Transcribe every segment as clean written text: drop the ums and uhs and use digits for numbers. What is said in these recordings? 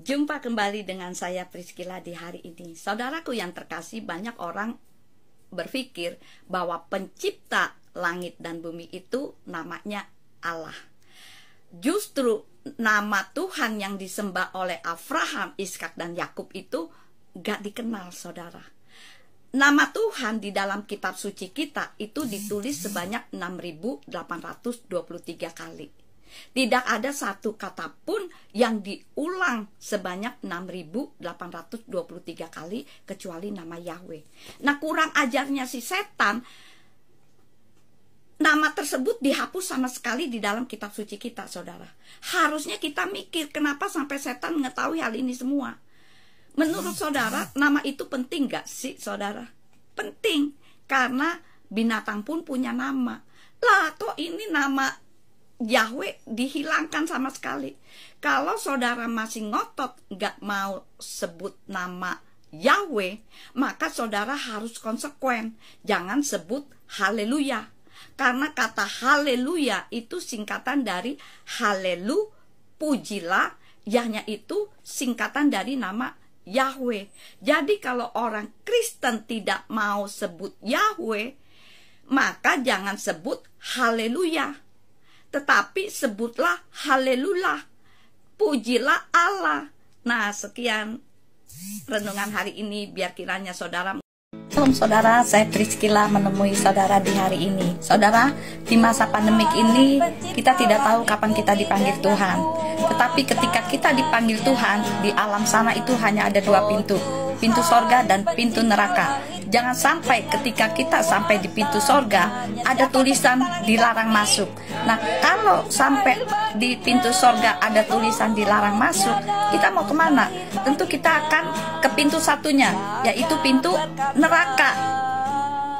Jumpa kembali dengan saya Priscilla di hari ini. Saudaraku yang terkasih, banyak orang berpikir bahwa pencipta langit dan bumi itu namanya Allah. Justru nama Tuhan yang disembah oleh Abraham, Ishak, dan Yakub itu gak dikenal, saudara. Nama Tuhan di dalam kitab suci kita itu ditulis sebanyak 6.823 kali. Tidak ada satu kata pun yang diulang sebanyak 6.823 kali kecuali nama Yahweh. Nah, kurang ajarnya si setan, nama tersebut dihapus sama sekali di dalam kitab suci kita, saudara. Harusnya kita mikir kenapa sampai setan mengetahui hal ini semua. Menurut saudara, nama itu penting gak sih, saudara? Penting, karena binatang pun punya nama. Lah, kok ini nama Yahweh dihilangkan sama sekali? Kalau saudara masih ngotot gak mau sebut nama Yahweh, maka saudara harus konsekuen. Jangan sebut haleluya. Karena kata haleluya itu singkatan dari halelu, pujilah, yahnya itu singkatan dari nama Yahweh. Jadi kalau orang Kristen tidak mau sebut Yahweh, maka jangan sebut haleluya, tetapi sebutlah haleluya, pujilah Allah. Nah, sekian renungan hari ini, biar kiranya saudara. Salam saudara, saya Priscilla menemui saudara di hari ini. Saudara, di masa pandemik ini kita tidak tahu kapan kita dipanggil Tuhan. Tetapi ketika kita dipanggil Tuhan, di alam sana itu hanya ada dua pintu, pintu sorga dan pintu neraka. Jangan sampai ketika kita sampai di pintu sorga ada tulisan dilarang masuk. Nah, kalau sampai di pintu sorga ada tulisan dilarang masuk, kita mau kemana? Tentu kita akan ke pintu satunya, yaitu pintu neraka.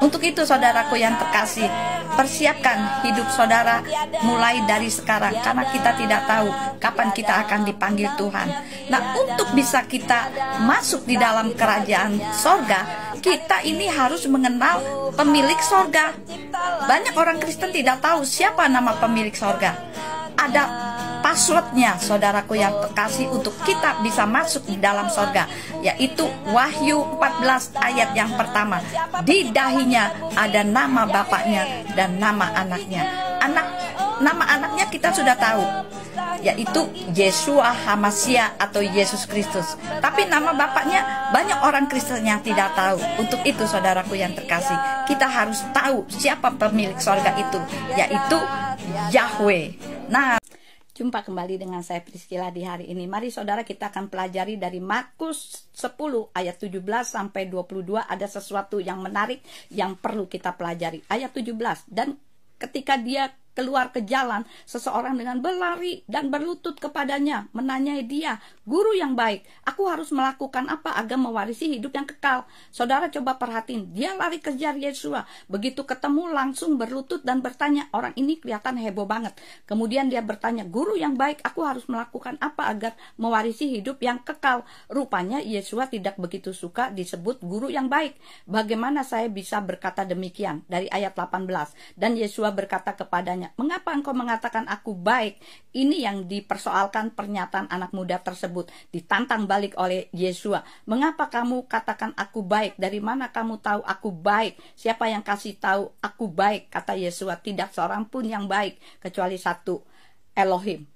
Untuk itu saudaraku yang terkasih, persiapkan hidup saudara mulai dari sekarang, karena kita tidak tahu kapan kita akan dipanggil Tuhan. Nah, untuk bisa kita masuk di dalam kerajaan sorga, kita ini harus mengenal pemilik sorga. Banyak orang Kristen tidak tahu siapa nama pemilik sorga. Ada passwordnya, saudaraku yang terkasih, untuk kita bisa masuk di dalam sorga, yaitu Wahyu 14 ayat yang pertama. Di dahinya ada nama bapaknya dan nama anaknya. Nama anaknya kita sudah tahu, yaitu Yeshua HaMashiach atau Yesus Kristus. Tapi nama bapaknya banyak orang Kristen yang tidak tahu. Untuk itu saudaraku yang terkasih, kita harus tahu siapa pemilik sorga itu, yaitu Yahweh. Nah, jumpa kembali dengan saya Priscilla di hari ini. Mari saudara, kita akan pelajari dari Markus 10 ayat 17 sampai 22. Ada sesuatu yang menarik yang perlu kita pelajari. Ayat 17, dan ketika dia keluar ke jalan, seseorang dengan berlari dan berlutut kepadanya, menanyai dia, "Guru yang baik, aku harus melakukan apa agar mewarisi hidup yang kekal?" Saudara coba perhatiin, dia lari kejar Yesua. Begitu ketemu langsung berlutut dan bertanya. Orang ini kelihatan heboh banget. Kemudian dia bertanya, "Guru yang baik, aku harus melakukan apa agar mewarisi hidup yang kekal?" Rupanya Yesua tidak begitu suka disebut guru yang baik. "Bagaimana saya bisa berkata demikian?" Dari ayat 18. Dan Yesua berkata kepadanya, "Mengapa engkau mengatakan aku baik?" Ini yang dipersoalkan pernyataan anak muda tersebut. Ditantang balik oleh Yesua. "Mengapa kamu katakan aku baik? Dari mana kamu tahu aku baik? Siapa yang kasih tahu aku baik?" Kata Yesua, "Tidak seorang pun yang baik kecuali satu, Elohim.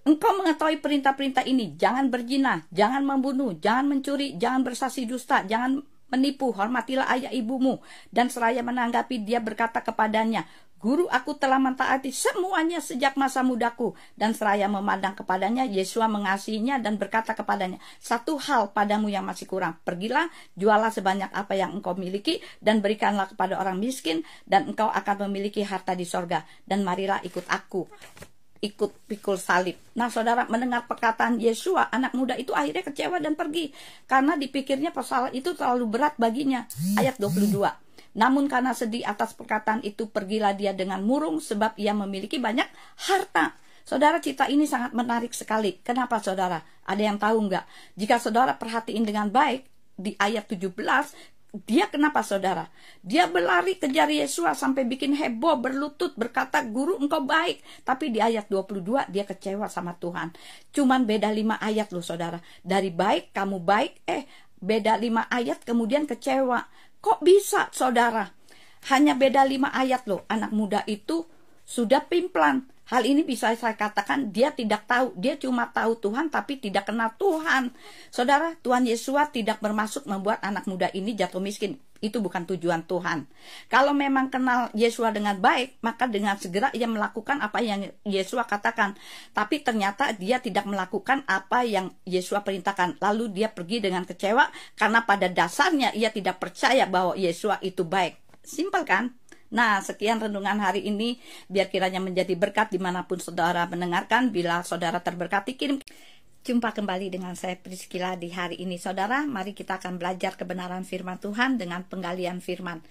Engkau mengetahui perintah-perintah ini: jangan berzina, jangan membunuh, jangan mencuri, jangan bersaksi dusta, jangan menipu, hormatilah ayah ibumu." Dan seraya menanggapi, dia berkata kepadanya, "Guru, aku telah mentaati semuanya sejak masa mudaku." Dan seraya memandang kepadanya, Yesua mengasihinya dan berkata kepadanya, "Satu hal padamu yang masih kurang. Pergilah, jualah sebanyak apa yang engkau miliki dan berikanlah kepada orang miskin, dan engkau akan memiliki harta di sorga. Dan marilah ikut aku." Ikut pikul salib. Nah, saudara, mendengar perkataan Yesua, anak muda itu akhirnya kecewa dan pergi, karena dipikirnya persoalan itu terlalu berat baginya. Ayat 22. Namun karena sedih atas perkataan itu, pergilah dia dengan murung, sebab ia memiliki banyak harta. Saudara, cerita ini sangat menarik sekali. Kenapa, saudara? Ada yang tahu nggak? Jika saudara perhatiin dengan baik, di ayat 17, dia kenapa saudara? Dia berlari kejar Yesus sampai bikin heboh, berlutut, berkata, "Guru, engkau baik." Tapi di ayat 22 dia kecewa sama Tuhan. Cuman beda 5 ayat loh saudara. Dari baik, kamu baik, beda 5 ayat kemudian kecewa. Kok bisa saudara? Hanya beda 5 ayat loh. Anak muda itu sudah pimplan. Hal ini bisa saya katakan dia tidak tahu. Dia cuma tahu Tuhan tapi tidak kenal Tuhan. Saudara, Tuhan Yesus tidak bermaksud membuat anak muda ini jatuh miskin. Itu bukan tujuan Tuhan. Kalau memang kenal Yesus dengan baik, maka dengan segera ia melakukan apa yang Yesus katakan. Tapi ternyata dia tidak melakukan apa yang Yesus perintahkan. Lalu dia pergi dengan kecewa karena pada dasarnya ia tidak percaya bahwa Yesus itu baik. Simpel kan? Nah, sekian renungan hari ini. Biar kiranya menjadi berkat dimanapun saudara mendengarkan. Bila saudara terberkati, kirim. Jumpa kembali dengan saya Priscilla di hari ini. Saudara, mari kita akan belajar kebenaran firman Tuhan dengan penggalian firman.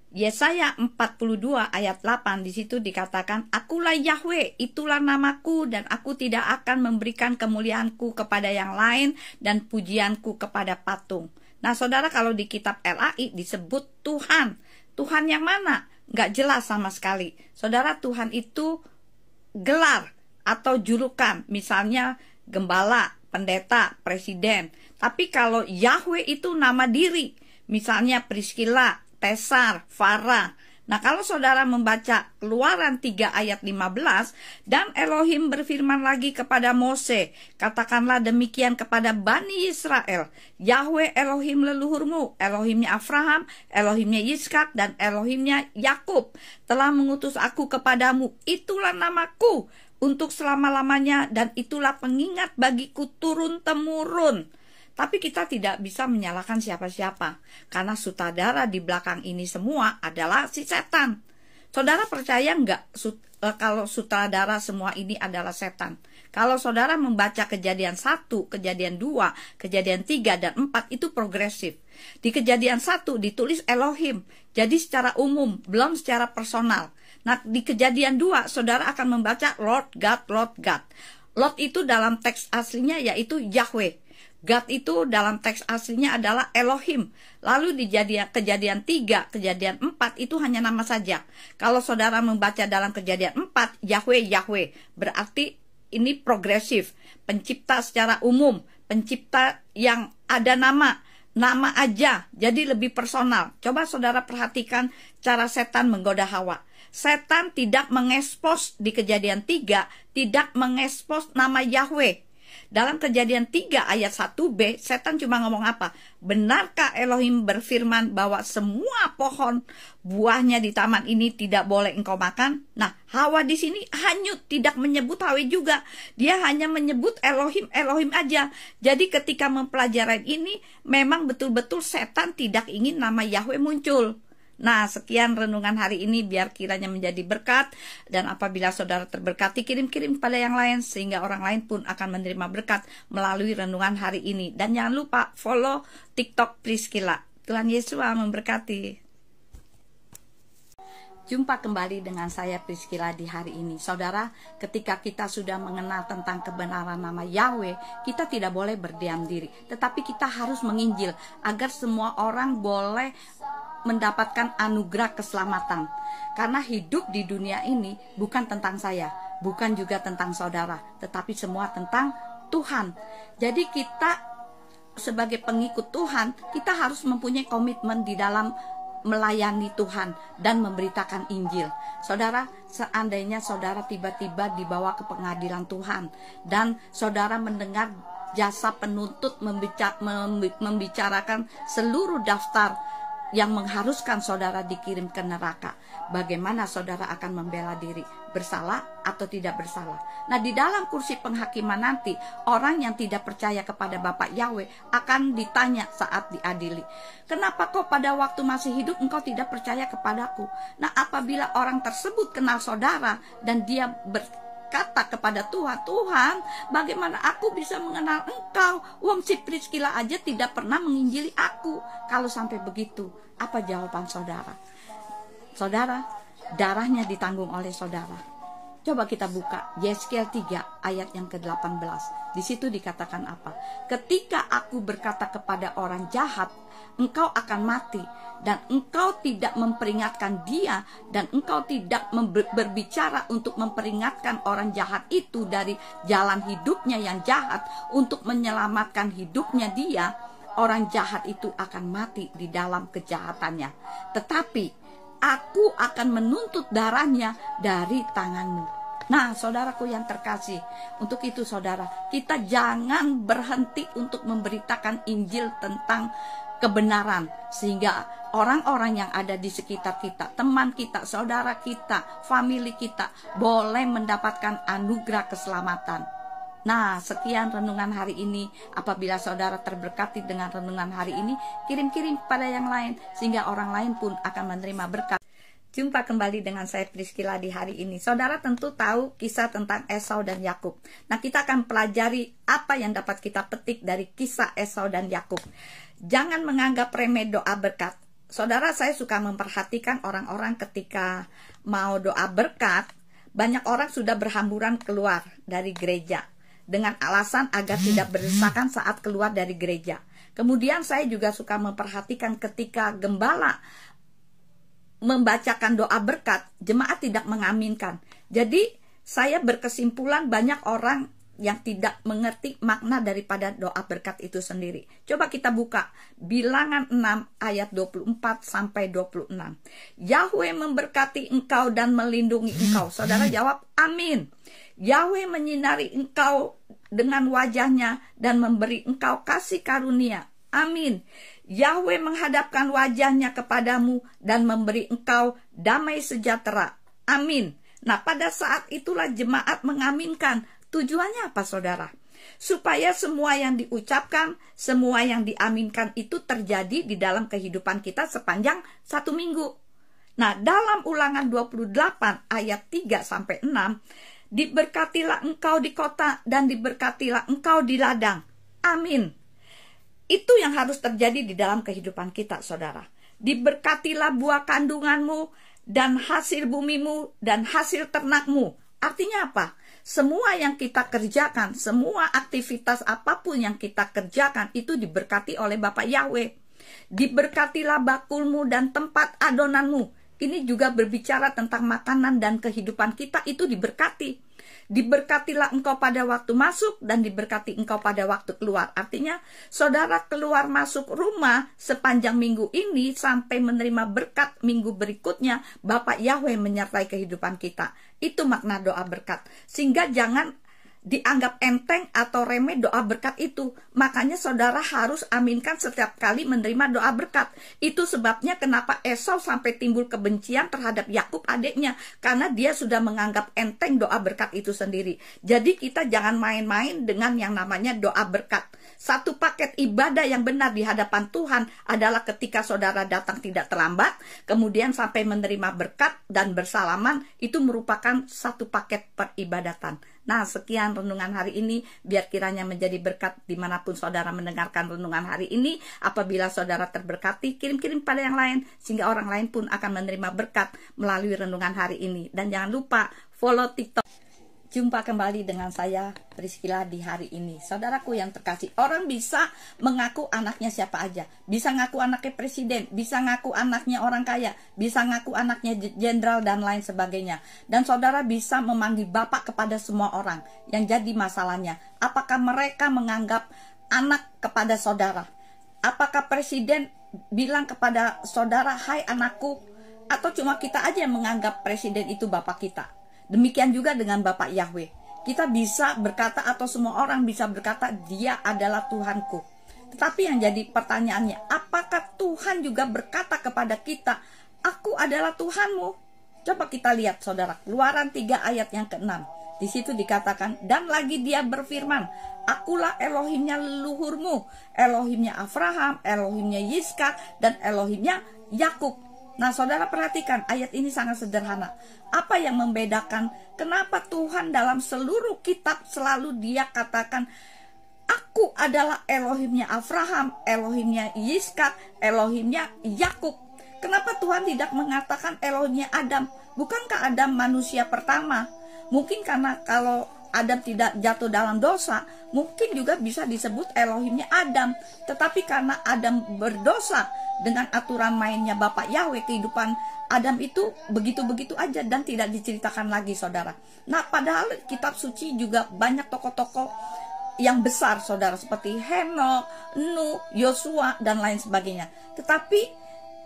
Yesaya 42 ayat 8, di situ dikatakan, "Akulah Yahweh, itulah namaku, dan aku tidak akan memberikan kemuliaanku kepada yang lain dan pujianku kepada patung." Nah, saudara, kalau di kitab LAI disebut Tuhan. Tuhan yang mana? Nggak jelas sama sekali. Saudara, Tuhan itu gelar atau julukan. Misalnya gembala, pendeta, presiden. Tapi kalau Yahweh itu nama diri. Misalnya Priscilla, Tesar, Farah. Nah, kalau saudara membaca Keluaran 3 ayat 15, "Dan Elohim berfirman lagi kepada Mose, katakanlah demikian kepada Bani Israel, Yahweh Elohim leluhurmu, Elohimnya Abraham, Elohimnya Yitzhak, dan Elohimnya Yakub, telah mengutus aku kepadamu. Itulah namaku untuk selama-lamanya, dan itulah pengingat bagiku turun-temurun." Tapi kita tidak bisa menyalahkan siapa-siapa, karena sutradara di belakang ini semua adalah si setan. Saudara percaya nggak kalau sutradara semua ini adalah setan? Kalau saudara membaca Kejadian 1, Kejadian 2, Kejadian 3, dan 4 itu progresif. Di Kejadian 1 ditulis Elohim, jadi secara umum, belum secara personal. Nah, di Kejadian 2 saudara akan membaca Lord God, Lord God. Lord itu dalam teks aslinya yaitu Yahweh. God itu dalam teks aslinya adalah Elohim. Lalu di Kejadian 3, Kejadian 4 itu hanya nama saja. Kalau saudara membaca dalam Kejadian 4, Yahweh, Yahweh, berarti ini progresif. Pencipta secara umum, pencipta yang ada nama aja, jadi lebih personal. Coba saudara perhatikan cara setan menggoda Hawa. Setan tidak mengekspos di Kejadian 3, tidak mengekspos nama Yahweh. Dalam Kejadian 3 ayat 1b, setan cuma ngomong apa? "Benarkah Elohim berfirman bahwa semua pohon buahnya di taman ini tidak boleh engkau makan?" Nah, Hawa di sini hanyut, tidak menyebut Hawa juga. Dia hanya menyebut Elohim, Elohim aja. Jadi ketika mempelajari ini, memang betul-betul setan tidak ingin nama Yahweh muncul. Nah, sekian renungan hari ini, biar kiranya menjadi berkat. Dan apabila saudara terberkati, kirim-kirim kepada yang lain, sehingga orang lain pun akan menerima berkat melalui renungan hari ini. Dan jangan lupa follow TikTok Priscilla. Tuhan Yesus memberkati. Jumpa kembali dengan saya Priscilla di hari ini. Saudara, ketika kita sudah mengenal tentang kebenaran nama Yahweh, kita tidak boleh berdiam diri, tetapi kita harus menginjil agar semua orang boleh mendapatkan anugerah keselamatan. Karena hidup di dunia ini bukan tentang saya, bukan juga tentang saudara, tetapi semua tentang Tuhan. Jadi kita sebagai pengikut Tuhan, kita harus mempunyai komitmen di dalam melayani Tuhan dan memberitakan Injil. Saudara, seandainya saudara tiba-tiba dibawa ke pengadilan Tuhan dan saudara mendengar jasa penuntut membicarakan seluruh daftar yang mengharuskan saudara dikirim ke neraka, bagaimana saudara akan membela diri? Bersalah atau tidak bersalah? Nah, di dalam kursi penghakiman nanti, orang yang tidak percaya kepada Bapak Yahweh akan ditanya saat diadili, "Kenapa kau pada waktu masih hidup engkau tidak percaya kepadaku?" Nah, apabila orang tersebut kenal saudara dan dia kata kepada Tuhan, "Tuhan, bagaimana aku bisa mengenal engkau? Wong si Priscilla aja tidak pernah menginjili aku." Kalau sampai begitu, apa jawaban saudara? Saudara, darahnya ditanggung oleh saudara. Coba kita buka Yeskiel 3 ayat yang ke-18. Di situ dikatakan apa? Ketika aku berkata kepada orang jahat, engkau akan mati, dan engkau tidak memperingatkan dia, dan engkau tidak berbicara untuk memperingatkan orang jahat itu dari jalan hidupnya yang jahat untuk menyelamatkan hidupnya dia, orang jahat itu akan mati di dalam kejahatannya. Tetapi aku akan menuntut darahnya dari tanganmu. Nah, saudaraku yang terkasih, untuk itu saudara, kita jangan berhenti untuk memberitakan Injil tentang kebenaran, sehingga orang-orang yang ada di sekitar kita, teman kita, saudara kita, famili kita, boleh mendapatkan anugerah keselamatan. Nah, sekian renungan hari ini. Apabila saudara terberkati dengan renungan hari ini, kirim-kirim kepada yang lain, sehingga orang lain pun akan menerima berkat. Jumpa kembali dengan saya Priscilla di hari ini. Saudara tentu tahu kisah tentang Esau dan Yakub. Nah, kita akan pelajari apa yang dapat kita petik dari kisah Esau dan Yakub. Jangan menganggap remeh doa berkat. Saudara, saya suka memperhatikan orang-orang ketika mau doa berkat, banyak orang sudah berhamburan keluar dari gereja dengan alasan agar tidak berdesakan saat keluar dari gereja. Kemudian saya juga suka memperhatikan ketika gembala membacakan doa berkat, jemaat tidak mengaminkan. Jadi saya berkesimpulan banyak orang yang tidak mengerti makna daripada doa berkat itu sendiri. Coba kita buka Bilangan 6 ayat 24 sampai 26. Yahweh memberkati engkau dan melindungi engkau. Saudara jawab amin. Yahweh menyinari engkau dengan wajahnya dan memberi engkau kasih karunia. Amin. Yahweh menghadapkan wajahnya kepadamu dan memberi engkau damai sejahtera. Amin. Nah, pada saat itulah jemaat mengaminkan. Tujuannya apa, saudara? Supaya semua yang diucapkan, semua yang diaminkan itu terjadi di dalam kehidupan kita sepanjang 1 minggu. Nah, dalam Ulangan 28 ayat 3 sampai 6, diberkatilah engkau di kota dan diberkatilah engkau di ladang. Amin. Itu yang harus terjadi di dalam kehidupan kita, saudara. Diberkatilah buah kandunganmu dan hasil bumimu dan hasil ternakmu. Artinya apa? Semua yang kita kerjakan, semua aktivitas apapun yang kita kerjakan itu diberkati oleh Bapa Yahweh. Diberkatilah bakulmu dan tempat adonanmu. Ini juga berbicara tentang makanan dan kehidupan kita itu diberkati. Diberkatilah engkau pada waktu masuk dan diberkati engkau pada waktu keluar. Artinya, saudara keluar masuk rumah sepanjang minggu ini sampai menerima berkat minggu berikutnya, Bapak Yahweh menyertai kehidupan kita. Itu makna doa berkat. Sehingga jangan dianggap enteng atau remeh doa berkat itu. Makanya saudara harus aminkan setiap kali menerima doa berkat. Itu sebabnya kenapa Esau sampai timbul kebencian terhadap Yakub adiknya, karena dia sudah menganggap enteng doa berkat itu sendiri. Jadi kita jangan main-main dengan yang namanya doa berkat. Satu paket ibadah yang benar di hadapan Tuhan adalah ketika saudara datang tidak terlambat, kemudian sampai menerima berkat dan bersalaman. Itu merupakan satu paket peribadatan. Nah, sekian renungan hari ini. Biar kiranya menjadi berkat dimanapun saudara mendengarkan renungan hari ini. Apabila saudara terberkati, kirim-kirim pada yang lain, sehingga orang lain pun akan menerima berkat melalui renungan hari ini. Dan jangan lupa follow TikTok. Jumpa kembali dengan saya Priscilla di hari ini. Saudaraku yang terkasih, orang bisa mengaku anaknya siapa aja. Bisa ngaku anaknya presiden, bisa ngaku anaknya orang kaya, bisa ngaku anaknya jenderal dan lain sebagainya. Dan saudara bisa memanggil bapak kepada semua orang. Yang jadi masalahnya, apakah mereka menganggap anak kepada saudara? Apakah presiden bilang kepada saudara, hai anakku? Atau cuma kita aja yang menganggap presiden itu bapak kita? Demikian juga dengan Bapak Yahweh. Kita bisa berkata atau semua orang bisa berkata dia adalah Tuhanku. Tetapi yang jadi pertanyaannya, apakah Tuhan juga berkata kepada kita, aku adalah Tuhanmu? Coba kita lihat saudara, Keluaran 3 ayat yang ke-6. Di situ dikatakan, dan lagi dia berfirman, akulah Elohimnya leluhurmu, Elohimnya Abraham, Elohimnya Yitzhak, dan Elohimnya Yakub. Nah, saudara perhatikan, ayat ini sangat sederhana. Apa yang membedakan kenapa Tuhan dalam seluruh kitab selalu dia katakan, aku adalah Elohimnya Abraham, Elohimnya Yitzhak, Elohimnya Yakub. Kenapa Tuhan tidak mengatakan Elohimnya Adam? Bukankah Adam manusia pertama? Mungkin karena kalau Adam tidak jatuh dalam dosa, mungkin juga bisa disebut Elohimnya Adam. Tetapi karena Adam berdosa, dengan aturan mainnya Bapak Yahweh, kehidupan Adam itu begitu-begitu aja dan tidak diceritakan lagi, saudara. Nah, padahal kitab suci juga banyak tokoh-tokoh yang besar, saudara, seperti Henok, Nuh, Yosua, dan lain sebagainya. Tetapi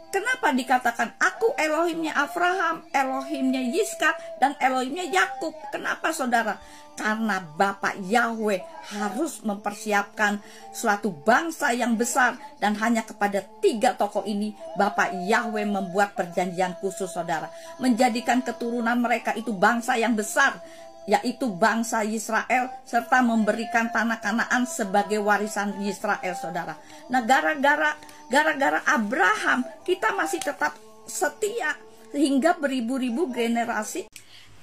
kenapa dikatakan aku Elohimnya Abraham, Elohimnya Yitzhak, dan Elohimnya Yakub? Kenapa, saudara? Karena Bapak Yahweh harus mempersiapkan suatu bangsa yang besar, dan hanya kepada 3 tokoh ini Bapak Yahweh membuat perjanjian khusus, saudara, menjadikan keturunan mereka itu bangsa yang besar, yaitu bangsa Israel, serta memberikan tanah Kanaan sebagai warisan Israel, saudara. Nah, gara-gara Abraham, kita masih tetap setia sehingga beribu-ribu generasi.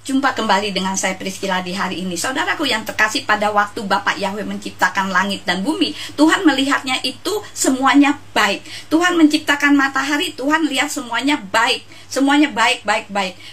Jumpa kembali dengan saya Priscilla di hari ini. Saudaraku yang terkasih, pada waktu Bapak Yahweh menciptakan langit dan bumi, Tuhan melihatnya itu semuanya baik. Tuhan menciptakan matahari, Tuhan lihat semuanya baik. Semuanya baik.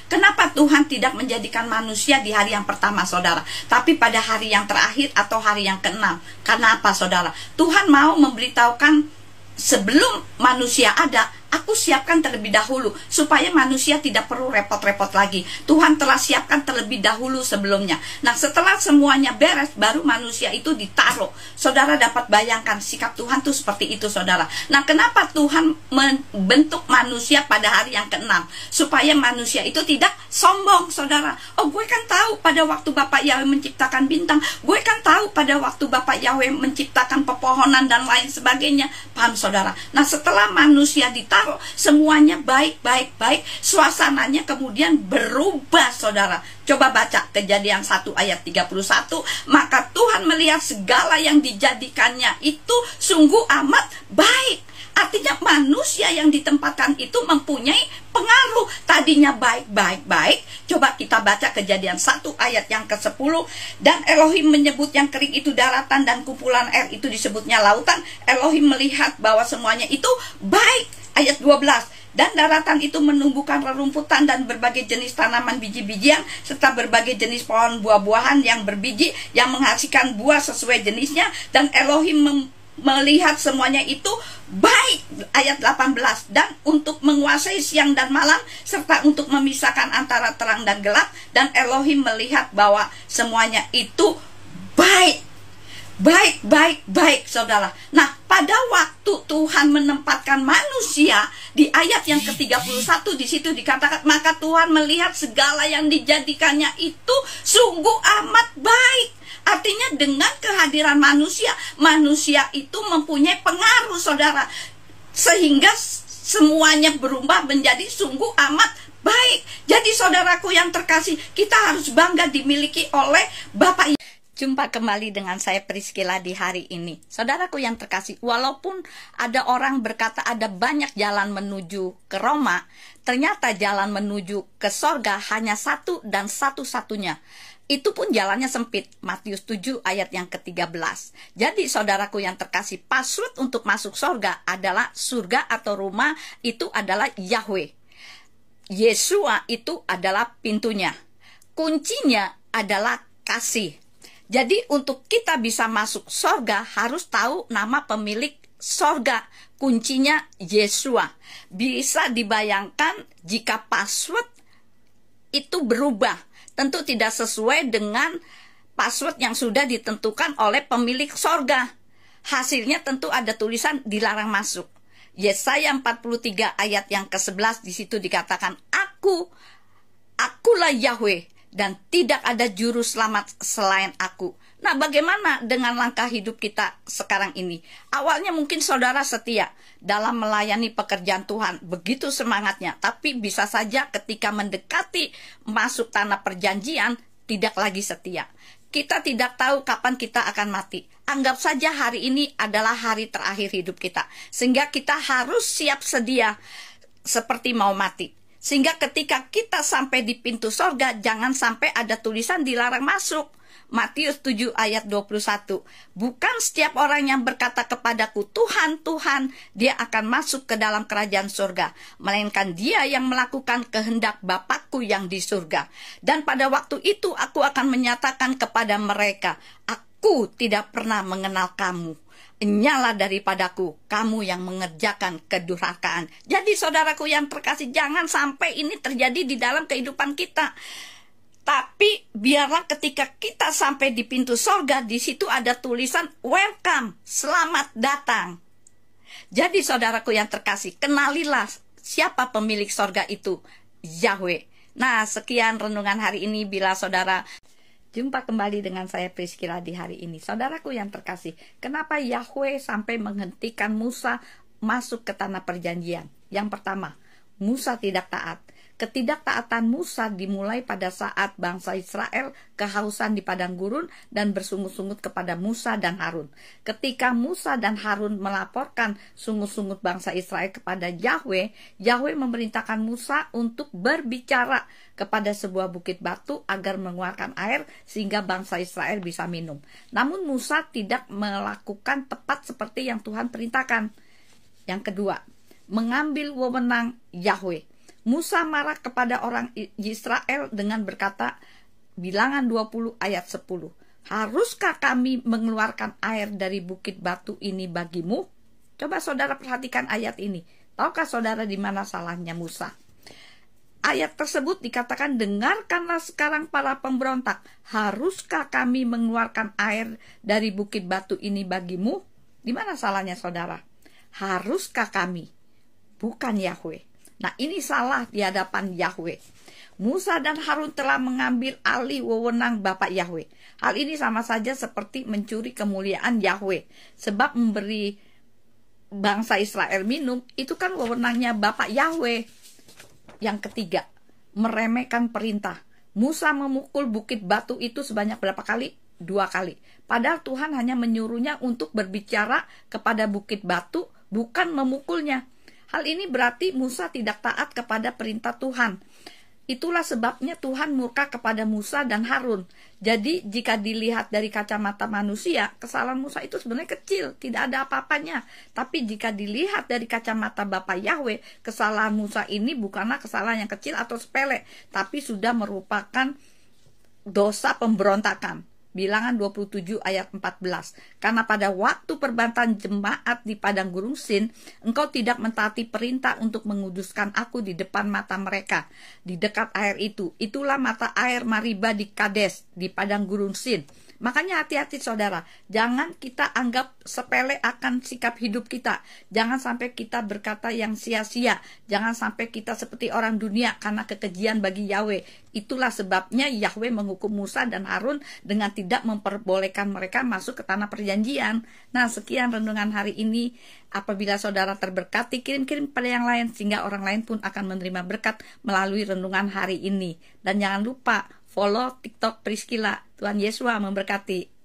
Kenapa Tuhan tidak menjadikan manusia di hari yang pertama, saudara, tapi pada hari yang terakhir atau hari yang ke-6? Karena apa, saudara? Tuhan mau memberitahukan sebelum manusia ada, aku siapkan terlebih dahulu supaya manusia tidak perlu repot-repot lagi. Tuhan telah siapkan terlebih dahulu sebelumnya. Nah, setelah semuanya beres, baru manusia itu ditaruh. Saudara dapat bayangkan sikap Tuhan tuh seperti itu, saudara. Nah, kenapa Tuhan membentuk manusia pada hari yang ke-6? Supaya manusia itu tidak sombong, saudara. Oh, gue kan tahu pada waktu Bapak Yahweh menciptakan bintang, gue kan tahu pada waktu Bapak Yahweh menciptakan pepohonan dan lain sebagainya. Paham, saudara? Nah, setelah manusia ditaruh, semuanya baik, suasananya kemudian berubah, saudara. Coba baca Kejadian 1 ayat 31. Maka Tuhan melihat segala yang dijadikannya itu sungguh amat baik. Artinya manusia yang ditempatkan itu mempunyai pengaruh. Tadinya baik. Coba kita baca Kejadian 1 ayat yang ke-10. Dan Elohim menyebut yang kering itu daratan, dan kumpulan air itu disebutnya lautan. Elohim melihat bahwa semuanya itu baik. Ayat 12. Dan daratan itu menumbuhkan rerumputan dan berbagai jenis tanaman biji-bijian, serta berbagai jenis pohon buah-buahan yang berbiji, yang menghasilkan buah sesuai jenisnya. Dan Elohim melihat semuanya itu baik. Ayat 18. Dan untuk menguasai siang dan malam, serta untuk memisahkan antara terang dan gelap. Dan Elohim melihat bahwa semuanya itu baik. Baik, saudara. Nah, pada waktu Tuhan menempatkan manusia, di ayat yang ke-31 di situ dikatakan, maka Tuhan melihat segala yang dijadikannya itu sungguh amat baik. Artinya dengan kehadiran manusia itu mempunyai pengaruh, saudara, sehingga semuanya berubah menjadi sungguh amat baik. Jadi saudaraku yang terkasih, kita harus bangga dimiliki oleh Bapak. Jumpa kembali dengan saya Priscilla di hari ini. Saudaraku yang terkasih, walaupun ada orang berkata ada banyak jalan menuju ke Roma, ternyata jalan menuju ke sorga hanya satu dan satu-satunya. Itu pun jalannya sempit. Matius 7 ayat yang ke-13. Jadi saudaraku yang terkasih, password untuk masuk sorga adalah surga atau rumah itu adalah Yahweh. Yesua itu adalah pintunya. Kuncinya adalah kasih. Jadi untuk kita bisa masuk sorga harus tahu nama pemilik sorga. Kuncinya Yesua. Bisa dibayangkan jika password itu berubah, tentu tidak sesuai dengan password yang sudah ditentukan oleh pemilik sorga. Hasilnya tentu ada tulisan dilarang masuk. Yesaya 43 ayat yang ke-11 di situ dikatakan, Akulah Yahweh, dan tidak ada juru selamat selain aku. Nah, bagaimana dengan langkah hidup kita sekarang ini? Awalnya mungkin saudara setia dalam melayani pekerjaan Tuhan, begitu semangatnya, tapi bisa saja ketika mendekati masuk tanah perjanjian, tidak lagi setia. Kita tidak tahu kapan kita akan mati. Anggap saja hari ini adalah hari terakhir hidup kita, sehingga kita harus siap sedia seperti mau mati. Sehingga ketika kita sampai di pintu sorga, jangan sampai ada tulisan dilarang masuk. Matius 7 ayat 21. Bukan setiap orang yang berkata kepadaku, Tuhan, Tuhan, dia akan masuk ke dalam kerajaan surga, melainkan dia yang melakukan kehendak Bapakku yang di surga. Dan pada waktu itu aku akan menyatakan kepada mereka, aku tidak pernah mengenal kamu. Nyala daripadaku, kamu yang mengerjakan kedurhakaan. Jadi saudaraku yang terkasih, jangan sampai ini terjadi di dalam kehidupan kita. Tapi biarlah ketika kita sampai di pintu sorga, di situ ada tulisan welcome, selamat datang. Jadi saudaraku yang terkasih, kenalilah siapa pemilik sorga itu, Yahweh. Nah, sekian renungan hari ini. Bila saudara jumpa kembali dengan saya Priscilla di hari ini. Saudaraku yang terkasih, kenapa Yahweh sampai menghentikan Musa masuk ke tanah perjanjian? Yang pertama, Musa tidak taat. Ketidaktaatan Musa dimulai pada saat bangsa Israel kehausan di padang gurun dan bersungut-sungut kepada Musa dan Harun. Ketika Musa dan Harun melaporkan sungut-sungut bangsa Israel kepada Yahweh, Yahweh memerintahkan Musa untuk berbicara kepada sebuah bukit batu agar mengeluarkan air sehingga bangsa Israel bisa minum. Namun Musa tidak melakukan tepat seperti yang Tuhan perintahkan. Yang kedua, mengambil wewenang Yahweh. Musa marah kepada orang Israel dengan berkata, Bilangan 20 ayat 10, haruskah kami mengeluarkan air dari bukit batu ini bagimu? Coba saudara perhatikan ayat ini. Tahukah saudara di mana salahnya Musa? Ayat tersebut dikatakan, dengarkanlah sekarang para pemberontak, haruskah kami mengeluarkan air dari bukit batu ini bagimu? Di mana salahnya saudara? Haruskah kami? Bukan Yahweh. Nah, ini salah di hadapan Yahweh. Musa dan Harun telah mengambil alih wewenang Bapak Yahweh. Hal ini sama saja seperti mencuri kemuliaan Yahweh. Sebab memberi bangsa Israel minum, itu kan wewenangnya Bapak Yahweh. Yang ketiga, meremehkan perintah. Musa memukul bukit batu itu sebanyak berapa kali? 2 kali. Padahal Tuhan hanya menyuruhnya untuk berbicara kepada bukit batu, bukan memukulnya. Hal ini berarti Musa tidak taat kepada perintah Tuhan. Itulah sebabnya Tuhan murka kepada Musa dan Harun. Jadi jika dilihat dari kacamata manusia, kesalahan Musa itu sebenarnya kecil, tidak ada apa-apanya. Tapi jika dilihat dari kacamata Bapa Yahweh, kesalahan Musa ini bukanlah kesalahan yang kecil atau sepele, tapi sudah merupakan dosa pemberontakan. Bilangan 27 ayat 14. Karena pada waktu perbantahan jemaat di padang gurun Sin, engkau tidak mentaati perintah untuk menguduskan aku di depan mata mereka, di dekat air itu. Itulah mata air Mariba di Kades, di padang gurun Sin. Makanya hati-hati saudara, jangan kita anggap sepele akan sikap hidup kita. Jangan sampai kita berkata yang sia-sia. Jangan sampai kita seperti orang dunia karena kekejian bagi Yahweh. Itulah sebabnya Yahweh menghukum Musa dan Harun dengan tidak memperbolehkan mereka masuk ke tanah perjanjian. Nah, sekian renungan hari ini. Apabila saudara terberkati, kirim-kirim pada yang lain sehingga orang lain pun akan menerima berkat melalui renungan hari ini. Dan jangan lupa follow TikTok Priscilla. Tuhan Yesus memberkati.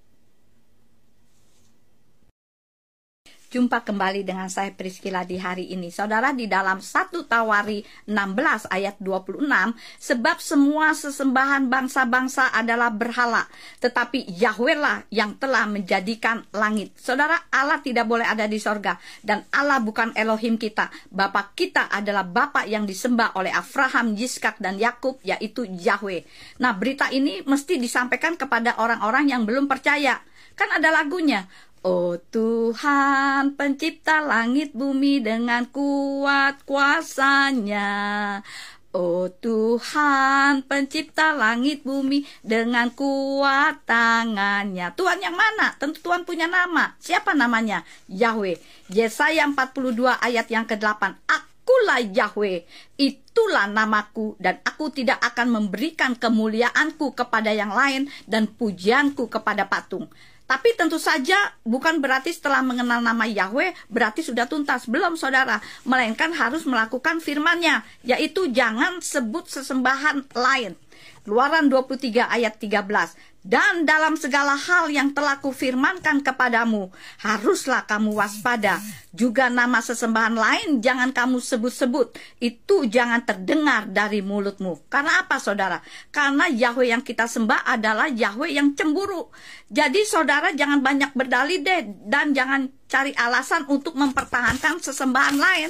Jumpa kembali dengan saya Priscilla di hari ini. Saudara, di dalam 1 Tawari 16 ayat 26, sebab semua sesembahan bangsa-bangsa adalah berhala, tetapi Yahweh lah yang telah menjadikan langit. Saudara, Allah tidak boleh ada di sorga, dan Allah bukan Elohim kita. Bapa kita adalah Bapa yang disembah oleh Abraham, Yiskak, dan Yakub, yaitu Yahweh. Nah, berita ini mesti disampaikan kepada orang-orang yang belum percaya. Kan ada lagunya, Oh Tuhan, pencipta langit bumi dengan kuat kuasa-Nya. Oh Tuhan, pencipta langit bumi dengan kuat tangan-Nya. Tuhan yang mana? Tentu Tuhan punya nama. Siapa namanya? Yahweh. Yesaya 42 ayat yang ke-8. Akulah Yahweh, itulah namaku, dan aku tidak akan memberikan kemuliaanku kepada yang lain dan pujianku kepada patung. Tapi tentu saja bukan berarti setelah mengenal nama Yahweh berarti sudah tuntas. Belum saudara, melainkan harus melakukan firman-Nya, yaitu jangan sebut sesembahan lain. Keluaran 23 ayat 13. Dan dalam segala hal yang telah kufirmankan kepadamu, haruslah kamu waspada. Juga nama sesembahan lain jangan kamu sebut-sebut. Itu jangan terdengar dari mulutmu. Karena apa, saudara? Karena Yahweh yang kita sembah adalah Yahweh yang cemburu. Jadi saudara jangan banyak berdalih deh, dan jangan cari alasan untuk mempertahankan sesembahan lain.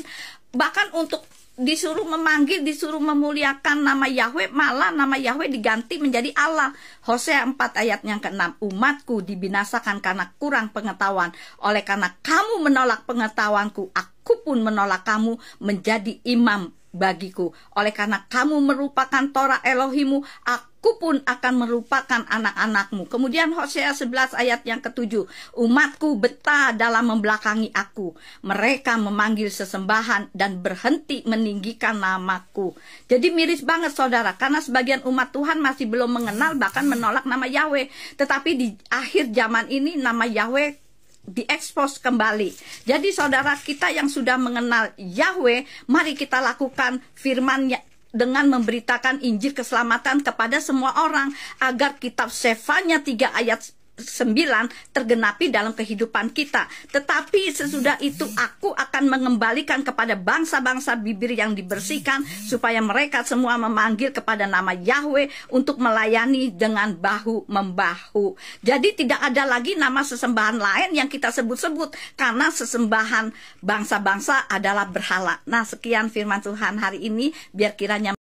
Bahkan untuk disuruh memanggil, disuruh memuliakan nama Yahweh, malah nama Yahweh diganti menjadi Allah. Hosea 4 ayat yang ke-6. Umatku dibinasakan karena kurang pengetahuan. Oleh karena kamu menolak pengetahuanku, aku pun menolak kamu menjadi imam bagiku. Oleh karena kamu merupakan Torah Elohimu, aku pun akan merupakan anak-anakmu. Kemudian Hosea 11 ayat yang ke-7. Umatku betah dalam membelakangi aku. Mereka memanggil sesembahan dan berhenti meninggikan namaku. Jadi miris banget saudara, karena sebagian umat Tuhan masih belum mengenal, bahkan menolak nama Yahweh. Tetapi di akhir zaman ini nama Yahweh diekspos kembali. Jadi saudara kita yang sudah mengenal Yahweh, mari kita lakukan firman-Nya dengan memberitakan Injil keselamatan kepada semua orang, agar kitab Sefanya 3 ayat 9 tergenapi dalam kehidupan kita. Tetapi sesudah itu aku akan mengembalikan kepada bangsa-bangsa bibir yang dibersihkan, supaya mereka semua memanggil kepada nama Yahweh untuk melayani dengan bahu-membahu. Jadi tidak ada lagi nama sesembahan lain yang kita sebut-sebut, karena sesembahan bangsa-bangsa adalah berhala. Nah, sekian firman Tuhan hari ini, biar kiranya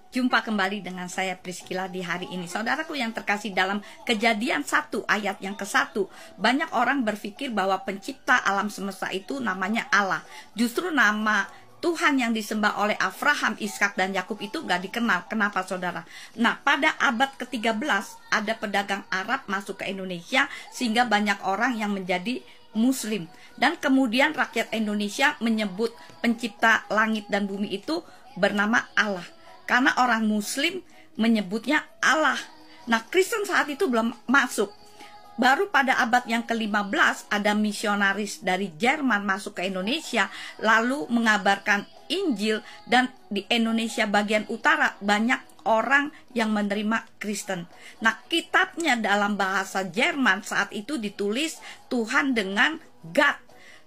jumpa kembali dengan saya Priscilla di hari ini. Saudaraku yang terkasih, dalam Kejadian 1 ayat yang ke-1, banyak orang berpikir bahwa pencipta alam semesta itu namanya Allah. Justru nama Tuhan yang disembah oleh Abraham, Ishak, dan Yakub itu gak dikenal. Kenapa saudara? Nah, pada abad ke-13 ada pedagang Arab masuk ke Indonesia, sehingga banyak orang yang menjadi Muslim. Dan kemudian rakyat Indonesia menyebut pencipta langit dan bumi itu bernama Allah, karena orang Muslim menyebutnya Allah. Nah, Kristen saat itu belum masuk. Baru pada abad yang ke-15 ada misionaris dari Jerman masuk ke Indonesia, lalu mengabarkan Injil, dan di Indonesia bagian utara banyak orang yang menerima Kristen. Nah, kitabnya dalam bahasa Jerman saat itu ditulis Tuhan dengan God.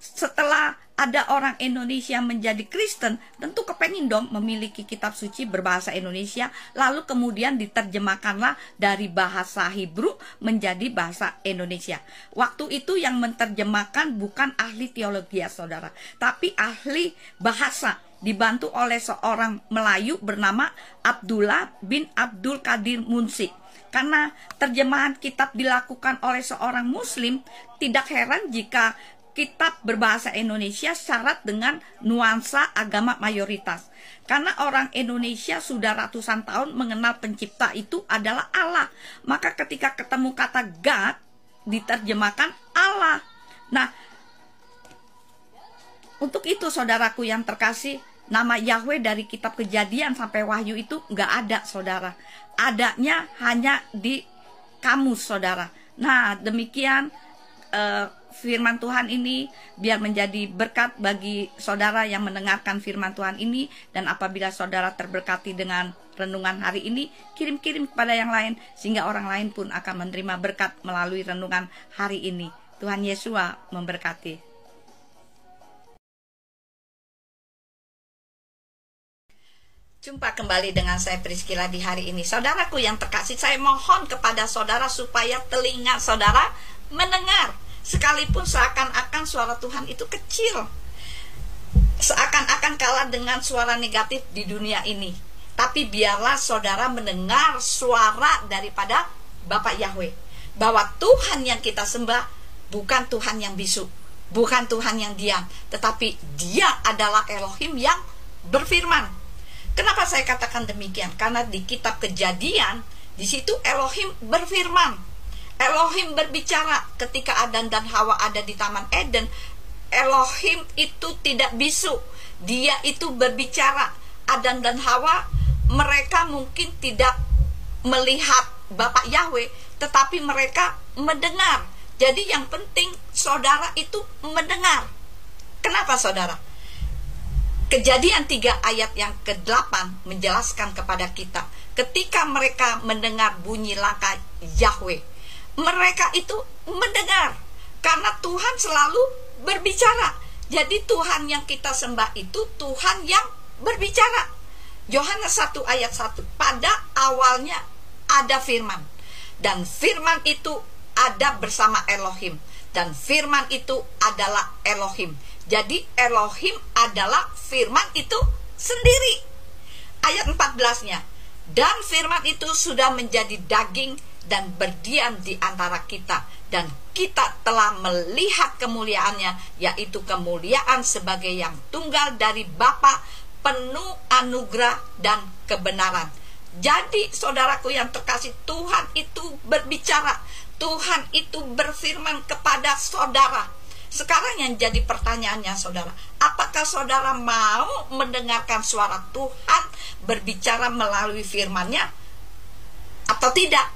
Setelah ada orang Indonesia menjadi Kristen, tentu kepengen dong memiliki kitab suci berbahasa Indonesia, lalu kemudian diterjemahkanlah dari bahasa Hebrew menjadi bahasa Indonesia. Waktu itu yang menerjemahkan bukan ahli teologi ya saudara, tapi ahli bahasa, dibantu oleh seorang Melayu bernama Abdullah bin Abdul Qadir Munsi. Karena terjemahan kitab dilakukan oleh seorang Muslim, tidak heran jika kitab berbahasa Indonesia syarat dengan nuansa agama mayoritas. Karena orang Indonesia sudah ratusan tahun mengenal pencipta itu adalah Allah. Maka ketika ketemu kata God, diterjemahkan Allah. Nah, untuk itu saudaraku yang terkasih, nama Yahweh dari kitab Kejadian sampai Wahyu itu nggak ada saudara. Adanya hanya di kamus saudara. Nah, demikian firman Tuhan ini biar menjadi berkat bagi saudara yang mendengarkan firman Tuhan ini. Dan apabila saudara terberkati dengan renungan hari ini, kirim-kirim kepada yang lain, sehingga orang lain pun akan menerima berkat melalui renungan hari ini. Tuhan Yesus memberkati. Jumpa kembali dengan saya Priscilla di hari ini. Saudaraku yang terkasih, saya mohon kepada saudara supaya telinga saudara mendengar. Sekalipun seakan-akan suara Tuhan itu kecil, seakan-akan kalah dengan suara negatif di dunia ini, tapi biarlah saudara mendengar suara daripada Bapak Yahweh, bahwa Tuhan yang kita sembah bukan Tuhan yang bisu, bukan Tuhan yang diam, tetapi Dia adalah Elohim yang berfirman. Kenapa saya katakan demikian? Karena di kitab Kejadian, di situ Elohim berfirman. Elohim berbicara ketika Adam dan Hawa ada di Taman Eden. Elohim itu tidak bisu, Dia itu berbicara. Adam dan Hawa, mereka mungkin tidak melihat Bapak Yahweh, tetapi mereka mendengar. Jadi yang penting saudara itu mendengar. Kenapa saudara? Kejadian 3 ayat yang ke-8 menjelaskan kepada kita, ketika mereka mendengar bunyi langkah Yahweh, mereka itu mendengar, karena Tuhan selalu berbicara. Jadi Tuhan yang kita sembah itu Tuhan yang berbicara. Yohanes 1 ayat 1, pada awalnya ada firman, dan firman itu ada bersama Elohim, dan firman itu adalah Elohim. Jadi Elohim adalah firman itu sendiri. Ayat 14-nya, dan firman itu sudah menjadi daging dan berdiam di antara kita, dan kita telah melihat kemuliaannya, yaitu kemuliaan sebagai yang tunggal dari Bapa, penuh anugerah dan kebenaran. Jadi saudaraku yang terkasih, Tuhan itu berbicara, Tuhan itu berfirman kepada saudara. Sekarang yang jadi pertanyaannya saudara, apakah saudara mau mendengarkan suara Tuhan berbicara melalui firman-Nya atau tidak?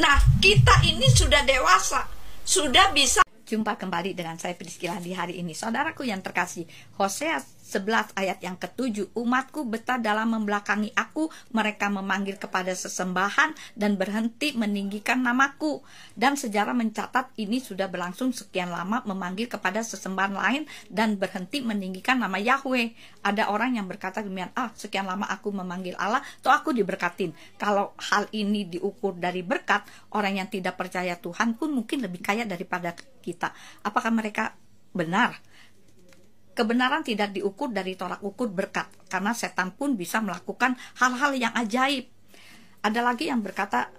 Nah, kita ini sudah dewasa, sudah bisa. Jumpa kembali dengan saya Priscilla di hari ini. Saudaraku yang terkasih, Hosea 11 ayat yang ke-7, umatku betah dalam membelakangi aku, mereka memanggil kepada sesembahan dan berhenti meninggikan namaku. Dan sejarah mencatat ini sudah berlangsung sekian lama, memanggil kepada sesembahan lain dan berhenti meninggikan nama Yahweh. Ada orang yang berkata demikian, sekian lama aku memanggil Allah, toh aku diberkatin. Kalau hal ini diukur dari berkat, orang yang tidak percaya Tuhan pun mungkin lebih kaya daripada kita. Apakah mereka benar? Kebenaran tidak diukur dari tolak ukur berkat, karena setan pun bisa melakukan hal-hal yang ajaib. Ada lagi yang berkata,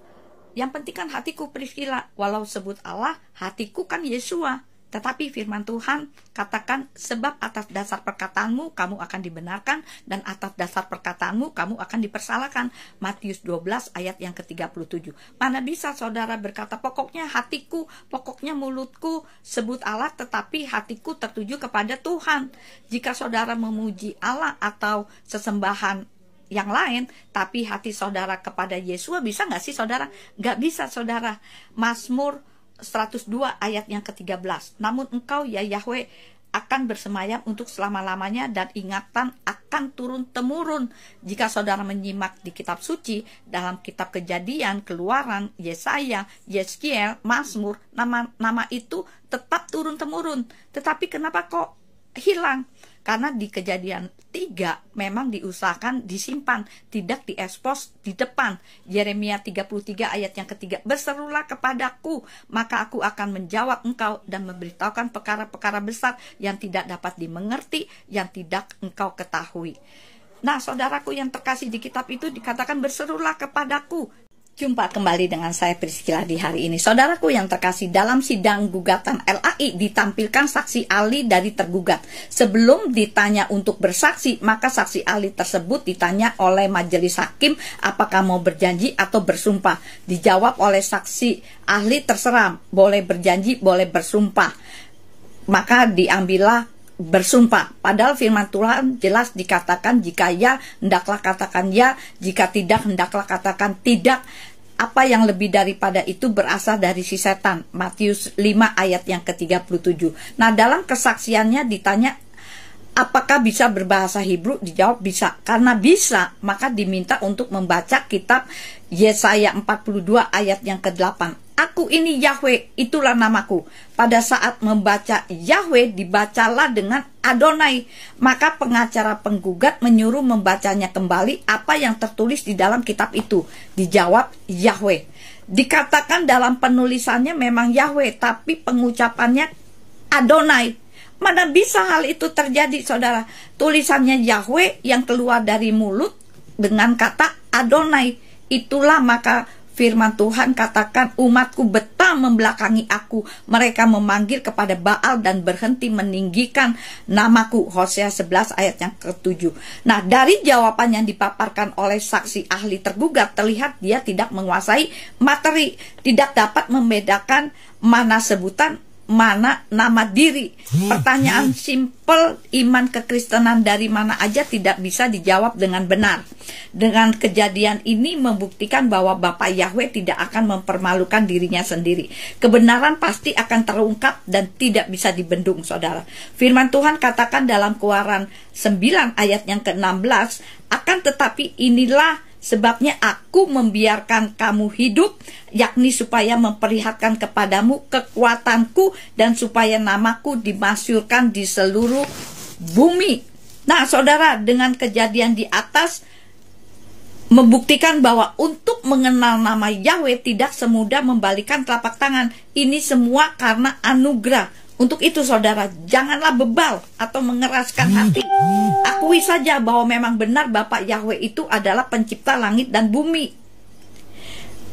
yang penting kan hatiku Priscilla, walau sebut Allah, hatiku kan Yesua. Tetapi firman Tuhan katakan, sebab atas dasar perkataanmu kamu akan dibenarkan, dan atas dasar perkataanmu kamu akan dipersalahkan. Matius 12 ayat yang ke-37. Mana bisa saudara berkata, pokoknya hatiku, pokoknya mulutku sebut Allah, tetapi hatiku tertuju kepada Tuhan. Jika saudara memuji Allah atau sesembahan yang lain, tapi hati saudara kepada Yesua, bisa nggak sih saudara? Nggak bisa saudara. Mazmur 102 ayat yang ke-13. Namun engkau ya Yahweh akan bersemayam untuk selama-lamanya, dan ingatan akan turun-temurun. Jika saudara menyimak di kitab suci, dalam kitab Kejadian, Keluaran, Yesaya, Yeskiel, Mazmur, nama-nama itu tetap turun-temurun. Tetapi kenapa kok hilang? Karena di Kejadian 3 memang diusahakan disimpan, tidak diekspos di depan. Yeremia 33 ayat yang ke-3, berserulah kepadaku, maka aku akan menjawab engkau dan memberitahukan perkara-perkara besar yang tidak dapat dimengerti, yang tidak engkau ketahui. Nah, saudaraku yang terkasih, di kitab itu dikatakan berserulah kepadaku. Jumpa kembali dengan saya Priscilla di hari ini. Saudaraku yang terkasih, dalam sidang gugatan LAI ditampilkan saksi ahli dari tergugat. Sebelum ditanya untuk bersaksi, maka saksi ahli tersebut ditanya oleh majelis hakim apakah mau berjanji atau bersumpah. Dijawab oleh saksi ahli, terserah, boleh berjanji, boleh bersumpah. Maka diambillah bersumpah. Padahal firman Tuhan jelas dikatakan, jika ya hendaklah katakan ya, jika tidak hendaklah katakan tidak. Apa yang lebih daripada itu berasal dari si setan. Matius 5 ayat yang ke-37. Nah, dalam kesaksiannya ditanya apakah bisa berbahasa Hebrew, dijawab bisa. Karena bisa, maka diminta untuk membaca kitab Yesaya 42 ayat yang ke-8. Aku ini Yahweh, itulah namaku. Pada saat membaca Yahweh, dibacalah dengan Adonai. Maka pengacara penggugat menyuruh membacanya kembali apa yang tertulis di dalam kitab itu. Dijawab Yahweh. Dikatakan dalam penulisannya memang Yahweh, tapi pengucapannya Adonai. Mana bisa hal itu terjadi, saudara? Tulisannya Yahweh yang keluar dari mulut dengan kata Adonai. Itulah maka firman Tuhan katakan, umatku betah membelakangi aku, mereka memanggil kepada Baal dan berhenti meninggikan namaku. Hosea 11 ayat yang ke-7. Nah, dari jawaban yang dipaparkan oleh saksi ahli tergugat, terlihat dia tidak menguasai materi, tidak dapat membedakan mana sebutan mana nama diri. Pertanyaan simpel iman kekristenan dari mana aja tidak bisa dijawab dengan benar. Dengan kejadian ini membuktikan bahwa Bapa Yahweh tidak akan mempermalukan dirinya sendiri. Kebenaran pasti akan terungkap dan tidak bisa dibendung, saudara. Firman Tuhan katakan dalam Keluaran 9 ayat yang ke-16, akan tetapi inilah sebabnya aku membiarkan kamu hidup, yakni supaya memperlihatkan kepadamu kekuatanku dan supaya namaku dimasyhurkan di seluruh bumi. Nah, saudara, dengan kejadian di atas membuktikan bahwa untuk mengenal nama Yahweh tidak semudah membalikan telapak tangan. Ini semua karena anugerah. Untuk itu, saudara, janganlah bebal atau mengeraskan hati. Akui saja bahwa memang benar Bapak Yahweh itu adalah pencipta langit dan bumi.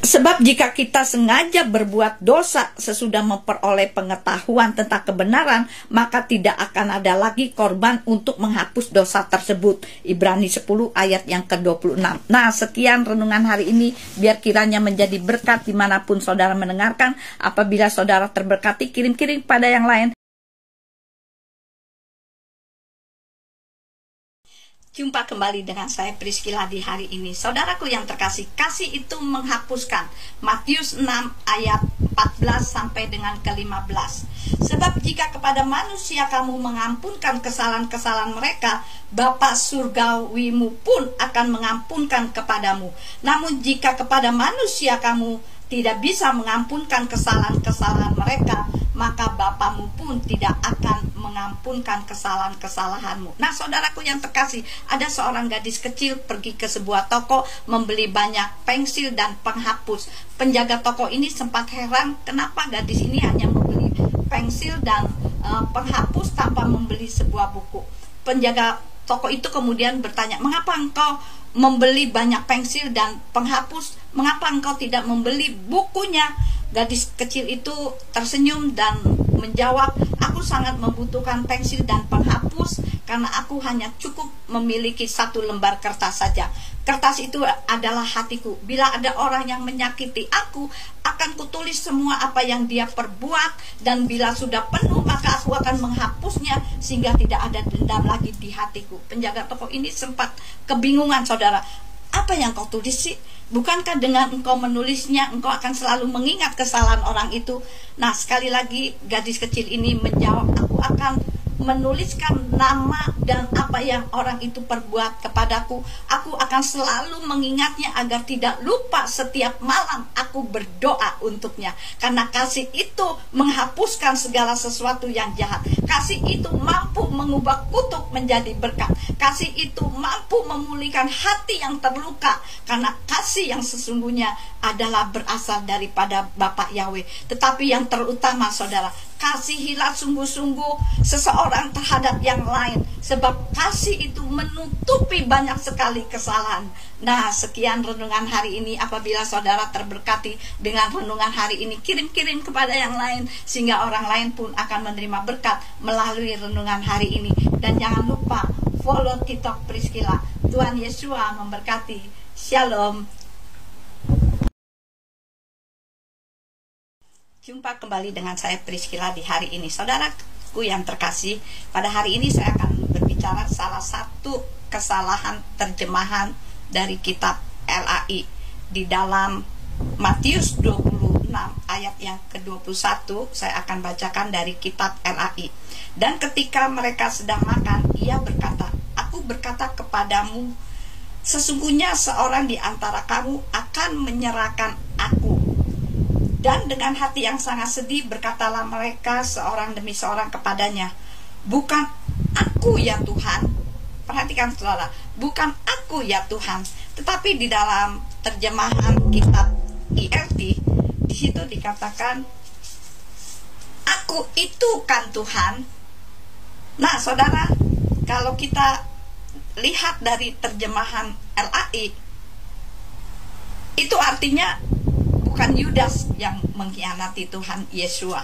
Sebab jika kita sengaja berbuat dosa sesudah memperoleh pengetahuan tentang kebenaran, maka tidak akan ada lagi korban untuk menghapus dosa tersebut. Ibrani 10 ayat yang ke-26. Nah, sekian renungan hari ini. Biar kiranya menjadi berkat dimanapun saudara mendengarkan. Apabila saudara terberkati, kirim-kirim pada yang lain. Jumpa kembali dengan saya Priscilla di hari ini. Saudaraku yang terkasih, kasih itu menghapuskan. Matius 6 ayat 14 sampai dengan ke-15. Sebab jika kepada manusia kamu mengampunkan kesalahan-kesalahan mereka, Bapa surgawimu pun akan mengampunkan kepadamu. Namun jika kepada manusia kamu tidak bisa mengampunkan kesalahan-kesalahan mereka, maka Bapamu pun tidak akan mengampunkan kesalahan-kesalahanmu. Nah, saudaraku yang terkasih, ada seorang gadis kecil pergi ke sebuah toko membeli banyak pensil dan penghapus. Penjaga toko ini sempat heran kenapa gadis ini hanya membeli pensil dan penghapus tanpa membeli sebuah buku. Penjaga toko itu kemudian bertanya, mengapa engkau membeli banyak pensil dan penghapus? Mengapa engkau tidak membeli bukunya? Gadis kecil itu tersenyum dan menjawab, aku sangat membutuhkan pensil dan penghapus karena aku hanya cukup memiliki 1 lembar kertas saja. Kertas itu adalah hatiku. Bila ada orang yang menyakiti aku, akan kutulis semua apa yang dia perbuat, dan bila sudah penuh maka aku akan menghapusnya sehingga tidak ada dendam lagi di hatiku. Penjaga toko ini sempat kebingungan, saudara. Apa yang kau tulis sih? Bukankah dengan engkau menulisnya, engkau akan selalu mengingat kesalahan orang itu? Nah, sekali lagi gadis kecil ini menjawab, aku akan menuliskan nama dan apa yang orang itu perbuat kepadaku. Aku akan selalu mengingatnya agar tidak lupa. Setiap malam aku berdoa untuknya. Karena kasih itu menghapuskan segala sesuatu yang jahat. Kasih itu mampu mengubah kutuk menjadi berkat. Kasih itu mampu memulihkan hati yang terluka. Karena kasih yang sesungguhnya adalah berasal daripada Bapak Yahweh. Tetapi yang terutama, saudara, kasihilah sungguh-sungguh seseorang terhadap yang lain, sebab kasih itu menutupi banyak sekali kesalahan. Nah, sekian renungan hari ini. Apabila saudara terberkati dengan renungan hari ini, kirim-kirim kepada yang lain, sehingga orang lain pun akan menerima berkat melalui renungan hari ini. Dan jangan lupa follow TikTok Priscilla. Tuhan Yesus memberkati. Shalom. Jumpa kembali dengan saya Priscilla di hari ini. Saudaraku yang terkasih, pada hari ini saya akan berbicara salah satu kesalahan terjemahan dari kitab LAI di dalam Matius 26 ayat yang ke-21. Saya akan bacakan dari kitab LAI. Dan ketika mereka sedang makan, ia berkata, aku berkata kepadamu, sesungguhnya seorang di antara kamu akan menyerahkan aku. Dan dengan hati yang sangat sedih berkatalah mereka seorang demi seorang kepadanya, bukan aku ya Tuhan. Perhatikan saudara, bukan aku ya Tuhan. Tetapi di dalam terjemahan kitab IRT, di situ dikatakan, aku itu kan Tuhan. Nah, saudara, kalau kita lihat dari terjemahan LAI, itu artinya bukan Yudas yang mengkhianati Tuhan Yesua.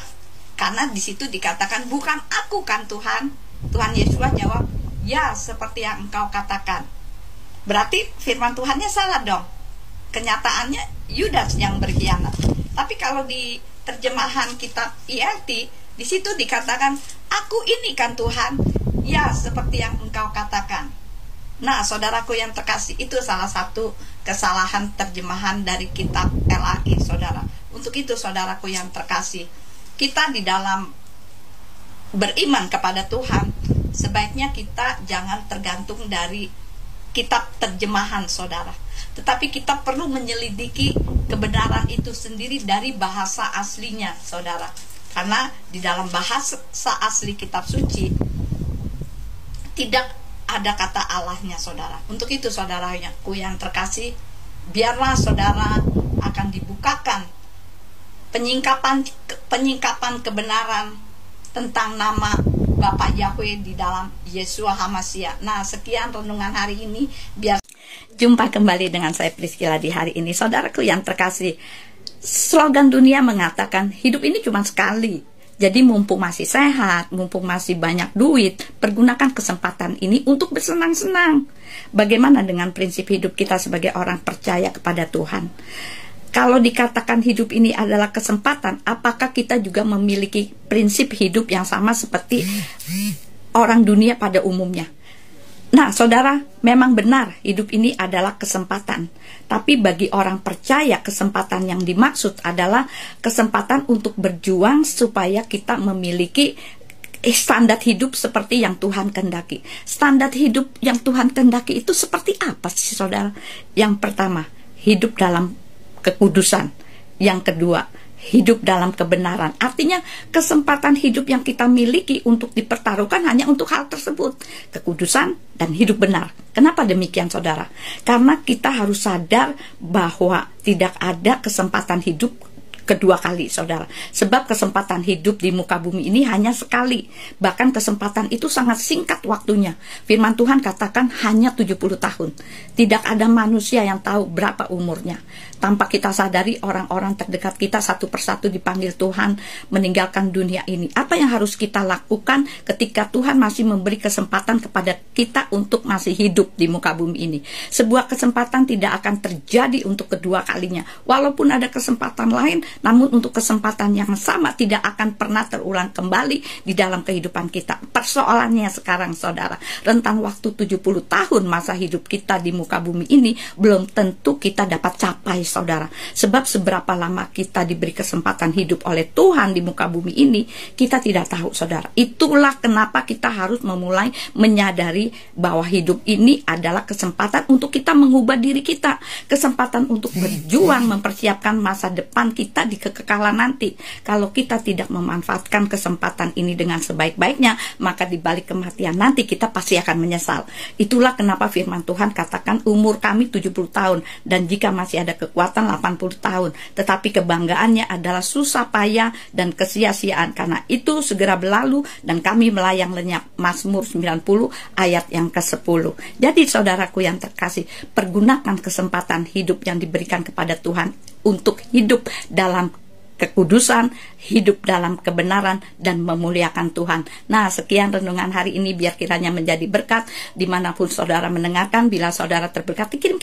Karena di situ dikatakan, bukan aku kan Tuhan. Tuhan Yesua jawab, ya seperti yang engkau katakan. Berarti firman Tuhannya salah dong. Kenyataannya Yudas yang berkhianat. Tapi kalau di terjemahan kitab IRT Di situ dikatakan, aku ini kan Tuhan, ya seperti yang engkau katakan. Nah, saudaraku yang terkasih, itu salah satu kesalahan terjemahan dari kitab LAI, saudara. Untuk itu, saudaraku yang terkasih, kita di dalam beriman kepada Tuhan, sebaiknya kita jangan tergantung dari kitab terjemahan, saudara. Tetapi kita perlu menyelidiki kebenaran itu sendiri dari bahasa aslinya, saudara. Karena di dalam bahasa asli kitab suci tidak ada kata Allahnya, saudara. Untuk itu, saudaraku yang terkasih, biarlah saudara akan dibukakan penyingkapan kebenaran tentang nama Bapa Yahweh di dalam Yeshua HaMashiach. Nah, sekian renungan hari ini. Jumpa kembali dengan saya Priscilla di hari ini. Saudaraku yang terkasih, slogan dunia mengatakan hidup ini cuma sekali. Jadi mumpung masih sehat, mumpung masih banyak duit, pergunakan kesempatan ini untuk bersenang-senang. Bagaimana dengan prinsip hidup kita sebagai orang percaya kepada Tuhan? Kalau dikatakan hidup ini adalah kesempatan, apakah kita juga memiliki prinsip hidup yang sama seperti orang dunia pada umumnya? Nah, saudara, memang benar hidup ini adalah kesempatan. Tapi bagi orang percaya, kesempatan yang dimaksud adalah kesempatan untuk berjuang supaya kita memiliki standar hidup seperti yang Tuhan kehendaki. Standar hidup yang Tuhan kehendaki itu seperti apa sih, saudara? Yang pertama, hidup dalam kekudusan. Yang kedua, hidup dalam kebenaran. Artinya kesempatan hidup yang kita miliki untuk dipertaruhkan hanya untuk hal tersebut, kekudusan dan hidup benar. Kenapa demikian, saudara? Karena kita harus sadar bahwa tidak ada kesempatan hidup kedua kali, saudara. Sebab kesempatan hidup di muka bumi ini hanya sekali. Bahkan kesempatan itu sangat singkat waktunya. Firman Tuhan katakan hanya 70 tahun. Tidak ada manusia yang tahu berapa umurnya. Tanpa kita sadari, orang-orang terdekat kita satu persatu dipanggil Tuhan meninggalkan dunia ini. Apa yang harus kita lakukan ketika Tuhan masih memberi kesempatan kepada kita untuk masih hidup di muka bumi ini? Sebuah kesempatan tidak akan terjadi untuk kedua kalinya. Walaupun ada kesempatan lain, namun untuk kesempatan yang sama tidak akan pernah terulang kembali di dalam kehidupan kita. Persoalannya sekarang, saudara, rentang waktu 70 tahun masa hidup kita di muka bumi ini belum tentu kita dapat capai, saudara. Sebab seberapa lama kita diberi kesempatan hidup oleh Tuhan di muka bumi ini, kita tidak tahu, saudara. Itulah kenapa kita harus memulai menyadari bahwa hidup ini adalah kesempatan untuk kita mengubah diri kita, kesempatan untuk berjuang mempersiapkan masa depan kita di kekekalan nanti. Kalau kita tidak memanfaatkan kesempatan ini dengan sebaik-baiknya, maka di balik kematian nanti kita pasti akan menyesal. Itulah kenapa firman Tuhan katakan umur kami 70 tahun dan jika masih ada kekuatan 80 tahun. Tetapi kebanggaannya adalah susah payah dan kesia-siaan, karena itu segera berlalu dan kami melayang lenyap. Mazmur 90 ayat yang ke-10. Jadi saudaraku yang terkasih, pergunakan kesempatan hidup yang diberikan kepada Tuhan untuk hidup dalam kekudusan, hidup dalam kebenaran, dan memuliakan Tuhan. Nah, sekian renungan hari ini, biar kiranya menjadi berkat dimanapun saudara mendengarkan. Bila saudara terberkati, kirim.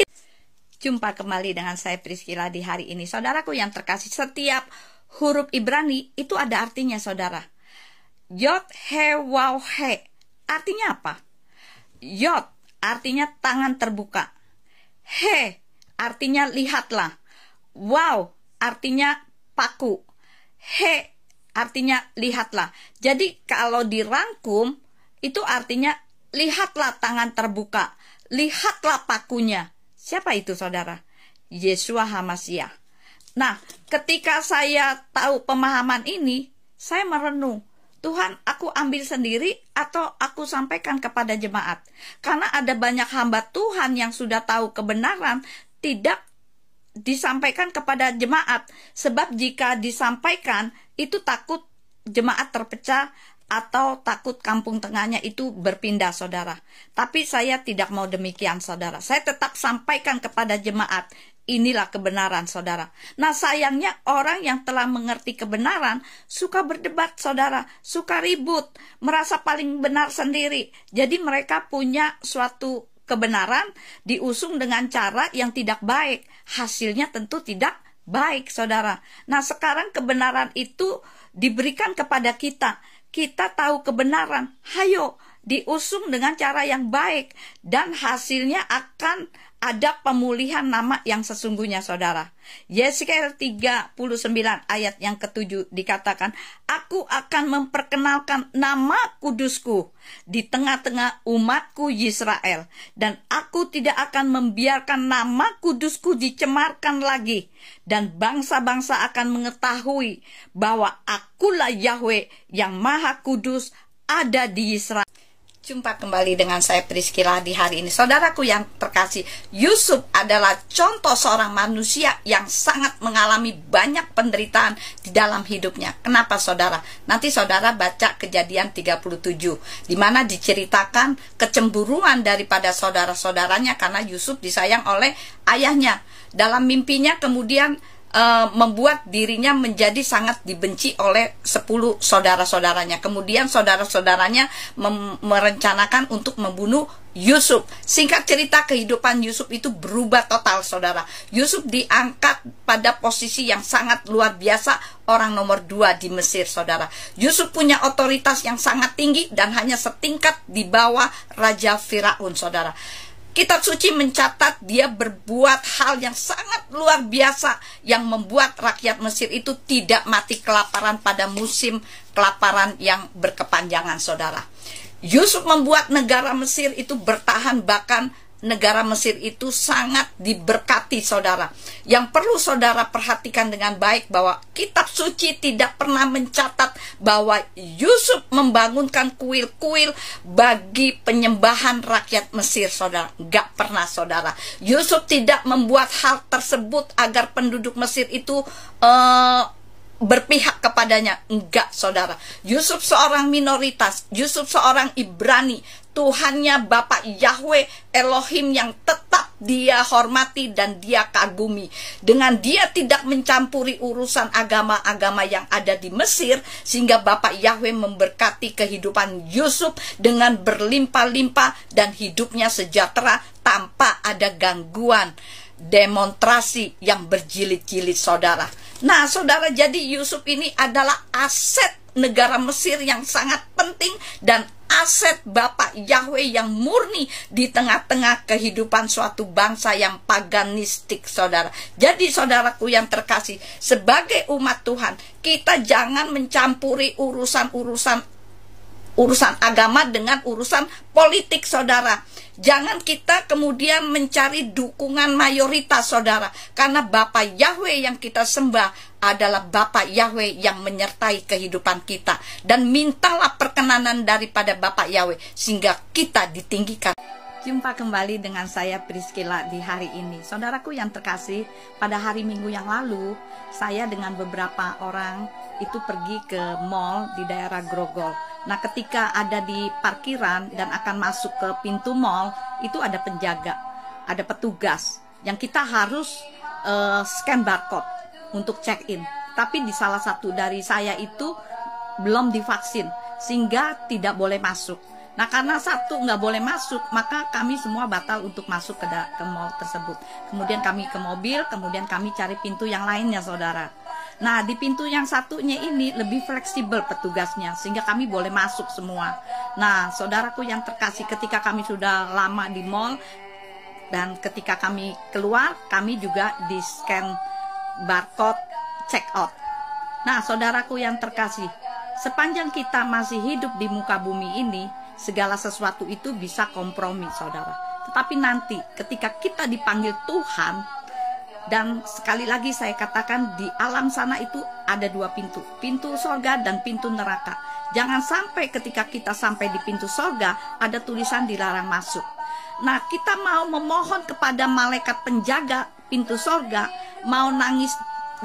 Jumpa kembali dengan saya Priscilla di hari ini. Saudaraku yang terkasih, setiap huruf Ibrani itu ada artinya, saudara. Yod, he, waw, he. Artinya apa? Yod artinya tangan terbuka. He artinya lihatlah. Wow artinya paku. He artinya lihatlah. Jadi kalau dirangkum itu artinya lihatlah tangan terbuka, lihatlah pakunya. Siapa itu, saudara? Yeshua HaMashiach. Nah, ketika saya tahu pemahaman ini, saya merenung, Tuhan, aku ambil sendiri atau aku sampaikan kepada jemaat? Karena ada banyak hamba Tuhan yang sudah tahu kebenaran, tidak disampaikan kepada jemaat. Sebab jika disampaikan, itu takut jemaat terpecah atau takut kampung tengahnya itu berpindah, saudara. Tapi saya tidak mau demikian, saudara. Saya tetap sampaikan kepada jemaat. Inilah kebenaran, saudara. Nah, sayangnya orang yang telah mengerti kebenaran suka berdebat, saudara. Suka ribut, merasa paling benar sendiri. Jadi mereka punya suatu kebenaran diusung dengan cara yang tidak baik. Hasilnya tentu tidak baik, saudara. Nah, sekarang kebenaran itu diberikan kepada kita. Kita tahu kebenaran, hayo diusung dengan cara yang baik, dan hasilnya akan ada pemulihan nama yang sesungguhnya, saudara. Yesaya 39 ayat yang ke-7 dikatakan, aku akan memperkenalkan nama kudusku di tengah-tengah umatku Yisrael, dan aku tidak akan membiarkan nama kudusku dicemarkan lagi, dan bangsa-bangsa akan mengetahui bahwa akulah Yahweh yang Maha Kudus ada di Israel. Jumpa kembali dengan saya Priscilla di hari ini. Saudaraku yang terkasih, Yusuf adalah contoh seorang manusia yang sangat mengalami banyak penderitaan di dalam hidupnya. Kenapa, saudara? Nanti saudara baca Kejadian 37, di mana diceritakan kecemburuan daripada saudara-saudaranya karena Yusuf disayang oleh ayahnya. Dalam mimpinya kemudian membuat dirinya menjadi sangat dibenci oleh 10 saudara-saudaranya. Kemudian saudara-saudaranya merencanakan untuk membunuh Yusuf. Singkat cerita, kehidupan Yusuf itu berubah total, saudara. Yusuf diangkat pada posisi yang sangat luar biasa, orang nomor 2 di Mesir, saudara. Yusuf punya otoritas yang sangat tinggi dan hanya setingkat di bawah Raja Firaun, saudara. Kitab suci mencatat dia berbuat hal yang sangat luar biasa yang membuat rakyat Mesir itu tidak mati kelaparan pada musim kelaparan yang berkepanjangan, saudara. Yusuf membuat negara Mesir itu bertahan, bahkan negara Mesir itu sangat diberkati, saudara. Yang perlu saudara perhatikan dengan baik bahwa kitab suci tidak pernah mencatat bahwa Yusuf membangunkan kuil-kuil bagi penyembahan rakyat Mesir, saudara. Gak pernah, saudara. Yusuf tidak membuat hal tersebut agar penduduk Mesir itu berpihak kepadanya. Enggak, saudara. Yusuf seorang minoritas, Yusuf seorang Ibrani. Tuhannya Bapak Yahweh Elohim yang tetap dia hormati dan dia kagumi. Dengan dia tidak mencampuri urusan agama-agama yang ada di Mesir, sehingga Bapak Yahweh memberkati kehidupan Yusuf dengan berlimpah-limpah dan hidupnya sejahtera tanpa ada gangguan demonstrasi yang berjilid-jilid, saudara. Nah, saudara, jadi Yusuf ini adalah aset negara Mesir yang sangat penting dan aset Bapak Yahweh yang murni di tengah-tengah kehidupan suatu bangsa yang paganistik, saudara. Jadi saudaraku yang terkasih, sebagai umat Tuhan, kita jangan mencampuri urusan agama dengan urusan politik, saudara. Jangan kita kemudian mencari dukungan mayoritas, saudara. Karena Bapak Yahweh yang kita sembah adalah Bapak Yahweh yang menyertai kehidupan kita. Dan mintalah perkenanan daripada Bapak Yahweh sehingga kita ditinggikan. Jumpa kembali dengan saya Priscilla di hari ini. Saudaraku yang terkasih, pada hari Minggu yang lalu saya dengan beberapa orang itu pergi ke mall di daerah Grogol. Nah, ketika ada di parkiran dan akan masuk ke pintu mall, itu ada penjaga, ada petugas yang kita harus scan barcode untuk check in. Tapi di salah satu dari saya itu belum divaksin, sehingga tidak boleh masuk. Nah, karena satu nggak boleh masuk, maka kami semua batal untuk masuk ke mall tersebut. Kemudian kami ke mobil, kemudian kami cari pintu yang lainnya, saudara. Nah, di pintu yang satunya ini lebih fleksibel petugasnya, sehingga kami boleh masuk semua. Nah, saudaraku yang terkasih, ketika kami sudah lama di mall, dan ketika kami keluar, kami juga di-scan barcode check out. Nah, saudaraku yang terkasih, sepanjang kita masih hidup di muka bumi ini, segala sesuatu itu bisa kompromi, saudara. Tetapi nanti ketika kita dipanggil Tuhan, dan sekali lagi saya katakan, di alam sana itu ada 2 pintu, pintu sorga dan pintu neraka. Jangan sampai ketika kita sampai di pintu sorga ada tulisan dilarang masuk. Nah, kita mau memohon kepada malaikat penjaga pintu sorga, mau nangis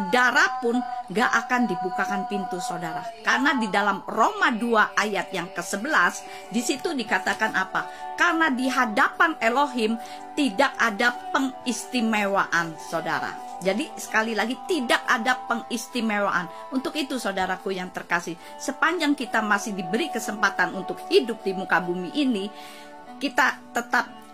darah pun gak akan dibukakan pintu, saudara. Karena di dalam Roma 2 ayat yang ke-11, di situ dikatakan apa? Karena di hadapan Elohim tidak ada pengistimewaan, saudara. Jadi sekali lagi, tidak ada pengistimewaan. Untuk itu, saudaraku yang terkasih, sepanjang kita masih diberi kesempatan untuk hidup di muka bumi ini, kita tetap.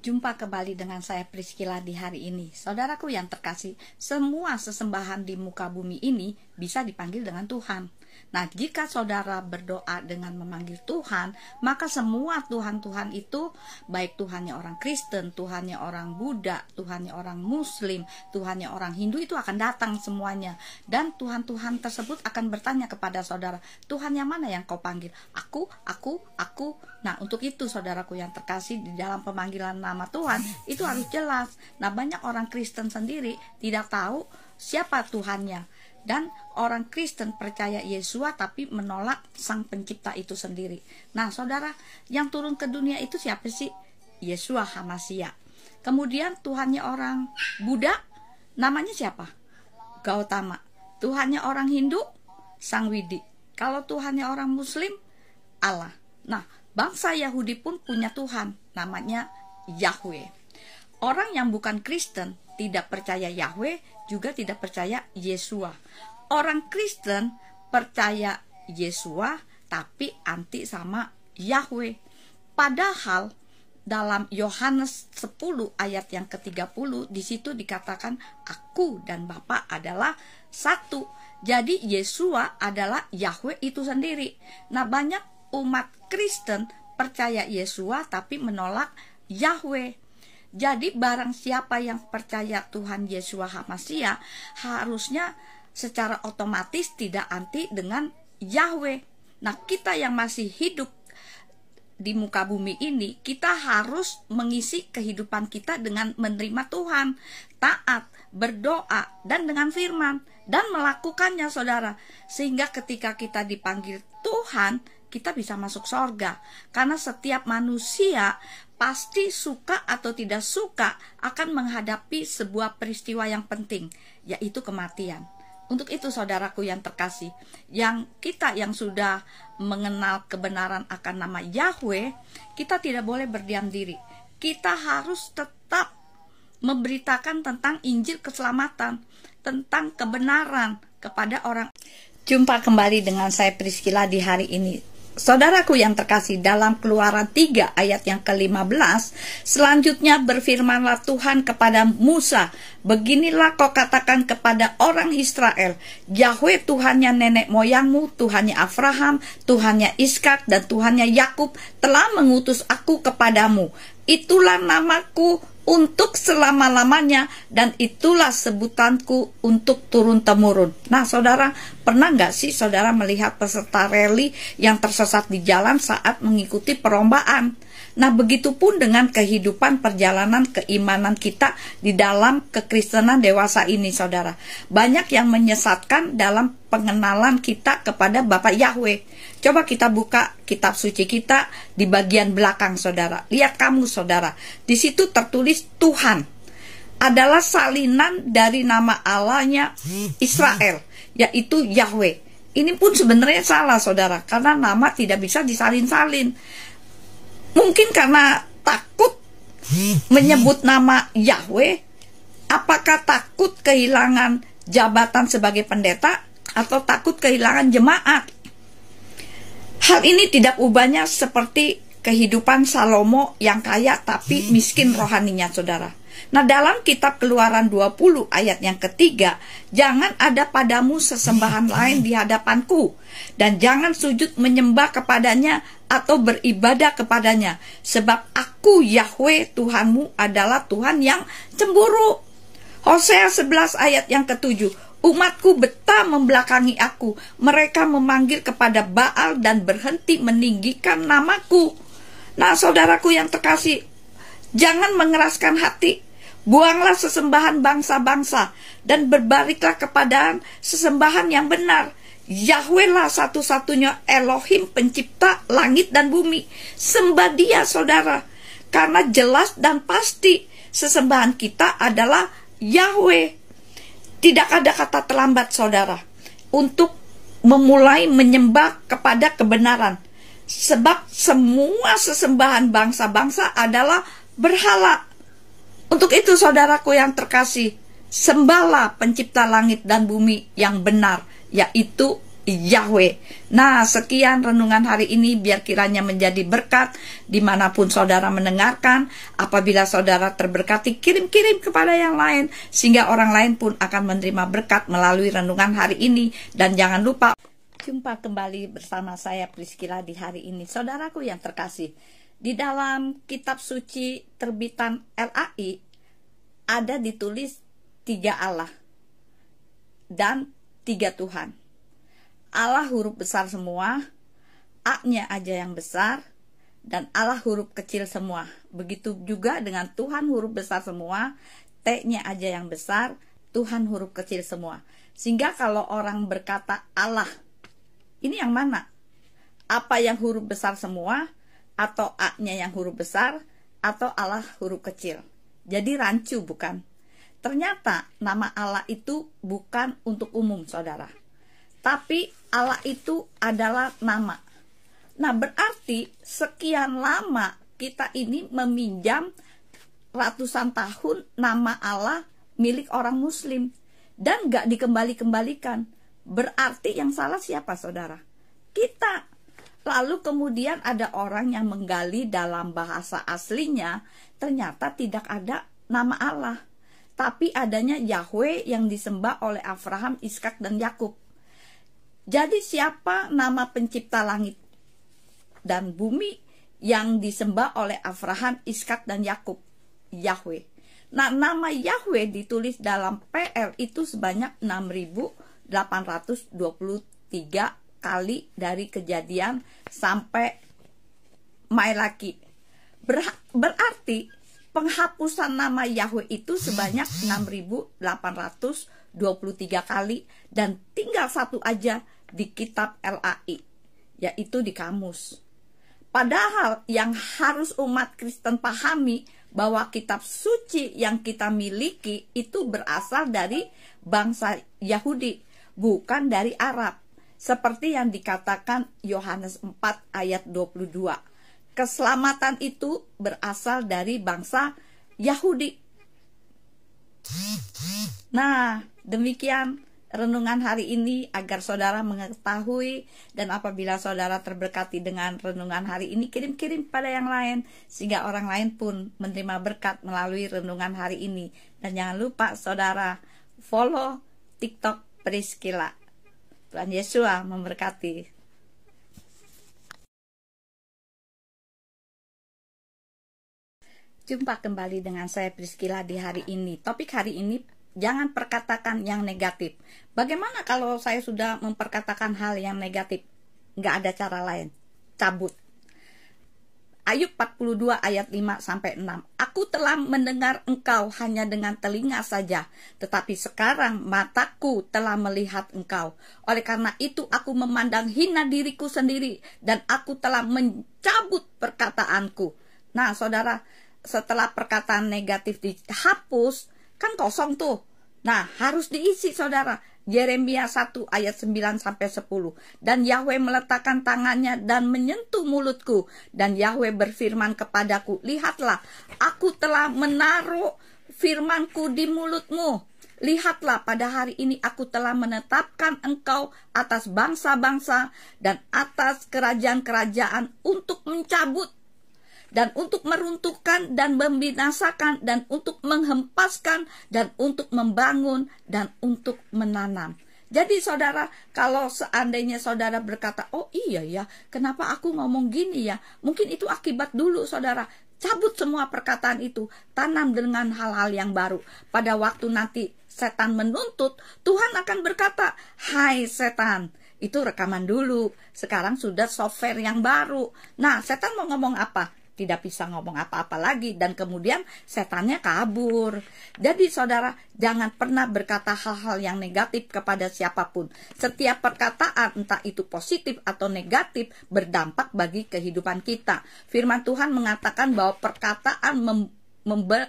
Jumpa kembali dengan saya Priscilla di hari ini. Saudaraku yang terkasih, semua sesembahan di muka bumi ini bisa dipanggil dengan Tuhan. Nah, jika saudara berdoa dengan memanggil Tuhan, maka semua Tuhan-Tuhan itu, baik Tuhannya orang Kristen, Tuhannya orang Buddha, Tuhannya orang Muslim, Tuhannya orang Hindu, itu akan datang semuanya. Dan Tuhan-Tuhan tersebut akan bertanya kepada saudara, Tuhan yang mana yang kau panggil? Aku. Nah, untuk itu saudaraku yang terkasih, di dalam pemanggilan nama Tuhan, itu harus jelas. Nah, banyak orang Kristen sendiri tidak tahu siapa Tuhannya. Dan orang Kristen percaya Yesua tapi menolak Sang Pencipta itu sendiri. Nah, saudara, yang turun ke dunia itu siapa sih? Yesua HaMashiach. Kemudian Tuhannya orang Buddha, namanya siapa? Gautama. Tuhannya orang Hindu, Sang Widi. Kalau Tuhannya orang Muslim, Allah. Nah, bangsa Yahudi pun punya Tuhan, namanya Yahweh. Orang yang bukan Kristen tidak percaya Yahweh, juga tidak percaya Yesua. Orang Kristen percaya Yesua tapi anti sama Yahweh. Padahal dalam Yohanes 10 ayat yang ke-30 di situ dikatakan aku dan Bapa adalah satu. Jadi Yesua adalah Yahweh itu sendiri. Nah, banyak umat Kristen percaya Yesua tapi menolak Yahweh. Jadi barang siapa yang percaya Tuhan Yesua HaMashiach harusnya secara otomatis tidak anti dengan Yahweh. Nah, kita yang masih hidup di muka bumi ini, kita harus mengisi kehidupan kita dengan menerima Tuhan, taat, berdoa, dan dengan firman, dan melakukannya, saudara. Sehingga ketika kita dipanggil Tuhan, kita bisa masuk surga. Karena setiap manusia pasti suka atau tidak suka akan menghadapi sebuah peristiwa yang penting, yaitu kematian. Untuk itu saudaraku yang terkasih, yang sudah mengenal kebenaran akan nama Yahweh, kita tidak boleh berdiam diri. Kita harus tetap memberitakan tentang Injil keselamatan, tentang kebenaran kepada orang. Jumpa kembali dengan saya Priscilla di hari ini. Saudaraku yang terkasih, dalam Keluaran 3 ayat yang ke-15, selanjutnya berfirmanlah Tuhan kepada Musa, beginilah kau katakan kepada orang Israel, Yahweh Tuhannya nenek moyangmu, Tuhannya Abraham, Tuhannya Ishak, dan Tuhannya Yakub telah mengutus aku kepadamu. Itulah namaku untuk selama-lamanya, dan itulah sebutanku untuk turun-temurun. Nah, saudara, pernah nggak sih saudara melihat peserta rally yang tersesat di jalan saat mengikuti perlombaan? Nah, begitupun dengan kehidupan perjalanan keimanan kita di dalam kekristenan dewasa ini, saudara. Banyak yang menyesatkan dalam pengenalan kita kepada Bapak Yahweh. Coba kita buka kitab suci kita di bagian belakang, saudara. Lihat kamu, saudara. Di situ tertulis Tuhan adalah salinan dari nama Allahnya Israel, yaitu Yahweh. Ini pun sebenarnya salah, saudara, karena nama tidak bisa disalin-salin. Mungkin karena takut menyebut nama Yahweh. Apakah takut kehilangan jabatan sebagai pendeta atau takut kehilangan jemaat? Hal ini tidak ubahnya seperti kehidupan Salomo yang kaya tapi miskin rohaninya, saudara. Nah, dalam kitab Keluaran 20 ayat yang ketiga, jangan ada padamu sesembahan lain di hadapanku, dan jangan sujud menyembah kepadanya atau beribadah kepadanya, sebab aku Yahweh Tuhanmu adalah Tuhan yang cemburu. Hosea 11 ayat yang ke-7, umatku betah membelakangi aku, mereka memanggil kepada Baal dan berhenti meninggikan namaku. Nah, saudaraku yang terkasih, jangan mengeraskan hati. Buanglah sesembahan bangsa-bangsa dan berbaliklah kepada sesembahan yang benar. Yahweh lah satu-satunya Elohim pencipta langit dan bumi. Sembah Dia, saudara, karena jelas dan pasti sesembahan kita adalah Yahweh. Tidak ada kata terlambat, saudara, untuk memulai menyembah kepada kebenaran. Sebab semua sesembahan bangsa-bangsa adalah berhala. Untuk itu, saudaraku yang terkasih, sembahlah pencipta langit dan bumi yang benar, yaitu Yahweh. Nah, sekian renungan hari ini, biar kiranya menjadi berkat dimanapun saudara mendengarkan. Apabila saudara terberkati, kirim-kirim kepada yang lain, sehingga orang lain pun akan menerima berkat melalui renungan hari ini. Dan jangan lupa, jumpa kembali bersama saya Priscilla di hari ini. Saudaraku yang terkasih, di dalam kitab suci terbitan LAI ada ditulis 3 Allah dan 3 Tuhan. Allah huruf besar semua, A-nya aja yang besar, dan Allah huruf kecil semua. Begitu juga dengan Tuhan huruf besar semua, T-nya aja yang besar, Tuhan huruf kecil semua. Sehingga kalau orang berkata Allah, ini yang mana? Apa yang huruf besar semua, atau A-nya yang huruf besar, atau Allah huruf kecil? Jadi rancu bukan? Ternyata nama Allah itu bukan untuk umum, saudara. Tapi Allah itu adalah nama. Nah, berarti sekian lama kita ini meminjam ratusan tahun nama Allah milik orang Muslim dan gak dikembali-kembalikan. Berarti yang salah siapa, saudara? Kita. Lalu kemudian ada orang yang menggali dalam bahasa aslinya, ternyata tidak ada nama Allah, tapi adanya Yahweh yang disembah oleh Abraham, Ishak, dan Yakub. Jadi siapa nama pencipta langit dan bumi yang disembah oleh Abraham, Ishak, dan Yakub? Yahweh. Nah, nama Yahweh ditulis dalam PL itu sebanyak 6.823 kali dari Kejadian sampai Malaki. Berarti penghapusan nama Yahweh itu sebanyak 6.823 kali, dan tinggal satu aja di kitab LAI, yaitu di kamus. Padahal yang harus umat Kristen pahami bahwa kitab suci yang kita miliki itu berasal dari bangsa Yahudi, bukan dari Arab. Seperti yang dikatakan Yohanes 4 ayat 22. Keselamatan itu berasal dari bangsa Yahudi. Nah, demikian renungan hari ini agar saudara mengetahui, dan apabila saudara terberkati dengan renungan hari ini, kirim-kirim pada yang lain sehingga orang lain pun menerima berkat melalui renungan hari ini. Dan jangan lupa saudara follow TikTok Priscilla. Tuhan Yesus memberkati. Jumpa kembali dengan saya Priscilla di hari ini. Topik hari ini, jangan perkatakan yang negatif. Bagaimana kalau saya sudah memperkatakan hal yang negatif? Nggak ada cara lain. Cabut. Ayub 42 ayat 5-6. Aku telah mendengar engkau hanya dengan telinga saja, tetapi sekarang mataku telah melihat engkau. Oleh karena itu aku memandang hina diriku sendiri, dan aku telah mencabut perkataanku. Nah, saudara, setelah perkataan negatif dihapus, kan kosong tuh. Nah, harus diisi, saudara. Yeremia 1 ayat 9-10. Dan Yahweh meletakkan tangannya dan menyentuh mulutku. Dan Yahweh berfirman kepadaku, lihatlah, aku telah menaruh firmanku di mulutmu. Lihatlah, pada hari ini aku telah menetapkan engkau atas bangsa-bangsa dan atas kerajaan-kerajaan untuk mencabut, dan untuk meruntuhkan dan membinasakan, dan untuk menghempaskan, dan untuk membangun, dan untuk menanam. Jadi saudara, kalau seandainya saudara berkata, oh iya ya, kenapa aku ngomong gini ya? Mungkin itu akibat dulu, saudara. Cabut semua perkataan itu, tanam dengan hal-hal yang baru. Pada waktu nanti setan menuntut, Tuhan akan berkata, hai setan, itu rekaman dulu, sekarang sudah software yang baru. Nah, setan mau ngomong apa? Tidak bisa ngomong apa-apa lagi, dan kemudian setannya kabur. Jadi saudara, jangan pernah berkata hal-hal yang negatif kepada siapapun. Setiap perkataan, entah itu positif atau negatif, berdampak bagi kehidupan kita. Firman Tuhan mengatakan bahwa perkataan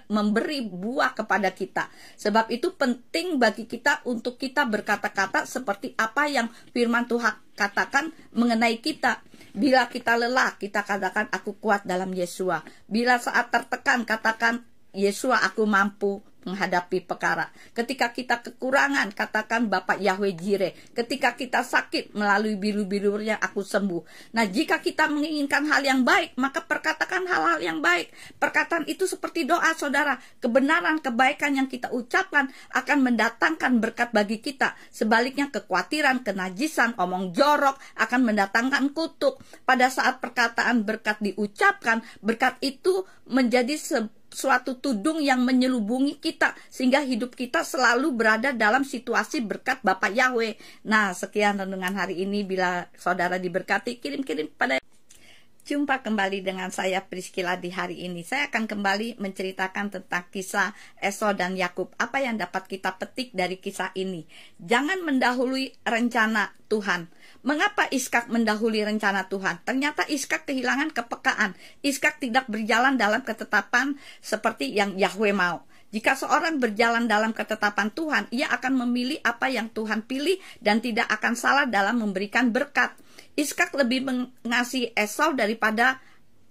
memberi buah kepada kita. Sebab itu penting bagi kita untuk kita berkata-kata seperti apa yang firman Tuhan katakan mengenai kita. Bila kita lelah, kita katakan aku kuat dalam Yesua. Bila saat tertekan, katakan Yesua aku mampu menghadapi perkara. Ketika kita kekurangan, katakan Bapak Yahweh Jireh. Ketika kita sakit, melalui biru-birunya aku sembuh. Nah, jika kita menginginkan hal yang baik, maka perkatakan hal-hal yang baik. Perkataan itu seperti doa, saudara. Kebenaran, kebaikan yang kita ucapkan akan mendatangkan berkat bagi kita. Sebaliknya, kekhawatiran, kenajisan, omong jorok akan mendatangkan kutuk. Pada saat perkataan berkat diucapkan, berkat itu menjadi suatu tudung yang menyelubungi kita, sehingga hidup kita selalu berada dalam situasi berkat Bapak Yahweh. Nah, sekian renungan hari ini. Bila saudara diberkati, kirim-kirim pada. Jumpa kembali dengan saya Priscilla di hari ini. Saya akan kembali menceritakan tentang kisah Esau dan Yakub. Apa yang dapat kita petik dari kisah ini? Jangan mendahului rencana Tuhan. Mengapa Iskak mendahului rencana Tuhan? Ternyata Iskak kehilangan kepekaan. Iskak tidak berjalan dalam ketetapan seperti yang Yahweh mau. Jika seorang berjalan dalam ketetapan Tuhan, ia akan memilih apa yang Tuhan pilih dan tidak akan salah dalam memberikan berkat. Iskak lebih mengasihi Esau daripada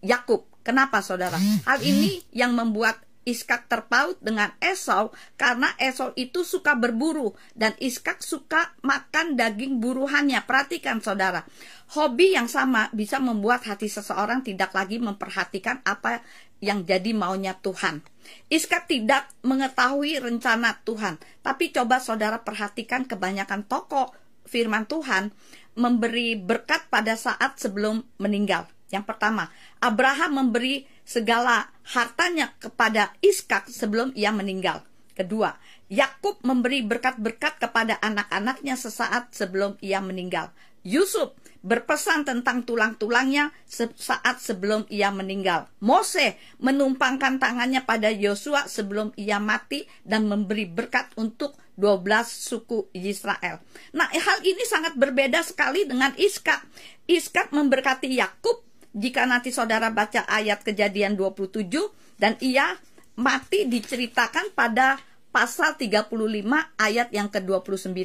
Yakub. Kenapa, saudara? Hal ini yang membuat Iskak terpaut dengan Esau, karena Esau itu suka berburu dan Iskak suka makan daging buruhannya. Perhatikan, saudara, hobi yang sama bisa membuat hati seseorang tidak lagi memperhatikan apa yang jadi maunya Tuhan. Iskak tidak mengetahui rencana Tuhan, tapi coba saudara perhatikan, kebanyakan tokoh firman Tuhan memberi berkat pada saat sebelum meninggal. Yang pertama, Abraham memberi segala hartanya kepada Iskak sebelum ia meninggal. Kedua, Yakub memberi berkat-berkat kepada anak-anaknya sesaat sebelum ia meninggal. Yusuf berpesan tentang tulang-tulangnya sesaat sebelum ia meninggal. Mose menumpangkan tangannya pada Yosua sebelum ia mati dan memberi berkat untuk 12 suku Israel. Nah, hal ini sangat berbeda sekali dengan Iskak. Iskak memberkati Yakub. Jika nanti saudara baca ayat Kejadian 27, dan ia mati diceritakan pada pasal 35 ayat yang ke-29.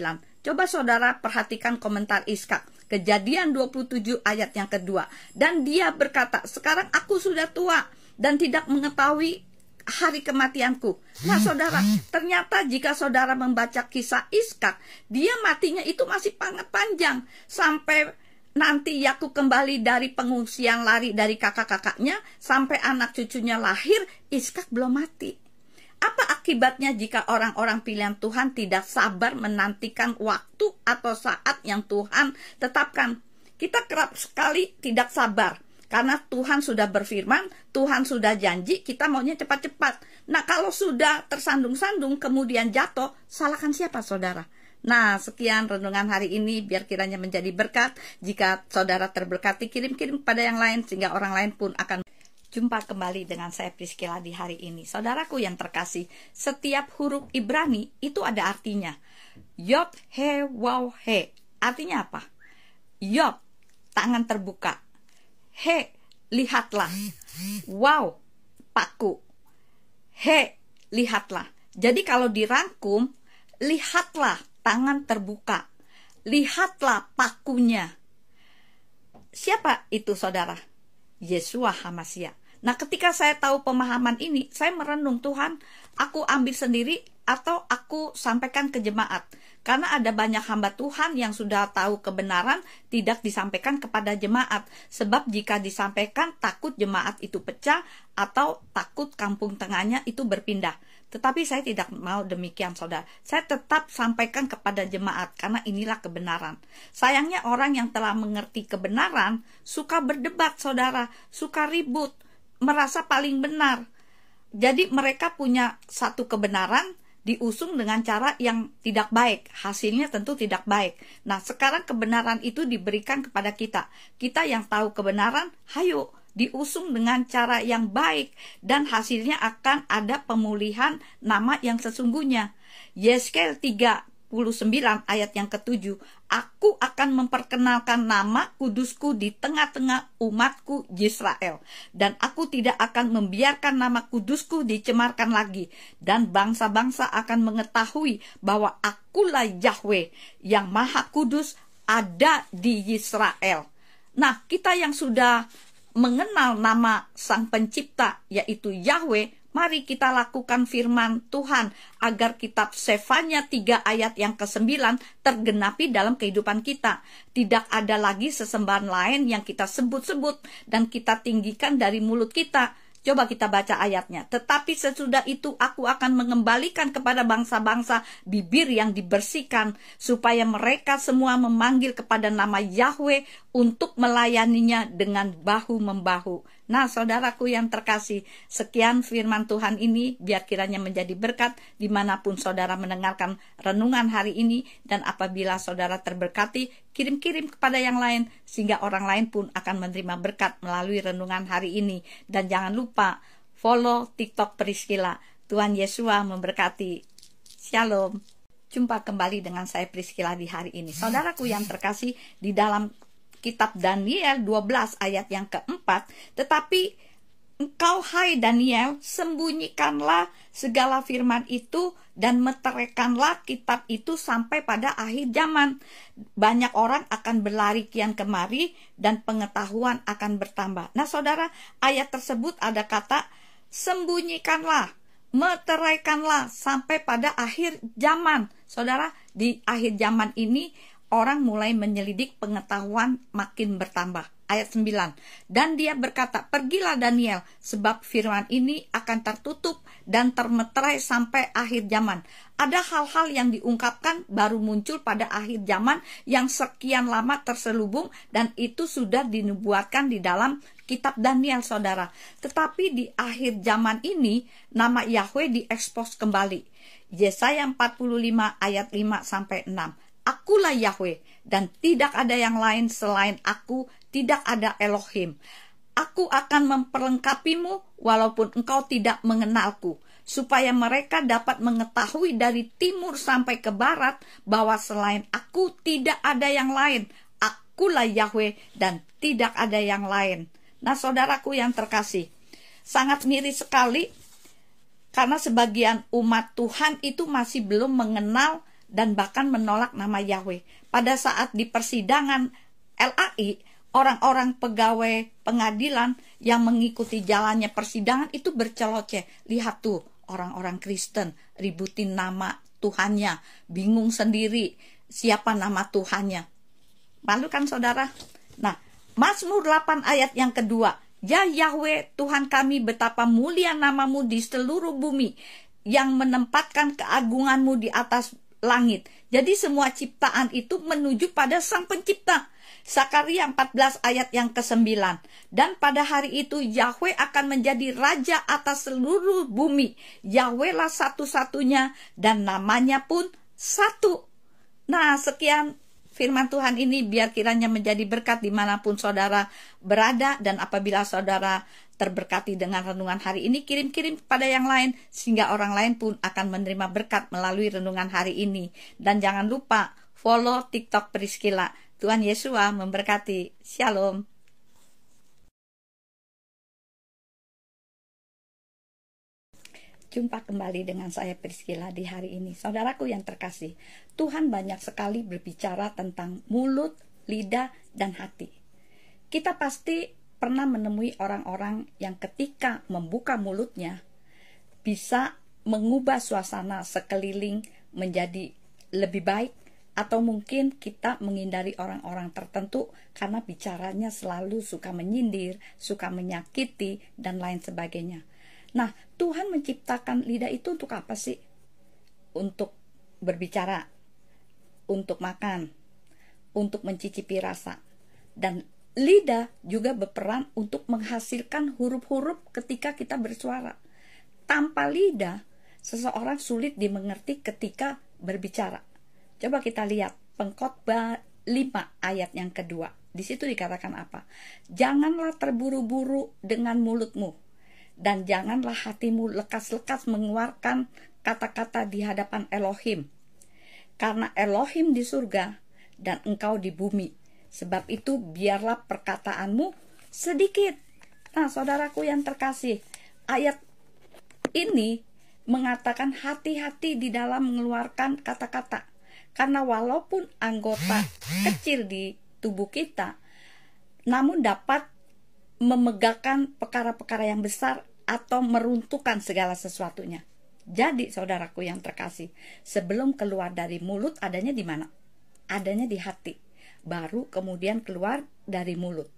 Coba saudara perhatikan komentar Iskak. Kejadian 27 ayat yang kedua. Dan dia berkata, sekarang aku sudah tua dan tidak mengetahui hari kematianku. Nah, saudara, ternyata jika saudara membaca kisah Iskak, dia matinya itu masih sangat panjang. Sampai nanti Yakub kembali dari pengungsian, lari dari kakak-kakaknya, sampai anak cucunya lahir, Iskak belum mati. Apa akibatnya jika orang-orang pilihan Tuhan tidak sabar menantikan waktu atau saat yang Tuhan tetapkan? Kita kerap sekali tidak sabar, karena Tuhan sudah berfirman, Tuhan sudah janji, kita maunya cepat-cepat. Nah, kalau sudah tersandung-sandung kemudian jatuh, salahkan siapa, saudara? Nah, sekian renungan hari ini, biar kiranya menjadi berkat. Jika saudara terberkati, kirim-kirim kepada yang lain, sehingga orang lain pun akan. Jumpa kembali dengan saya Priscilla di hari ini. Saudaraku yang terkasih, setiap huruf Ibrani itu ada artinya. Yod, he, waw, he. Artinya apa? Yod, tangan terbuka. He, lihatlah. Waw, paku. He, lihatlah. Jadi kalau dirangkum, lihatlah tangan terbuka. Lihatlah pakunya. Siapa itu, saudara? Yeshua HaMashiach. Nah, ketika saya tahu pemahaman ini, saya merenung, Tuhan, aku ambil sendiri atau aku sampaikan ke jemaat. Karena ada banyak hamba Tuhan yang sudah tahu kebenaran tidak disampaikan kepada jemaat. Sebab jika disampaikan, takut jemaat itu pecah atau takut kampung tengahnya itu berpindah. Tetapi saya tidak mau demikian, saudara. Saya tetap sampaikan kepada jemaat karena inilah kebenaran. Sayangnya orang yang telah mengerti kebenaran suka berdebat, saudara, suka ribut, merasa paling benar. Jadi mereka punya satu kebenaran diusung dengan cara yang tidak baik. Hasilnya tentu tidak baik. Nah, sekarang kebenaran itu diberikan kepada kita. Kita yang tahu kebenaran, hayo diusung dengan cara yang baik, dan hasilnya akan ada pemulihan nama yang sesungguhnya. Yeskel 39 ayat yang ke-7, aku akan memperkenalkan nama kudusku di tengah-tengah umatku Yisrael, dan aku tidak akan membiarkan nama kudusku dicemarkan lagi, dan bangsa-bangsa akan mengetahui bahwa akulah Yahweh yang maha kudus ada di Yisrael. Nah, kita yang sudah mengenal nama Sang Pencipta, yaitu Yahweh, Mari kita lakukan firman Tuhan agar kitab Sefanya 3 ayat yang ke-9 tergenapi dalam kehidupan kita. Tidak ada lagi sesembahan lain yang kita sebut-sebut dan kita tinggikan dari mulut kita. Coba kita baca ayatnya. Tetapi sesudah itu aku akan mengembalikan kepada bangsa-bangsa bibir yang dibersihkan, supaya mereka semua memanggil kepada nama Yahweh untuk melayaninya dengan bahu-membahu. Nah, saudaraku yang terkasih, sekian firman Tuhan ini, biar kiranya menjadi berkat dimanapun saudara mendengarkan renungan hari ini. Dan apabila saudara terberkati, kirim-kirim kepada yang lain, sehingga orang lain pun akan menerima berkat melalui renungan hari ini. Dan jangan lupa follow TikTok Priscilla. Tuhan Yesus memberkati. Shalom. Jumpa kembali dengan saya Priscilla di hari ini. Saudaraku yang terkasih, di dalam kitab Daniel 12 ayat yang keempat, tetapi engkau hai Daniel, sembunyikanlah segala firman itu dan meteraikanlah kitab itu sampai pada akhir zaman. Banyak orang akan berlari kian kemari dan pengetahuan akan bertambah. Nah saudara, ayat tersebut ada kata sembunyikanlah, meteraikanlah sampai pada akhir zaman. Saudara, di akhir zaman ini orang mulai menyelidik, pengetahuan makin bertambah. Ayat 9. Dan dia berkata, pergilah Daniel, sebab firman ini akan tertutup dan termeterai sampai akhir zaman. Ada hal-hal yang diungkapkan baru muncul pada akhir zaman yang sekian lama terselubung, dan itu sudah dinubuatkan di dalam kitab Daniel, saudara. Tetapi di akhir zaman ini, nama Yahweh diekspos kembali. Yesaya 45 ayat 5-6. Akulah Yahweh, dan tidak ada yang lain selain aku, tidak ada Elohim. Aku akan memperlengkapimu walaupun engkau tidak mengenalku, supaya mereka dapat mengetahui dari timur sampai ke barat bahwa selain aku tidak ada yang lain. Akulah Yahweh dan tidak ada yang lain. Nah saudaraku yang terkasih, sangat miris sekali karena sebagian umat Tuhan itu masih belum mengenal dan bahkan menolak nama Yahweh. Pada saat di persidangan LAI, orang-orang pegawai pengadilan yang mengikuti jalannya persidangan itu berceloteh. Lihat tuh, orang-orang Kristen ributin nama Tuhannya, bingung sendiri siapa nama Tuhannya. Malu kan saudara? Nah, Mazmur 8 ayat yang kedua. Ya Yahweh, Tuhan kami, betapa mulia namamu di seluruh bumi, yang menempatkan keagunganmu di atas langit. Jadi semua ciptaan itu menuju pada Sang Pencipta. Sakaria 14 ayat yang ke-9. Dan pada hari itu Yahweh akan menjadi raja atas seluruh bumi. Yahweh lah satu-satunya dan namanya pun satu. Nah, sekian firman Tuhan ini, biar kiranya menjadi berkat dimanapun saudara berada. Dan apabila saudara terberkati dengan renungan hari ini, kirim-kirim kepada yang lain, sehingga orang lain pun akan menerima berkat melalui renungan hari ini. Dan jangan lupa follow TikTok Priscilla. Tuhan Yesus memberkati. Shalom. Jumpa kembali dengan saya Priscilla di hari ini. Saudaraku yang terkasih, Tuhan banyak sekali berbicara tentang mulut, lidah, dan hati. Kita pasti pernah menemui orang-orang yang ketika membuka mulutnya bisa mengubah suasana sekeliling menjadi lebih baik, atau mungkin kita menghindari orang-orang tertentu karena bicaranya selalu suka menyindir, suka menyakiti, dan lain sebagainya. Nah, Tuhan menciptakan lidah itu untuk apa sih? Untuk berbicara, untuk makan, untuk mencicipi rasa. Dan lidah juga berperan untuk menghasilkan huruf-huruf ketika kita bersuara. Tanpa lidah, seseorang sulit dimengerti ketika berbicara. Coba kita lihat Pengkhotbah 5 ayat yang kedua. Di situ dikatakan apa? Janganlah terburu-buru dengan mulutmu, dan janganlah hatimu lekas-lekas mengeluarkan kata-kata di hadapan Elohim. Karena Elohim di surga dan engkau di bumi. Sebab itu biarlah perkataanmu sedikit. Nah, saudaraku yang terkasih, ayat ini mengatakan hati-hati di dalam mengeluarkan kata-kata. Karena walaupun anggota kecil di tubuh kita, namun dapat memegahkan perkara-perkara yang besar atau meruntuhkan segala sesuatunya. Jadi saudaraku yang terkasih, sebelum keluar dari mulut adanya di mana? Adanya di hati. Baru kemudian keluar dari mulut.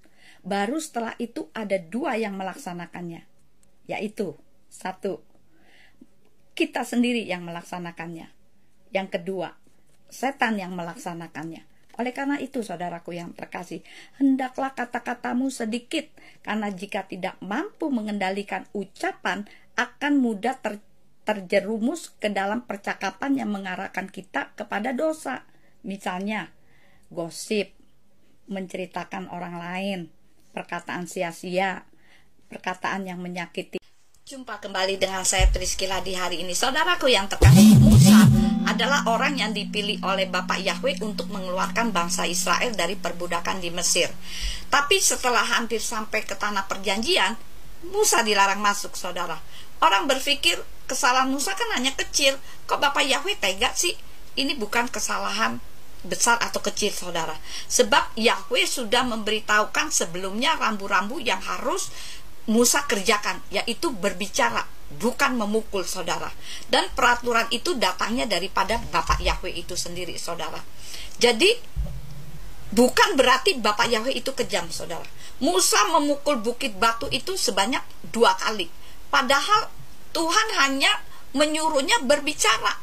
Baru setelah itu ada dua yang melaksanakannya. Yaitu, satu, kita sendiri yang melaksanakannya. Yang kedua, setan yang melaksanakannya. Oleh karena itu saudaraku yang terkasih, hendaklah kata-katamu sedikit, karena jika tidak mampu mengendalikan ucapan, akan mudah terjerumus ke dalam percakapan yang mengarahkan kita kepada dosa. Misalnya, gosip, menceritakan orang lain, perkataan sia-sia, perkataan yang menyakiti. Jumpa kembali dengan saya Priscilla di hari ini. Saudaraku yang terkasih, Musa adalah orang yang dipilih oleh Bapak Yahweh untuk mengeluarkan bangsa Israel dari perbudakan di Mesir. Tapi setelah hampir sampai ke tanah perjanjian, Musa dilarang masuk, saudara. Orang berpikir kesalahan Musa kan hanya kecil. Kok Bapak Yahweh tega sih? Ini bukan kesalahan besar atau kecil, saudara. Sebab Yahweh sudah memberitahukan sebelumnya rambu-rambu yang harus Musa kerjakan, yaitu berbicara, bukan memukul, saudara. Dan peraturan itu datangnya daripada Bapak Yahweh itu sendiri, saudara. Jadi bukan berarti Bapak Yahweh itu kejam, saudara. Musa memukul bukit batu itu sebanyak 2 kali. Padahal Tuhan hanya menyuruhnya berbicara,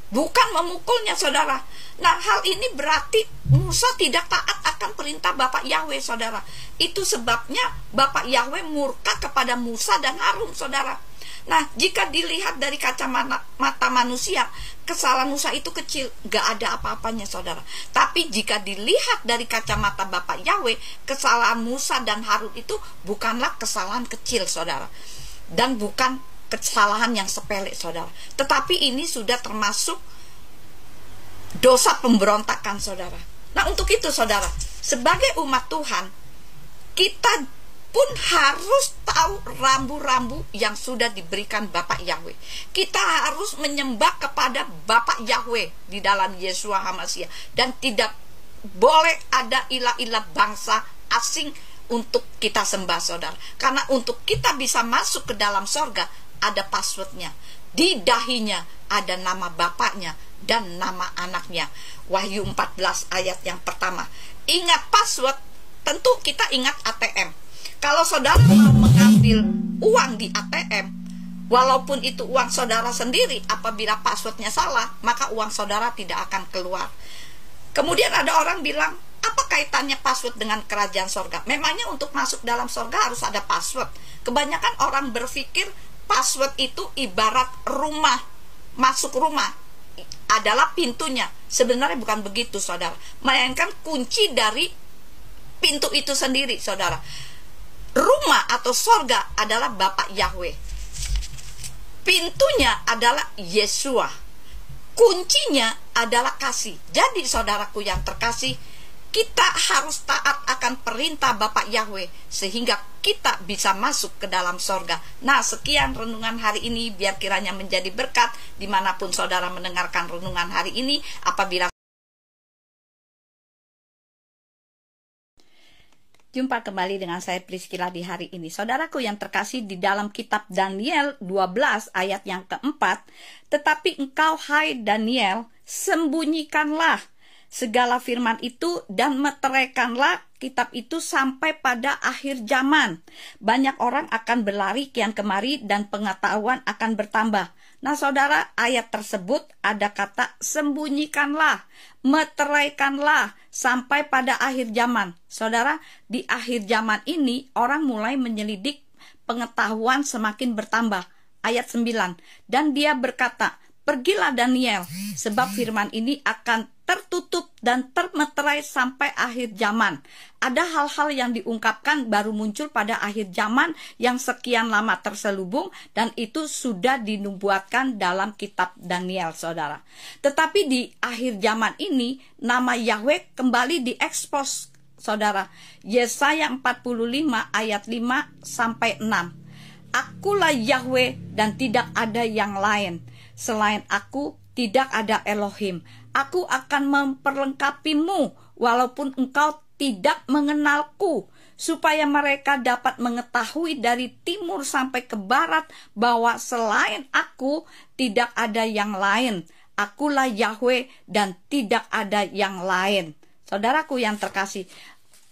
bukan memukulnya, saudara. Nah, hal ini berarti Musa tidak taat akan perintah Bapak Yahweh, saudara. Itu sebabnya Bapak Yahweh murka kepada Musa dan Harun, saudara. Nah, jika dilihat dari kacamata manusia, kesalahan Musa itu kecil, gak ada apa-apanya, saudara. Tapi jika dilihat dari kacamata Bapak Yahweh, kesalahan Musa dan Harun itu bukanlah kesalahan kecil, saudara. Dan bukan kesalahan yang sepele, saudara. Tetapi ini sudah termasuk dosa pemberontakan, saudara. Nah, untuk itu, saudara, sebagai umat Tuhan, kita pun harus tahu rambu-rambu yang sudah diberikan Bapak Yahweh. Kita harus menyembah kepada Bapak Yahweh di dalam Yeshua HaMashiach. Dan tidak boleh ada ilah-ilah bangsa asing untuk kita sembah, saudara. Karena untuk kita bisa masuk ke dalam sorga, ada passwordnya. Di dahinya ada nama Bapaknya dan nama anaknya. Wahyu 14 ayat yang pertama. Ingat password, tentu kita ingat ATM. Kalau saudara mau mengambil uang di ATM, walaupun itu uang saudara sendiri, apabila passwordnya salah, maka uang saudara tidak akan keluar. Kemudian ada orang bilang, apa kaitannya password dengan kerajaan sorga? Memangnya untuk masuk dalam sorga harus ada password? Kebanyakan orang berpikir password itu ibarat rumah, masuk rumah adalah pintunya. Sebenarnya bukan begitu, saudara. Melainkan kunci dari pintu itu sendiri, saudara. Rumah atau sorga adalah Bapak Yahweh. Pintunya adalah Yeshua. Kuncinya adalah kasih. Jadi saudaraku yang terkasih, kita harus taat akan perintah Bapak Yahweh sehingga kita bisa masuk ke dalam sorga. Nah, sekian renungan hari ini, biar kiranya menjadi berkat dimanapun saudara mendengarkan renungan hari ini. Apabila jumpa kembali dengan saya Priscilla di hari ini. Saudaraku yang terkasih, di dalam kitab Daniel 12 ayat yang keempat, tetapi engkau hai Daniel, sembunyikanlah segala firman itu dan meteraikanlah kitab itu sampai pada akhir zaman. Banyak orang akan berlari kian kemari dan pengetahuan akan bertambah. Nah, saudara, ayat tersebut ada kata sembunyikanlah, meteraikanlah sampai pada akhir zaman. Saudara, di akhir zaman ini orang mulai menyelidik, pengetahuan semakin bertambah. Ayat 9, dan dia berkata, pergilah Daniel, sebab firman ini akan tertutup dan termeterai sampai akhir zaman. Ada hal-hal yang diungkapkan baru muncul pada akhir zaman yang sekian lama terselubung, dan itu sudah dinubuatkan dalam kitab Daniel, saudara. Tetapi di akhir zaman ini, nama Yahweh kembali diekspos, saudara. Yesaya 45 ayat 5 sampai 6. Akulah Yahweh dan tidak ada yang lain. Selain aku, tidak ada Elohim. Aku akan memperlengkapimu, walaupun engkau tidak mengenalku. supaya mereka dapat mengetahui dari timur sampai ke barat bahwa selain aku tidak ada yang lain. Akulah Yahweh dan tidak ada yang lain. Saudaraku yang terkasih,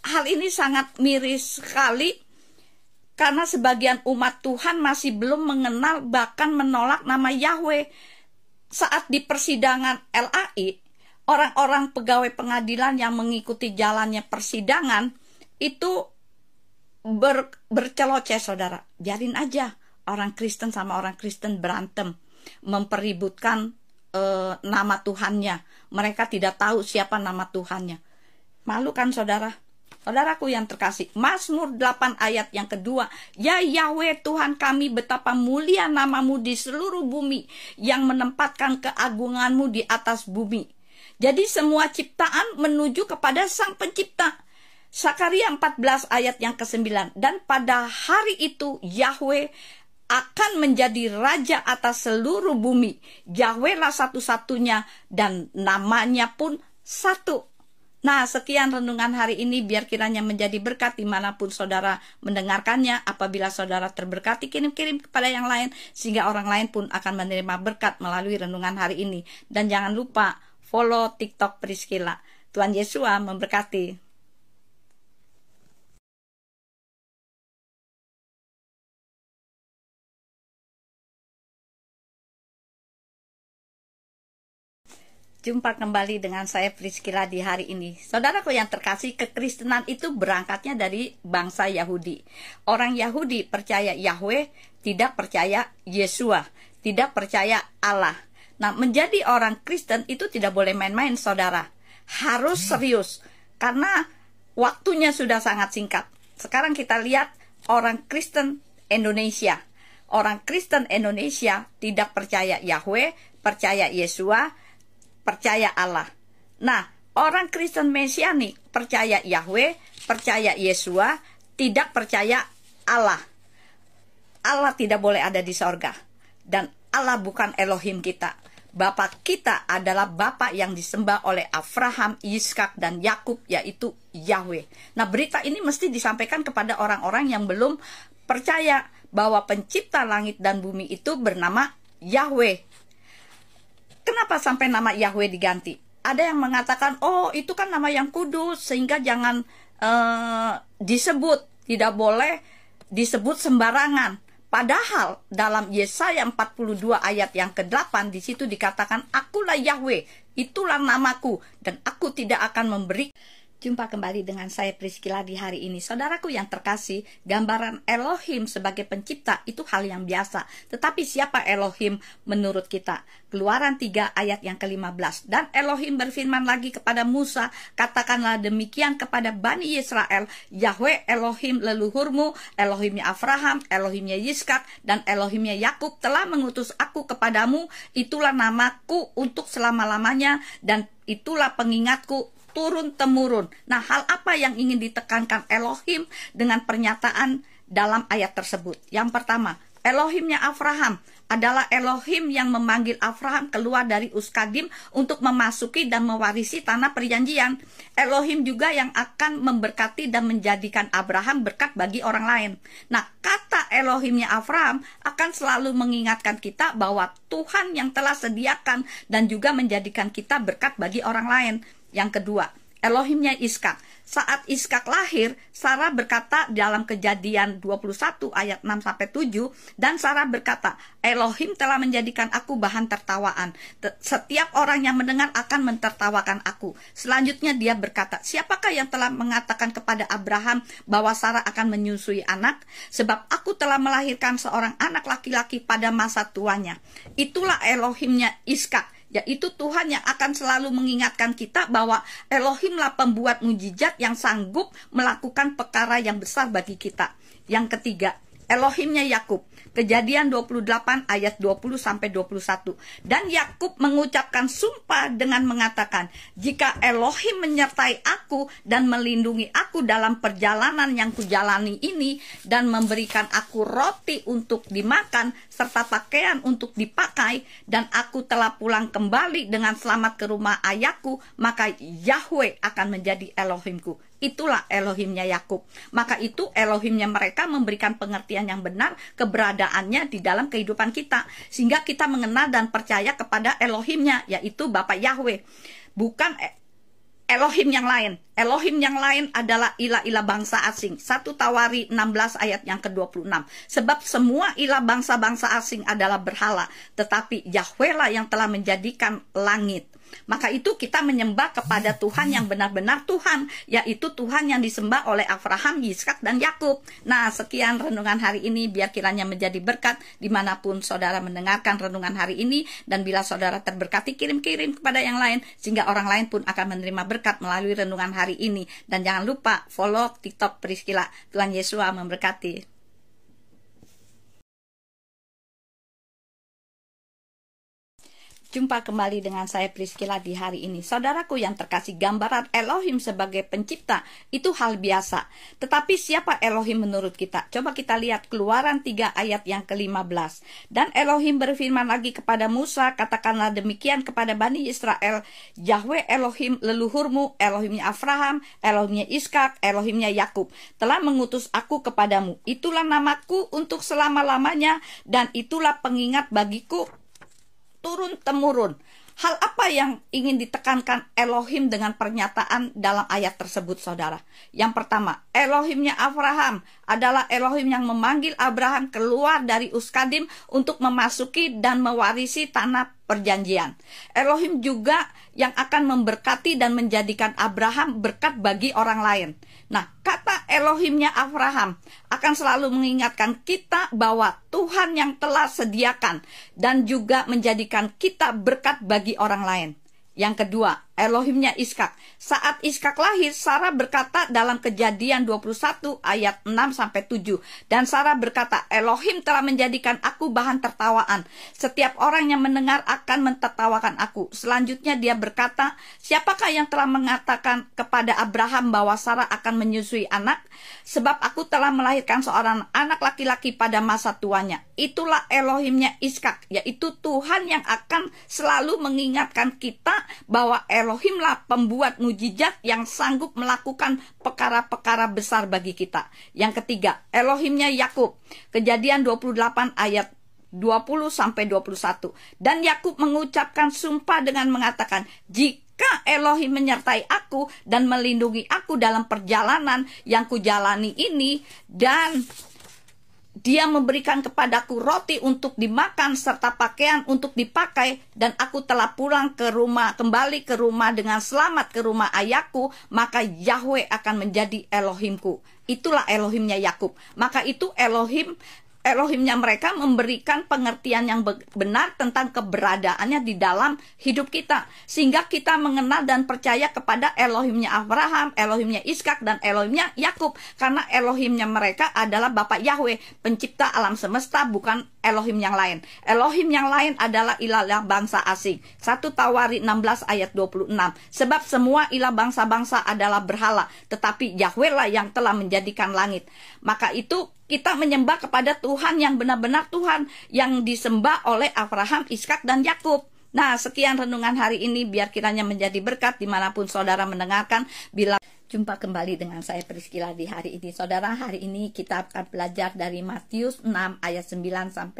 hal ini sangat miris sekali karena sebagian umat Tuhan masih belum mengenal bahkan menolak nama Yahweh. Saat di persidangan LAI, orang-orang pegawai pengadilan yang mengikuti jalannya persidangan itu berceloceh, saudara. Biarin aja orang Kristen sama orang Kristen berantem, mempeributkan nama Tuhannya. Mereka tidak tahu siapa nama Tuhannya. Malu kan, saudara? Saudaraku yang terkasih, Mazmur 8 ayat yang kedua, ya Yahweh Tuhan kami, betapa mulia namamu di seluruh bumi, yang menempatkan keagunganmu di atas bumi. Jadi semua ciptaan menuju kepada Sang Pencipta. Sakaria 14 ayat yang ke-9, dan pada hari itu Yahweh akan menjadi raja atas seluruh bumi. Yahweh lah satu-satunya dan namanya pun satu. Nah, sekian renungan hari ini, biar kiranya menjadi berkat dimanapun saudara mendengarkannya. Apabila saudara terberkati, kirim-kirim kepada yang lain, sehingga orang lain pun akan menerima berkat melalui renungan hari ini. Dan jangan lupa follow TikTok Priscilla. Tuhan Yesus memberkati. Jumpa kembali dengan saya Priscilla di hari ini. Saudaraku yang terkasih, kekristenan itu berangkatnya dari bangsa Yahudi. Orang Yahudi percaya Yahweh, tidak percaya Yesua, tidak percaya Allah. Nah, menjadi orang Kristen itu tidak boleh main-main, saudara. Harus serius, karena waktunya sudah sangat singkat. Sekarang kita lihat orang Kristen Indonesia. Orang Kristen Indonesia tidak percaya Yahweh, percaya Yesua, percaya Allah. Nah, orang Kristen Mesianik percaya Yahweh, percaya Yesua, tidak percaya Allah. Allah tidak boleh ada di sorga. Dan Allah bukan Elohim kita. Bapa kita adalah Bapa yang disembah oleh Abraham, Ishak, dan Yakub, yaitu Yahweh. Nah, berita ini mesti disampaikan kepada orang-orang yang belum percaya bahwa pencipta langit dan bumi itu bernama Yahweh. Kenapa sampai nama Yahweh diganti? Ada yang mengatakan, oh itu kan nama yang kudus, sehingga jangan disebut, tidak boleh disebut sembarangan. Padahal dalam Yesaya 42 ayat yang ke-8, di situ dikatakan, akulah Yahweh, itulah namaku, dan aku tidak akan memberi. Jumpa kembali dengan saya Priscilla di hari ini. Saudaraku yang terkasih, gambaran Elohim sebagai pencipta itu hal yang biasa. Tetapi siapa Elohim menurut kita? Keluaran 3 ayat yang ke-15. Dan Elohim berfirman lagi kepada Musa, katakanlah demikian kepada Bani Israel, Yahweh Elohim leluhurmu, Elohimnya Abraham, Elohimnya Ishak, dan Elohimnya Yakub telah mengutus aku kepadamu. Itulah namaku untuk selama-lamanya, dan itulah pengingatku turun-temurun. Nah, hal apa yang ingin ditekankan Elohim dengan pernyataan dalam ayat tersebut? Yang pertama, Elohimnya Abraham adalah Elohim yang memanggil Abraham keluar dari Uskadim untuk memasuki dan mewarisi tanah perjanjian. Elohim juga yang akan memberkati dan menjadikan Abraham berkat bagi orang lain. Nah, kata Elohimnya Abraham akan selalu mengingatkan kita bahwa Tuhan yang telah sediakan dan juga menjadikan kita berkat bagi orang lain. Yang kedua, Elohimnya Ishak. Saat Ishak lahir, Sarah berkata dalam Kejadian 21 ayat 6-7, dan Sarah berkata, Elohim telah menjadikan aku bahan tertawaan. Setiap orang yang mendengar akan mentertawakan aku. Selanjutnya dia berkata, siapakah yang telah mengatakan kepada Abraham bahwa Sarah akan menyusui anak? Sebab aku telah melahirkan seorang anak laki-laki pada masa tuanya. Itulah Elohimnya Ishak, yaitu Tuhan yang akan selalu mengingatkan kita bahwa Elohimlah pembuat mujizat yang sanggup melakukan perkara yang besar bagi kita. Yang ketiga, Elohimnya Yakub. Kejadian 28 ayat 20-21. Dan Yakub mengucapkan sumpah dengan mengatakan, jika Elohim menyertai aku dan melindungi aku dalam perjalanan yang kujalani ini, dan memberikan aku roti untuk dimakan serta pakaian untuk dipakai, dan aku telah pulang kembali dengan selamat ke rumah ayahku, maka Yahweh akan menjadi Elohimku. Itulah Elohimnya Yakub. Maka itu Elohimnya mereka memberikan pengertian yang benar keberadaannya di dalam kehidupan kita, sehingga kita mengenal dan percaya kepada Elohimnya, yaitu Bapa Yahweh, bukan Elohim yang lain. Elohim yang lain adalah ilah-ilah bangsa asing. 1 Tawari 16 ayat yang ke-26. Sebab semua ilah bangsa-bangsa asing adalah berhala, tetapi Yahweh lah yang telah menjadikan langit. Maka itu kita menyembah kepada Tuhan yang benar-benar Tuhan, yaitu Tuhan yang disembah oleh Abraham, Yiskak, dan Yakub. Nah, sekian renungan hari ini, biar kiranya menjadi berkat dimanapun saudara mendengarkan renungan hari ini. Dan bila saudara terberkati, kirim-kirim kepada yang lain, sehingga orang lain pun akan menerima berkat melalui renungan hari ini. Dan jangan lupa follow TikTok Priscilla. Tuhan Yesus memberkati. Jumpa kembali dengan saya Priscilla di hari ini. Saudaraku yang terkasih, gambaran Elohim sebagai pencipta itu hal biasa. Tetapi siapa Elohim menurut kita? Coba kita lihat Keluaran 3 ayat yang ke-15. Dan Elohim berfirman lagi kepada Musa, katakanlah demikian kepada Bani Israel, Yahweh Elohim leluhurmu, Elohimnya Abraham, Elohimnya Iskak, Elohimnya Yakub, telah mengutus aku kepadamu. Itulah namaku untuk selama-lamanya, dan itulah pengingat bagiku turun-temurun. Hal apa yang ingin ditekankan Elohim dengan pernyataan dalam ayat tersebut, saudara? Yang pertama, Elohimnya Abraham adalah Elohim yang memanggil Abraham keluar dari Uskadim untuk memasuki dan mewarisi tanah perjanjian. Elohim juga yang akan memberkati dan menjadikan Abraham berkat bagi orang lain. Nah, kata Elohimnya Abraham akan selalu mengingatkan kita bahwa Tuhan yang telah sediakan dan juga menjadikan kita berkat bagi orang lain. Yang kedua, Elohimnya Iskak. Saat Iskak lahir, Sarah berkata dalam Kejadian 21 ayat 6-7. Dan Sarah berkata, Elohim telah menjadikan aku bahan tertawaan. Setiap orang yang mendengar akan mentertawakan aku. Selanjutnya dia berkata, siapakah yang telah mengatakan kepada Abraham bahwa Sarah akan menyusui anak? Sebab aku telah melahirkan seorang anak laki-laki pada masa tuanya. Itulah Elohimnya Iskak, yaitu Tuhan yang akan selalu mengingatkan kita bahwa Elohimlah pembuat mujizat yang sanggup melakukan perkara-perkara besar bagi kita. Yang ketiga, Elohimnya Yakub. Kejadian 28 ayat 20-21. Dan Yakub mengucapkan sumpah dengan mengatakan, jika Elohim menyertai aku dan melindungi aku dalam perjalanan yang kujalani ini, dan Dia memberikan kepadaku roti untuk dimakan serta pakaian untuk dipakai, dan aku telah kembali ke rumah dengan selamat ke rumah ayahku, maka Yahweh akan menjadi Elohimku. Itulah Elohimnya Yakub. Maka itu Elohimnya mereka memberikan pengertian yang benar tentang keberadaannya di dalam hidup kita, sehingga kita mengenal dan percaya kepada Elohimnya Abraham, Elohimnya Iskak, dan Elohimnya Yakub, karena Elohimnya mereka adalah Bapa Yahweh, pencipta alam semesta, bukan Elohim yang lain. Elohim yang lain adalah ilah bangsa asing. 1 Tawari 16 ayat 26. Sebab semua ilah bangsa-bangsa adalah berhala, tetapi Yahweh lah yang telah menjadikan langit. Maka itu kita menyembah kepada Tuhan yang benar-benar Tuhan, yang disembah oleh Abraham, Iskak, dan Yakub. Nah, sekian renungan hari ini, biar kiranya menjadi berkat dimanapun saudara mendengarkan. Bila jumpa kembali dengan saya Priscilla di hari ini, saudara. Hari ini kita akan belajar dari Matius 6 ayat 9-15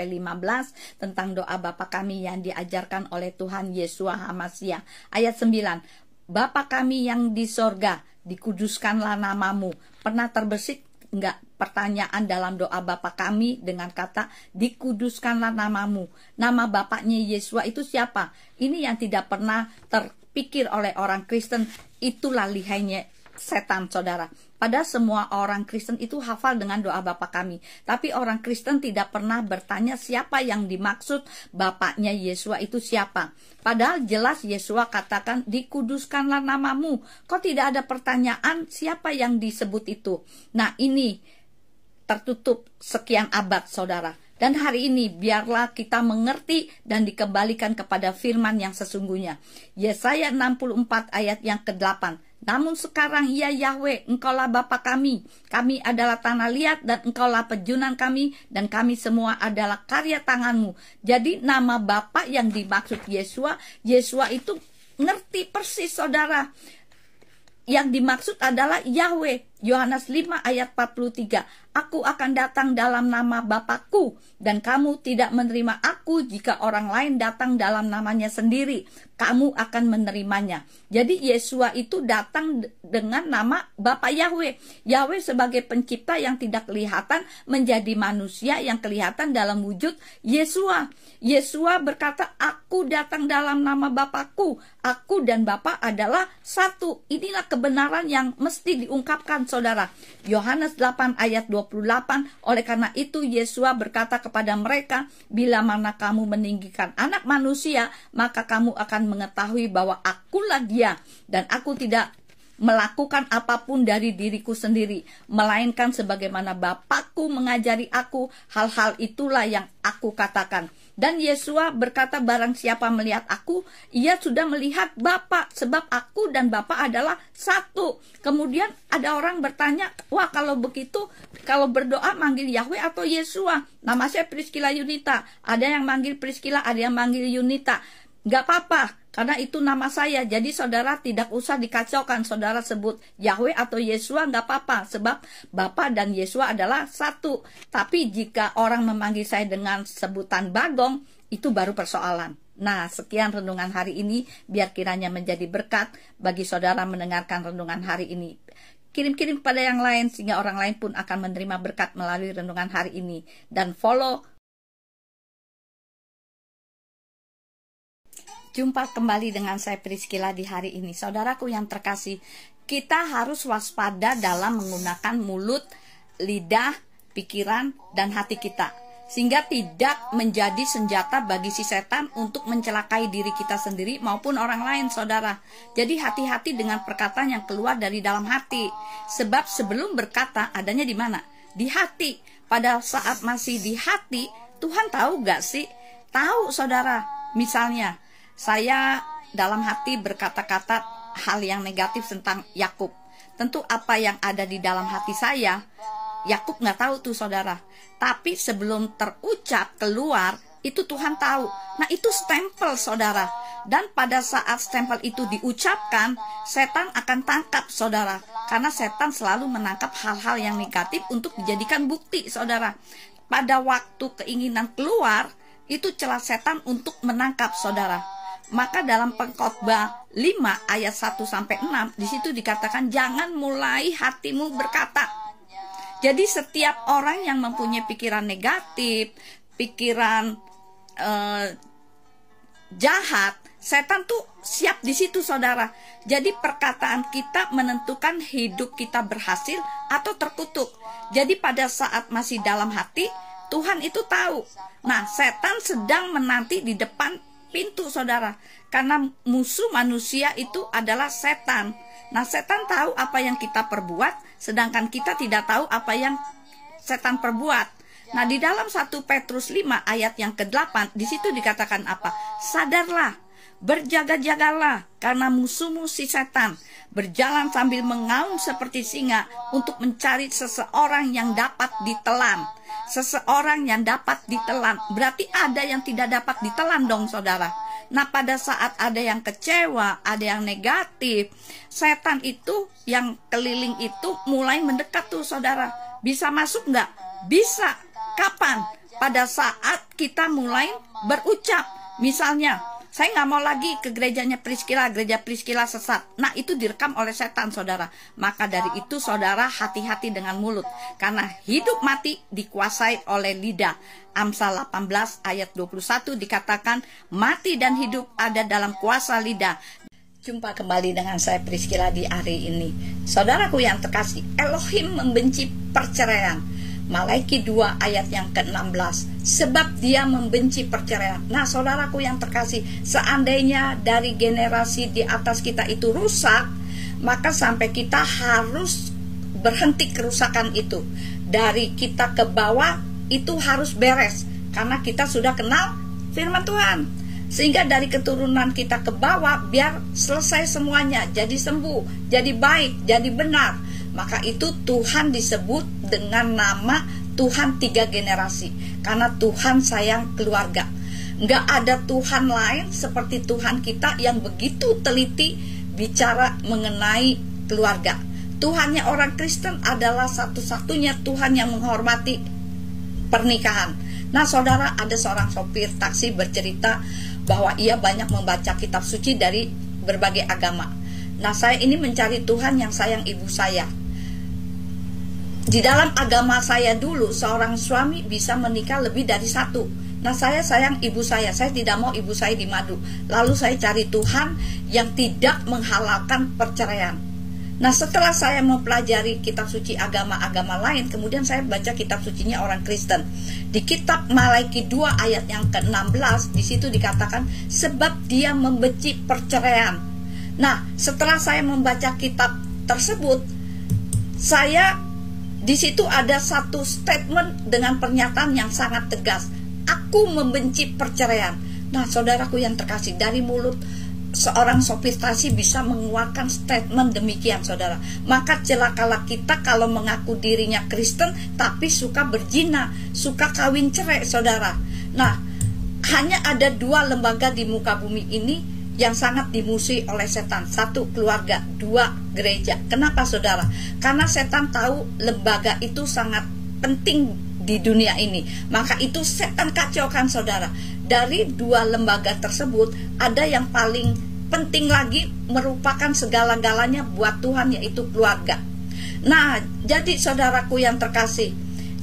tentang doa Bapa kami yang diajarkan oleh Tuhan Yeshua HaMashiach. Ayat 9, Bapa kami yang di sorga, dikuduskanlah namamu. Pernah terbesit enggak pertanyaan dalam doa Bapa kami dengan kata dikuduskanlah namamu? Nama Bapaknya Yeshua itu siapa? Ini yang tidak pernah terpikir oleh orang Kristen. Itulah lihainya setan, saudara. Pada semua orang Kristen itu hafal dengan doa Bapa kami, tapi orang Kristen tidak pernah bertanya siapa yang dimaksud Bapaknya Yeshua itu siapa. Padahal jelas Yeshua katakan dikuduskanlah namamu. Kok tidak ada pertanyaan siapa yang disebut itu? Nah, ini tertutup sekian abad, saudara. Dan hari ini biarlah kita mengerti dan dikembalikan kepada firman yang sesungguhnya. Yesaya 64 ayat yang ke-8. Namun sekarang ya Yahweh, engkaulah Bapa kami. Kami adalah tanah liat dan engkaulah pejunan kami, dan kami semua adalah karya tanganmu. Jadi nama Bapa yang dimaksud Yeshua itu ngerti persis, saudara. yang dimaksud adalah Yahweh. Yohanes 5 ayat 43. Aku akan datang dalam nama Bapakku, dan kamu tidak menerima aku. Jika orang lain datang dalam namanya sendiri, kamu akan menerimanya. Jadi Yesua itu datang dengan nama Bapa Yahweh. Yahweh sebagai pencipta yang tidak kelihatan menjadi manusia yang kelihatan dalam wujud Yesua. Yesua berkata, aku datang dalam nama Bapakku. Aku dan Bapa adalah satu. Inilah kebenaran yang mesti diungkapkan, saudara. Yohanes 8 ayat 28. Oleh karena itu Yesua berkata kepada mereka, bila mana kamu meninggikan anak manusia, maka kamu akan mengetahui bahwa akulah dia, dan aku tidak melakukan apapun dari diriku sendiri, melainkan sebagaimana Bapakku mengajari aku, hal-hal itulah yang aku katakan. Dan Yesua berkata, barang siapa melihat aku, ia sudah melihat Bapa, sebab aku dan Bapa adalah satu. Kemudian ada orang bertanya, wah kalau begitu, kalau berdoa manggil Yahweh atau Yesua? Nama saya Priscilla Yunita. Ada yang manggil Priscilla, ada yang manggil Yunita. Gak apa-apa, karena itu nama saya. Jadi saudara tidak usah dikacaukan, saudara sebut Yahweh atau Yesua, gak apa-apa, sebab Bapa dan Yesua adalah satu. Tapi jika orang memanggil saya dengan sebutan Bagong, itu baru persoalan. Nah, sekian renungan hari ini, biar kiranya menjadi berkat bagi saudara mendengarkan renungan hari ini. Kirim-kirim kepada yang lain, sehingga orang lain pun akan menerima berkat melalui renungan hari ini. Dan follow. Jumpa kembali dengan saya Priscilla di hari ini. Saudaraku yang terkasih, kita harus waspada dalam menggunakan mulut, lidah, pikiran, dan hati kita, sehingga tidak menjadi senjata bagi si setan untuk mencelakai diri kita sendiri maupun orang lain, saudara. Jadi hati-hati dengan perkataan yang keluar dari dalam hati. Sebab sebelum berkata adanya di mana? Di hati. Pada saat masih di hati, Tuhan tahu gak sih? Tahu, saudara. Misalnya, saya dalam hati berkata-kata hal yang negatif tentang Yakub. Tentu apa yang ada di dalam hati saya, Yakub nggak tahu tuh, saudara. Tapi sebelum terucap keluar, itu Tuhan tahu. Nah, itu stempel, saudara. Dan pada saat stempel itu diucapkan, setan akan tangkap, saudara. Karena setan selalu menangkap hal-hal yang negatif untuk dijadikan bukti, saudara. Pada waktu keinginan keluar, itu celah setan untuk menangkap, saudara. Maka dalam Pengkhotbah 5 ayat 1-6 di situ dikatakan, jangan mulai hatimu berkata. Jadi setiap orang yang mempunyai pikiran negatif, pikiran jahat, setan tuh siap di situ, saudara. Jadi perkataan kita menentukan hidup kita berhasil atau terkutuk. Jadi pada saat masih dalam hati, Tuhan itu tahu. Nah, setan sedang menanti di depan pintu, saudara, karena musuh manusia itu adalah setan. Nah, setan tahu apa yang kita perbuat, sedangkan kita tidak tahu apa yang setan perbuat. Nah, di dalam 1 Petrus 5 ayat yang ke-8, di situ dikatakan apa? Sadarlah, berjaga-jagalah, karena musuhmu si setan berjalan sambil mengaum seperti singa untuk mencari seseorang yang dapat ditelan. Seseorang yang dapat ditelan, berarti ada yang tidak dapat ditelan dong, saudara. Nah, pada saat ada yang kecewa, ada yang negatif, setan itu yang keliling itu mulai mendekat tuh, saudara. Bisa masuk nggak? Bisa. Kapan? Pada saat kita mulai berucap. Misalnya, saya nggak mau lagi ke gerejanya Priscilla, gereja Priscilla sesat. Nah, itu direkam oleh setan, saudara. Maka dari itu, saudara, hati-hati dengan mulut. Karena hidup mati dikuasai oleh lidah. Amsal 18 ayat 21 dikatakan, mati dan hidup ada dalam kuasa lidah. Jumpa kembali dengan saya Priscilla di hari ini. Saudaraku yang terkasih, Elohim membenci perceraian. Malaiki 2 ayat yang ke-16, sebab dia membenci perceraian. Nah, saudaraku yang terkasih, seandainya dari generasi di atas kita itu rusak, maka sampai kita harus berhenti kerusakan itu. Dari kita ke bawah itu harus beres, karena kita sudah kenal firman Tuhan. Sehingga dari keturunan kita ke bawah, biar selesai semuanya, jadi sembuh, jadi baik, jadi benar. Maka itu Tuhan disebut dengan nama Tuhan 3 generasi. Karena Tuhan sayang keluarga. Nggak ada Tuhan lain seperti Tuhan kita yang begitu teliti bicara mengenai keluarga. Tuhannya orang Kristen adalah satu-satunya Tuhan yang menghormati pernikahan. Nah saudara, ada seorang sopir taksi bercerita bahwa ia banyak membaca kitab suci dari berbagai agama. Nah saya ini mencari Tuhan yang sayang ibu saya. Di dalam agama saya dulu, seorang suami bisa menikah lebih dari satu. Nah saya sayang ibu saya tidak mau ibu saya dimadu. Lalu saya cari Tuhan yang tidak menghalalkan perceraian. Nah setelah saya mempelajari kitab suci agama-agama lain, kemudian saya baca kitab sucinya orang Kristen. Di kitab Malaiki 2 ayat yang ke-16, di situ dikatakan sebab dia membenci perceraian. Nah setelah saya membaca kitab tersebut, di situ ada satu statement dengan pernyataan yang sangat tegas. Aku membenci perceraian. Nah saudaraku yang terkasih, dari mulut seorang sopir taksi bisa mengeluarkan statement demikian saudara. Maka celakalah kita kalau mengaku dirinya Kristen tapi suka berzina, suka kawin cerai saudara. Nah hanya ada 2 lembaga di muka bumi ini yang sangat dimusuhi oleh setan. 1 keluarga, 2 gereja. Kenapa saudara? Karena setan tahu lembaga itu sangat penting di dunia ini. Maka itu setan kacaukan saudara. Dari 2 lembaga tersebut, ada yang paling penting lagi merupakan segala-galanya buat Tuhan, yaitu keluarga. Nah jadi saudaraku yang terkasih,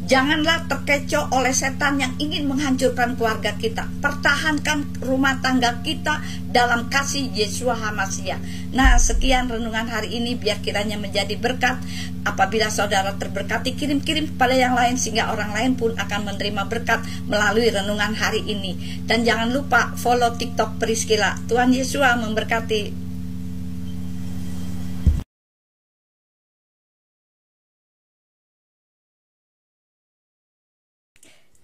janganlah terkecoh oleh setan yang ingin menghancurkan keluarga kita. Pertahankan rumah tangga kita dalam kasih Yeshua HaMashiach. Nah sekian renungan hari ini, biar kiranya menjadi berkat. Apabila saudara terberkati, kirim-kirim kepada yang lain, sehingga orang lain pun akan menerima berkat melalui renungan hari ini. Dan jangan lupa follow TikTok Priscilla. Tuhan Yesus memberkati.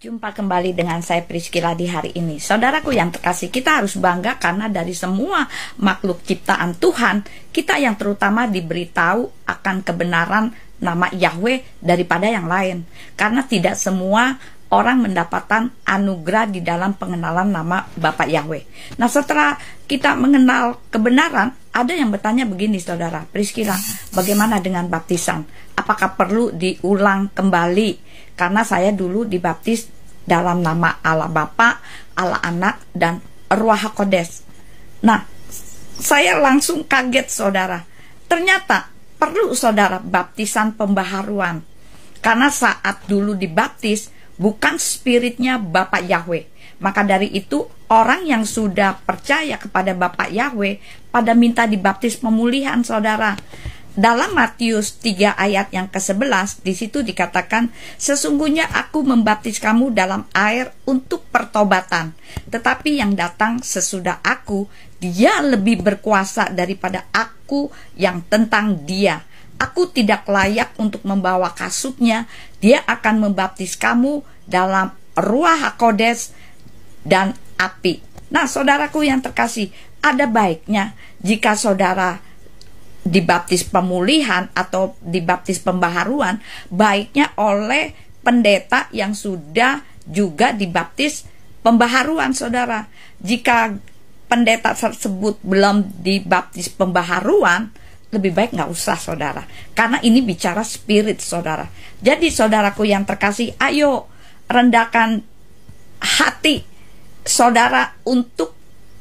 Jumpa kembali dengan saya Priscilla di hari ini. Saudaraku yang terkasih, kita harus bangga karena dari semua makhluk ciptaan Tuhan, kita yang terutama diberitahu akan kebenaran nama Yahweh daripada yang lain. Karena tidak semua orang mendapatkan anugerah di dalam pengenalan nama Bapak Yahweh. Nah setelah kita mengenal kebenaran, ada yang bertanya begini saudara, Priscilla, bagaimana dengan baptisan? Apakah perlu diulang kembali? Karena saya dulu dibaptis dalam nama Allah Bapa, Allah Anak, dan Ruach HaKodes. Nah, saya langsung kaget saudara. Ternyata perlu saudara baptisan pembaharuan. Karena saat dulu dibaptis, bukan spiritnya Bapak Yahweh. Maka dari itu, orang yang sudah percaya kepada Bapak Yahweh, pada minta dibaptis pemulihan saudara. Dalam Matius 3 ayat yang ke-11, di situ dikatakan, sesungguhnya aku membaptis kamu dalam air untuk pertobatan, tetapi yang datang sesudah aku, dia lebih berkuasa daripada aku yang tentang dia. Aku tidak layak untuk membawa kasutnya. Dia akan membaptis kamu dalam Ruach HaKodes dan api. Nah saudaraku yang terkasih, ada baiknya jika saudara dibaptis pemulihan atau dibaptis pembaharuan, baiknya oleh pendeta yang sudah juga dibaptis pembaharuan saudara. Jika pendeta tersebut belum dibaptis pembaharuan, lebih baik nggak usah saudara, karena ini bicara spirit saudara. Jadi saudaraku yang terkasih, ayo rendahkan hati saudara untuk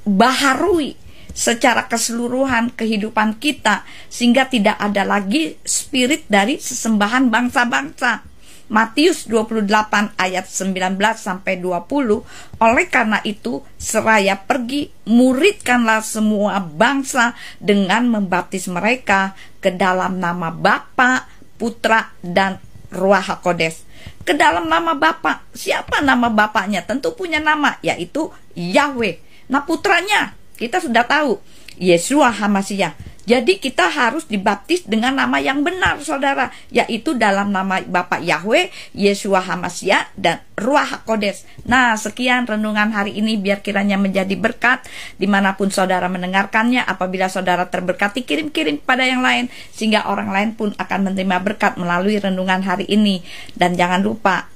baharui secara keseluruhan kehidupan kita, sehingga tidak ada lagi spirit dari sesembahan bangsa-bangsa. Matius 28 ayat 19 sampai 20. Oleh karena itu, seraya pergi, muridkanlah semua bangsa dengan membaptis mereka ke dalam nama Bapa, Putra, dan Ruach HaKodes. Ke dalam nama Bapa. Siapa nama Bapaknya? Tentu punya nama, yaitu Yahweh. Nah putranya kita sudah tahu, Yeshua HaMashiach. Jadi kita harus dibaptis dengan nama yang benar saudara, yaitu dalam nama Bapak Yahweh, Yeshua HaMashiach, dan Ruach HaKodes. Nah sekian renungan hari ini, biar kiranya menjadi berkat dimanapun saudara mendengarkannya. Apabila saudara terberkati, kirim-kirim pada yang lain, sehingga orang lain pun akan menerima berkat melalui renungan hari ini. Dan jangan lupa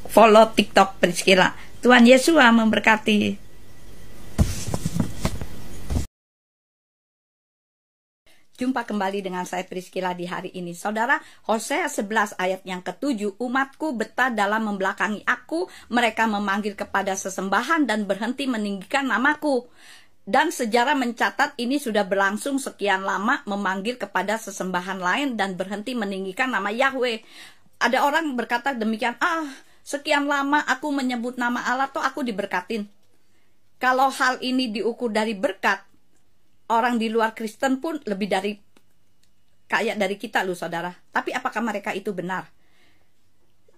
follow TikTok Priscilla. Tuhan Yesus memberkati. Jumpa kembali dengan saya Priscilla di hari ini. Saudara, Hosea 11 ayat yang ke-7, umatku betah dalam membelakangi aku, mereka memanggil kepada sesembahan dan berhenti meninggikan namaku. Dan sejarah mencatat ini sudah berlangsung sekian lama, memanggil kepada sesembahan lain dan berhenti meninggikan nama Yahweh. Ada orang berkata demikian, sekian lama aku menyebut nama Allah, toh aku diberkatin. Kalau hal ini diukur dari berkat, orang di luar Kristen pun lebih dari kaya dari kita loh saudara. Tapi apakah mereka itu benar?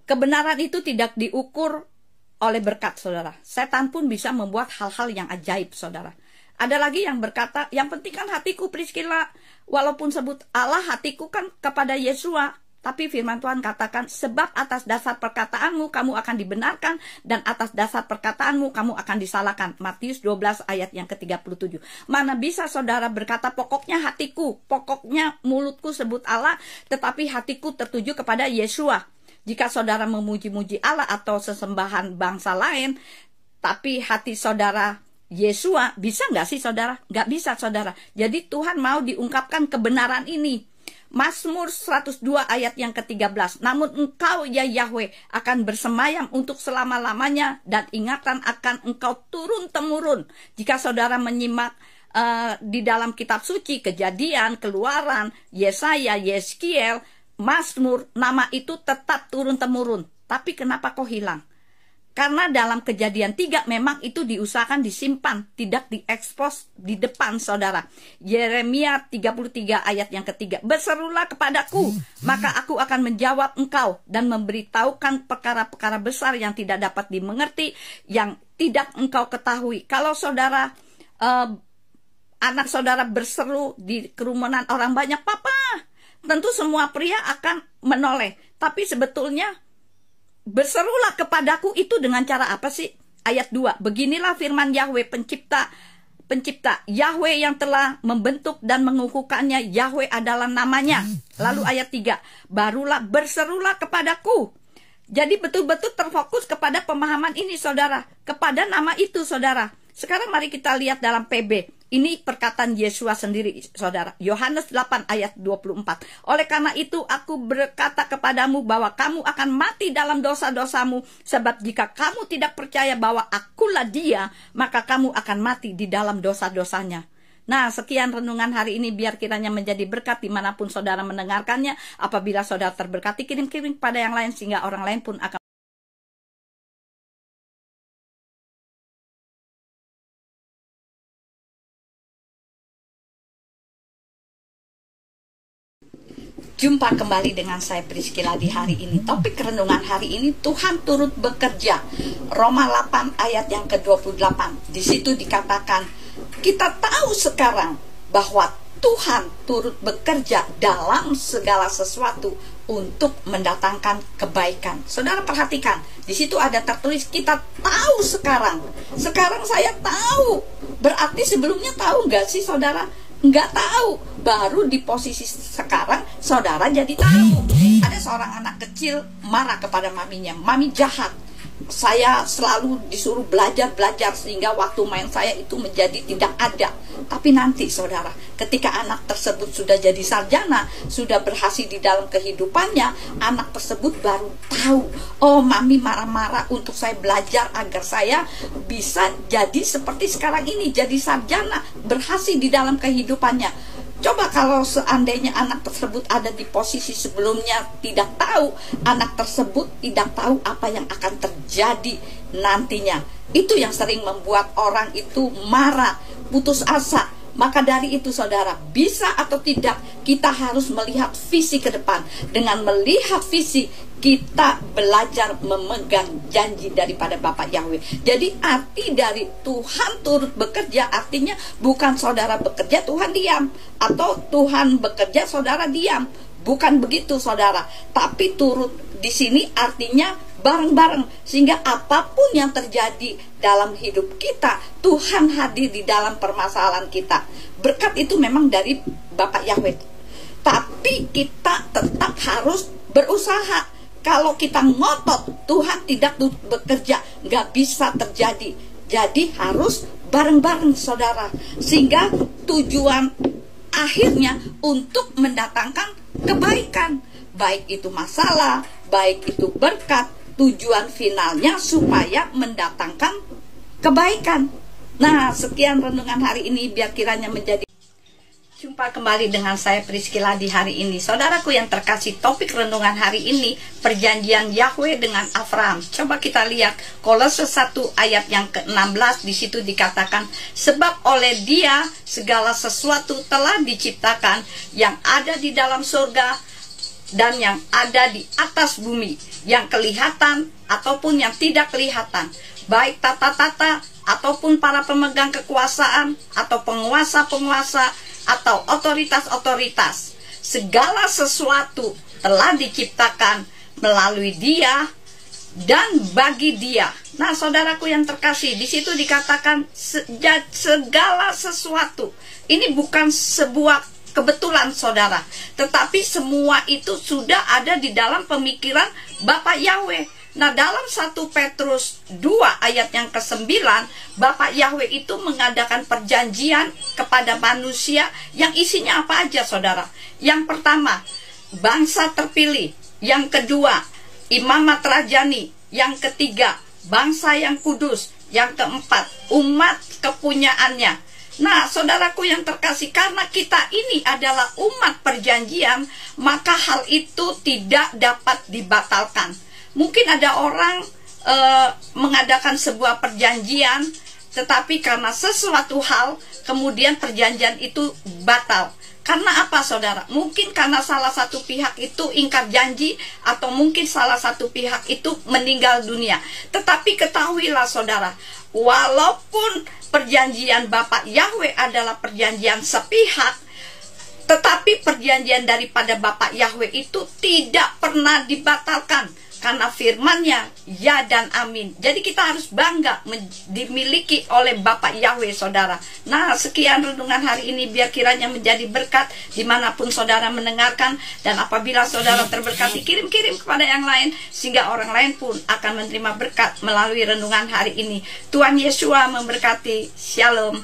Kebenaran itu tidak diukur oleh berkat saudara. Setan pun bisa membuat hal-hal yang ajaib saudara. Ada lagi yang berkata, yang penting kan hatiku Priscilla. Walaupun sebut Allah, hatiku kan kepada Yesua. Tapi firman Tuhan katakan, sebab atas dasar perkataanmu kamu akan dibenarkan, dan atas dasar perkataanmu kamu akan disalahkan. Matius 12 ayat yang ke-37. Mana bisa saudara berkata, pokoknya hatiku, pokoknya mulutku sebut Allah, tetapi hatiku tertuju kepada Yesua. Jika saudara memuji-muji Allah atau sesembahan bangsa lain, tapi hati saudara Yesua, bisa nggak sih saudara? Nggak bisa saudara. Jadi Tuhan mau diungkapkan kebenaran ini. Mazmur 102 ayat yang ke-13. Namun engkau ya Yahweh akan bersemayam untuk selama-lamanya, dan ingatan akan engkau turun-temurun. Jika saudara menyimak di dalam kitab suci, Kejadian, Keluaran, Yesaya, Yeskiel, Mazmur, nama itu tetap turun-temurun. Tapi kenapa kok hilang? Karena dalam Kejadian 3 memang itu diusahakan disimpan, tidak diekspos di depan saudara. Yeremia 33 ayat yang ke-3. Berserulah kepadaku, maka aku akan menjawab engkau dan memberitahukan perkara-perkara besar yang tidak dapat dimengerti, yang tidak engkau ketahui. Kalau saudara, anak saudara berseru di kerumunan orang banyak, papa, tentu semua pria akan menoleh. Tapi sebetulnya berserulah kepadaku itu dengan cara apa sih? Ayat 2. Beginilah firman Yahweh pencipta, Yahweh yang telah membentuk dan mengukuhkannya, Yahweh adalah namanya. Lalu ayat 3. Barulah berserulah kepadaku. Jadi betul-betul terfokus kepada pemahaman ini saudara, kepada nama itu saudara. Sekarang mari kita lihat dalam PB. Ini perkataan Yesua sendiri saudara. Yohanes 8 ayat 24. Oleh karena itu aku berkata kepadamu bahwa kamu akan mati dalam dosa-dosamu. Sebab jika kamu tidak percaya bahwa akulah dia, maka kamu akan mati di dalam dosa-dosanya. Nah, sekian renungan hari ini, biar kiranya menjadi berkat dimanapun saudara mendengarkannya. Apabila saudara terberkati, kirim-kirim pada yang lain sehingga orang lain pun akan Jumpa kembali dengan saya Priscilla di hari ini. Topik renungan hari ini, Tuhan turut bekerja. Roma 8 ayat yang ke-28. Di situ dikatakan, kita tahu sekarang bahwa Tuhan turut bekerja dalam segala sesuatu untuk mendatangkan kebaikan. Saudara perhatikan, di situ ada tertulis kita tahu sekarang. Sekarang saya tahu. Berarti sebelumnya tahu nggak sih saudara? Nggak tahu, baru di posisi sekarang saudara jadi tahu. Ada seorang anak kecil marah kepada maminya, mami jahat. Saya selalu disuruh belajar sehingga waktu main saya itu menjadi tidak ada. Tapi nanti saudara, ketika anak tersebut sudah jadi sarjana, sudah berhasil di dalam kehidupannya, anak tersebut baru tahu, oh mami marah-marah untuk saya belajar agar saya bisa jadi seperti sekarang ini, jadi sarjana, berhasil di dalam kehidupannya. Coba kalau seandainya anak tersebut ada di posisi sebelumnya tidak tahu, anak tersebut tidak tahu apa yang akan terjadi nantinya. Itu yang sering membuat orang itu marah, putus asa. Maka dari itu saudara, bisa atau tidak, kita harus melihat visi ke depan. Dengan melihat visi, kita belajar memegang janji daripada Bapak Yahweh. Jadi arti dari Tuhan turut bekerja, artinya bukan saudara bekerja Tuhan diam, atau Tuhan bekerja saudara diam. Bukan begitu saudara, tapi turut di sini artinya bareng-bareng, sehingga apapun yang terjadi dalam hidup kita, Tuhan hadir di dalam permasalahan kita. Berkat itu memang dari Bapak Yahweh, tapi kita tetap harus berusaha. Kalau kita ngotot Tuhan tidak bekerja, nggak bisa terjadi. Jadi harus bareng-bareng saudara, sehingga tujuan akhirnya untuk mendatangkan kebaikan. Baik itu masalah, baik itu berkat, tujuan finalnya supaya mendatangkan kebaikan. Nah, sekian renungan hari ini, biar kiranya menjadi. Jumpa kembali dengan saya Priscilla di hari ini. Saudaraku yang terkasih, topik renungan hari ini perjanjian Yahweh dengan Abraham. Coba kita lihat Kolose 1 ayat yang ke-16. Di situ dikatakan, sebab oleh Dia segala sesuatu telah diciptakan yang ada di dalam surga dan yang ada di atas bumi, yang kelihatan ataupun yang tidak kelihatan, baik tata-tata ataupun para pemegang kekuasaan atau penguasa-penguasa atau otoritas-otoritas. Segala sesuatu telah diciptakan melalui Dia dan bagi Dia. Nah, saudaraku yang terkasih, di situ dikatakan segala sesuatu. Ini bukan sebuah kebetulan, saudara, tetapi semua itu sudah ada di dalam pemikiran Bapak Yahweh. Nah, dalam 1 Petrus 2 ayat yang ke-9, Bapak Yahweh itu mengadakan perjanjian kepada manusia yang isinya apa aja, saudara? Yang pertama, bangsa terpilih. Yang kedua, imamat rajani. Yang ketiga, bangsa yang kudus. Yang keempat, umat kepunyaannya. Nah, saudaraku yang terkasih, karena kita ini adalah umat perjanjian, maka hal itu tidak dapat dibatalkan. Mungkin ada orang mengadakan sebuah perjanjian, tetapi karena sesuatu hal, kemudian perjanjian itu batal. Karena apa, saudara? Mungkin karena salah satu pihak itu ingkar janji, atau mungkin salah satu pihak itu meninggal dunia. Tetapi ketahuilah, saudara, walaupun perjanjian Bapak Yahweh adalah perjanjian sepihak, tetapi perjanjian daripada Bapak Yahweh itu tidak pernah dibatalkan. Karena firman-Nya ya dan amin. Jadi kita harus bangga dimiliki oleh Bapak Yahweh, saudara. Nah, sekian renungan hari ini, biar kiranya menjadi berkat dimanapun saudara mendengarkan. Dan apabila saudara terberkati, kirim-kirim kepada yang lain, sehingga orang lain pun akan menerima berkat melalui renungan hari ini. Tuhan Yesus memberkati. Shalom.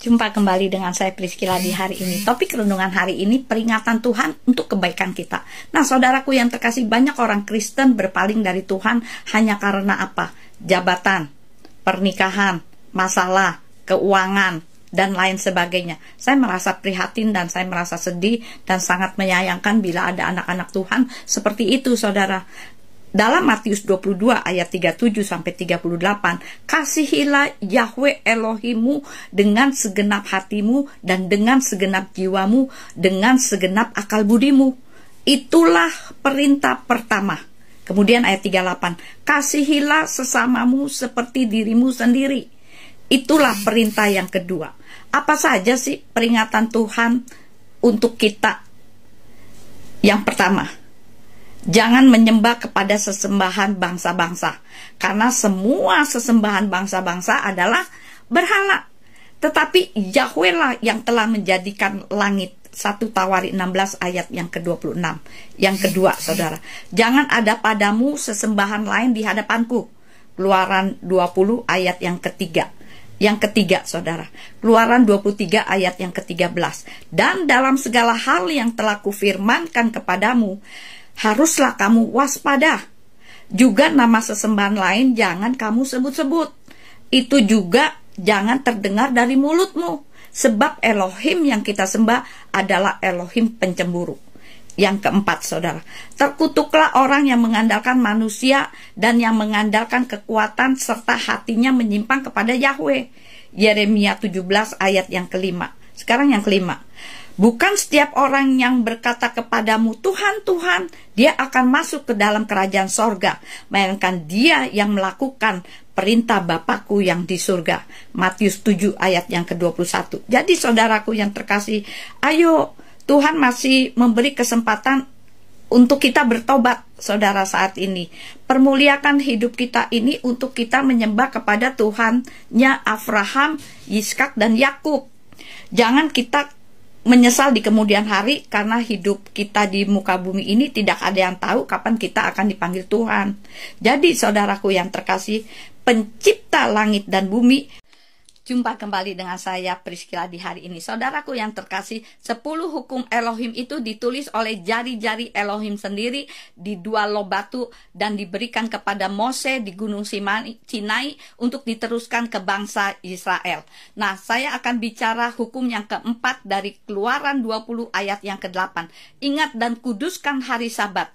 Jumpa kembali dengan saya Priscilla di hari ini. Topik renungan hari ini peringatan Tuhan untuk kebaikan kita. Nah, saudaraku yang terkasih, banyak orang Kristen berpaling dari Tuhan hanya karena apa? Jabatan, pernikahan, masalah, keuangan, dan lain sebagainya. Saya merasa prihatin dan saya merasa sedih dan sangat menyayangkan bila ada anak-anak Tuhan seperti itu, saudara. Dalam Matius 22 ayat 37-38, kasihilah Yahweh Elohimmu dengan segenap hatimu dan dengan segenap jiwamu, dengan segenap akal budimu. Itulah perintah pertama. Kemudian ayat 38, kasihilah sesamamu seperti dirimu sendiri. Itulah perintah yang kedua. Apa saja sih peringatan Tuhan untuk kita? Yang pertama, jangan menyembah kepada sesembahan bangsa-bangsa, karena semua sesembahan bangsa-bangsa adalah berhala. Tetapi Yahweh lah yang telah menjadikan langit. 1 Tawarik 16 ayat yang ke-26. Yang kedua, saudara, jangan ada padamu sesembahan lain di hadapanku. Keluaran 20 ayat yang ketiga. Yang ketiga, saudara, Keluaran 23 ayat yang ke-13. Dan dalam segala hal yang telah kufirmankan kepadamu, haruslah kamu waspada. Juga nama sesembahan lain jangan kamu sebut-sebut. Itu juga jangan terdengar dari mulutmu. Sebab Elohim yang kita sembah adalah Elohim pencemburu. Yang keempat, saudara, terkutuklah orang yang mengandalkan manusia dan yang mengandalkan kekuatan serta hatinya menyimpang kepada Yahweh. Yeremia 17 ayat yang kelima. Sekarang yang kelima. Bukan setiap orang yang berkata kepadamu, Tuhan, Tuhan, dia akan masuk ke dalam kerajaan sorga, melainkan dia yang melakukan perintah Bapakku yang di surga. Matius 7 ayat yang ke-21. Jadi saudaraku yang terkasih, ayo, Tuhan masih memberi kesempatan untuk kita bertobat, saudara, saat ini. Permuliakan hidup kita ini untuk kita menyembah kepada Tuhannya Abraham, Yiskak, dan Yakub. Jangan kita menyesal di kemudian hari, karena hidup kita di muka bumi ini tidak ada yang tahu kapan kita akan dipanggil Tuhan. Jadi saudaraku yang terkasih, pencipta langit dan bumi, jumpa kembali dengan saya Priscilla di hari ini. Saudaraku yang terkasih, 10 hukum Elohim itu ditulis oleh jari-jari Elohim sendiri di 2 loh batu dan diberikan kepada Mose di Gunung Sinai untuk diteruskan ke bangsa Israel. Nah, saya akan bicara hukum yang keempat dari Keluaran 20 ayat yang ke-8. Ingat dan kuduskan hari Sabat.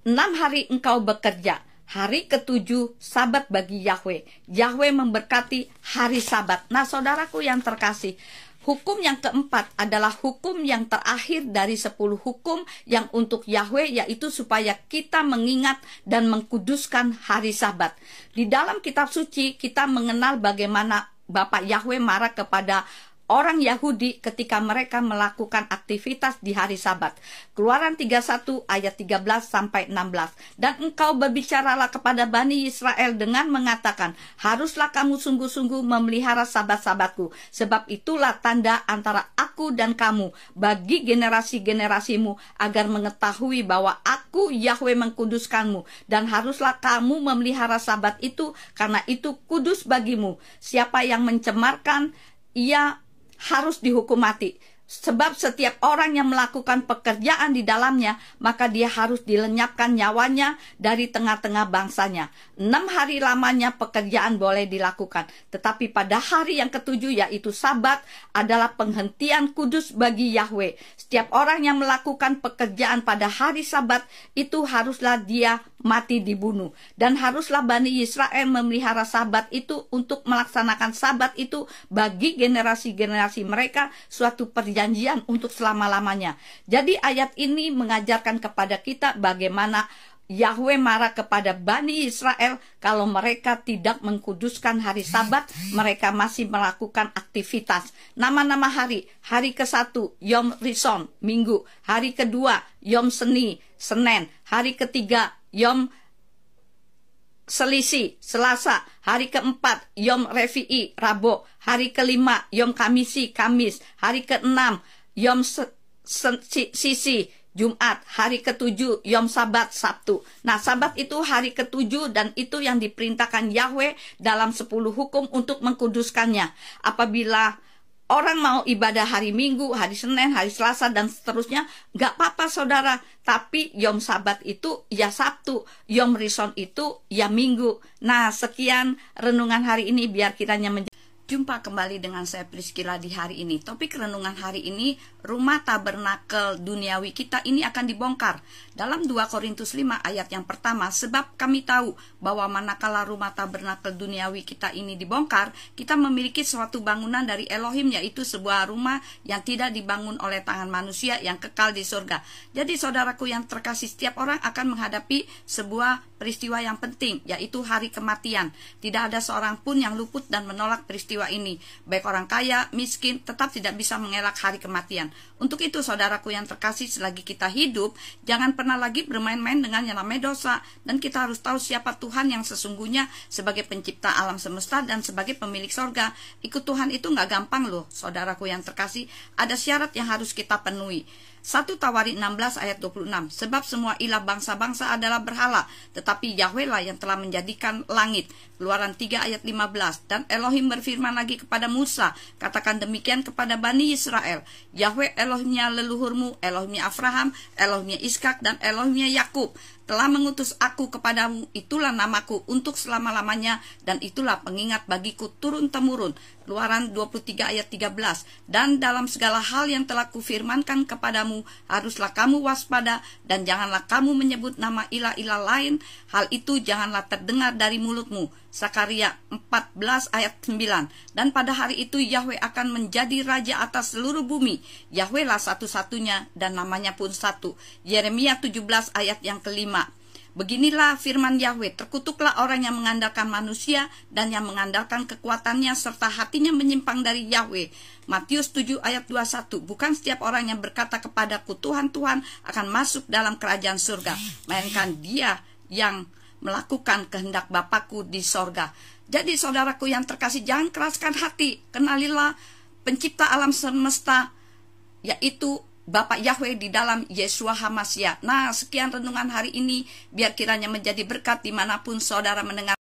6 hari engkau bekerja. Hari ke-7 Sabat bagi Yahweh. Yahweh memberkati hari Sabat. Nah, saudaraku yang terkasih, hukum yang keempat adalah hukum yang terakhir dari 10 hukum yang untuk Yahweh, yaitu supaya kita mengingat dan mengkuduskan hari Sabat. Di dalam kitab suci kita mengenal bagaimana Bapak Yahweh marah kepada orang Yahudi ketika mereka melakukan aktivitas di hari Sabat. Keluaran 31 ayat 13 sampai 16. Dan engkau berbicaralah kepada Bani Israel dengan mengatakan, haruslah kamu sungguh-sungguh memelihara Sabat-sabatku, sebab itulah tanda antara aku dan kamu bagi generasi-generasimu, agar mengetahui bahwa aku Yahweh mengkuduskanmu, dan haruslah kamu memelihara Sabat itu, karena itu kudus bagimu. Siapa yang mencemarkan, ia harus dihukum mati. Sebab setiap orang yang melakukan pekerjaan di dalamnya, maka dia harus dilenyapkan nyawanya dari tengah-tengah bangsanya. 6 hari lamanya pekerjaan boleh dilakukan, tetapi pada hari yang ke-7, yaitu Sabat, adalah penghentian kudus bagi Yahweh. Setiap orang yang melakukan pekerjaan pada hari Sabat itu haruslah dia mati dibunuh. Dan haruslah Bani Israel memelihara Sabat itu untuk melaksanakan Sabat itu bagi generasi-generasi mereka suatu perjanjian untuk selama-lamanya. Jadi ayat ini mengajarkan kepada kita bagaimana Yahweh marah kepada Bani Israel kalau mereka tidak mengkuduskan hari Sabat, mereka masih melakukan aktivitas. Nama-nama hari, hari ke-1 Yom Rishon, Minggu, hari kedua Yom Seni, Senin, hari ketiga Yom Selisi, Selasa, hari keempat Yom Revi'i, Rabu, hari kelima Yom Kamisi, Kamis, hari keenam Yom Sisi, Jumat, hari ke-7 Yom Sabat, Sabtu. Nah, Sabat itu hari ke-7 dan itu yang diperintahkan Yahweh dalam 10 hukum untuk mengkuduskannya. Apabila orang mau ibadah hari Minggu, hari Senin, hari Selasa, dan seterusnya, gak apa-apa saudara. Tapi Yom Sabat itu ya Sabtu, Yom Rishon itu ya Minggu. Nah, sekian renungan hari ini, biar kiranya jumpa kembali dengan saya Priscilla di hari ini. Topik renungan hari ini, rumah tabernakel duniawi kita ini akan dibongkar. Dalam 2 Korintus 5 ayat yang pertama, sebab kami tahu bahwa manakala rumah tabernakel duniawi kita ini dibongkar, kita memiliki suatu bangunan dari Elohim, yaitu sebuah rumah yang tidak dibangun oleh tangan manusia, yang kekal di surga. Jadi saudaraku yang terkasih, setiap orang akan menghadapi sebuah peristiwa yang penting, yaitu hari kematian. Tidak ada seorang pun yang luput dan menolak peristiwa ini. Baik orang kaya, miskin, tetap tidak bisa mengelak hari kematian. Untuk itu saudaraku yang terkasih, selagi kita hidup, jangan pernah lagi bermain-main dengan yang namanya dosa. Dan kita harus tahu siapa Tuhan yang sesungguhnya sebagai pencipta alam semesta dan sebagai pemilik sorga. Ikut Tuhan itu gak gampang loh saudaraku yang terkasih. Ada syarat yang harus kita penuhi. 1 Tawarik 16 ayat 26. Sebab semua ilah bangsa-bangsa adalah berhala, tetapi Yahweh lah yang telah menjadikan langit. Keluaran 3 ayat 15. Dan Elohim berfirman lagi kepada Musa, katakan demikian kepada Bani Israel, Yahweh Elohimnya leluhurmu, Elohimnya Abraham, Elohimnya Ishak, dan Elohimnya Yakub telah mengutus aku kepadamu, itulah namaku untuk selama-lamanya, dan itulah pengingat bagiku turun-temurun. Keluaran 23 ayat 13. Dan dalam segala hal yang telah kufirmankan kepadamu, haruslah kamu waspada, dan janganlah kamu menyebut nama ilah-ilah lain, hal itu janganlah terdengar dari mulutmu. Sakaria 14 ayat 9. Dan pada hari itu Yahweh akan menjadi raja atas seluruh bumi. Yahweh lah satu-satunya dan namanya pun satu. Yeremia 17 ayat yang kelima. Beginilah firman Yahweh, terkutuklah orang yang mengandalkan manusia dan yang mengandalkan kekuatannya serta hatinya menyimpang dari Yahweh. Matius 7 ayat 21. Bukan setiap orang yang berkata kepadaku Tuhan, Tuhan akan masuk dalam kerajaan surga, melainkan dia yang melakukan kehendak Bapakku di sorga. Jadi saudaraku yang terkasih, jangan keraskan hati. Kenalilah pencipta alam semesta yaitu Bapak Yahweh di dalam Yeshua HaMashiach. Nah, sekian renungan hari ini, biar kiranya menjadi berkat dimanapun saudara mendengar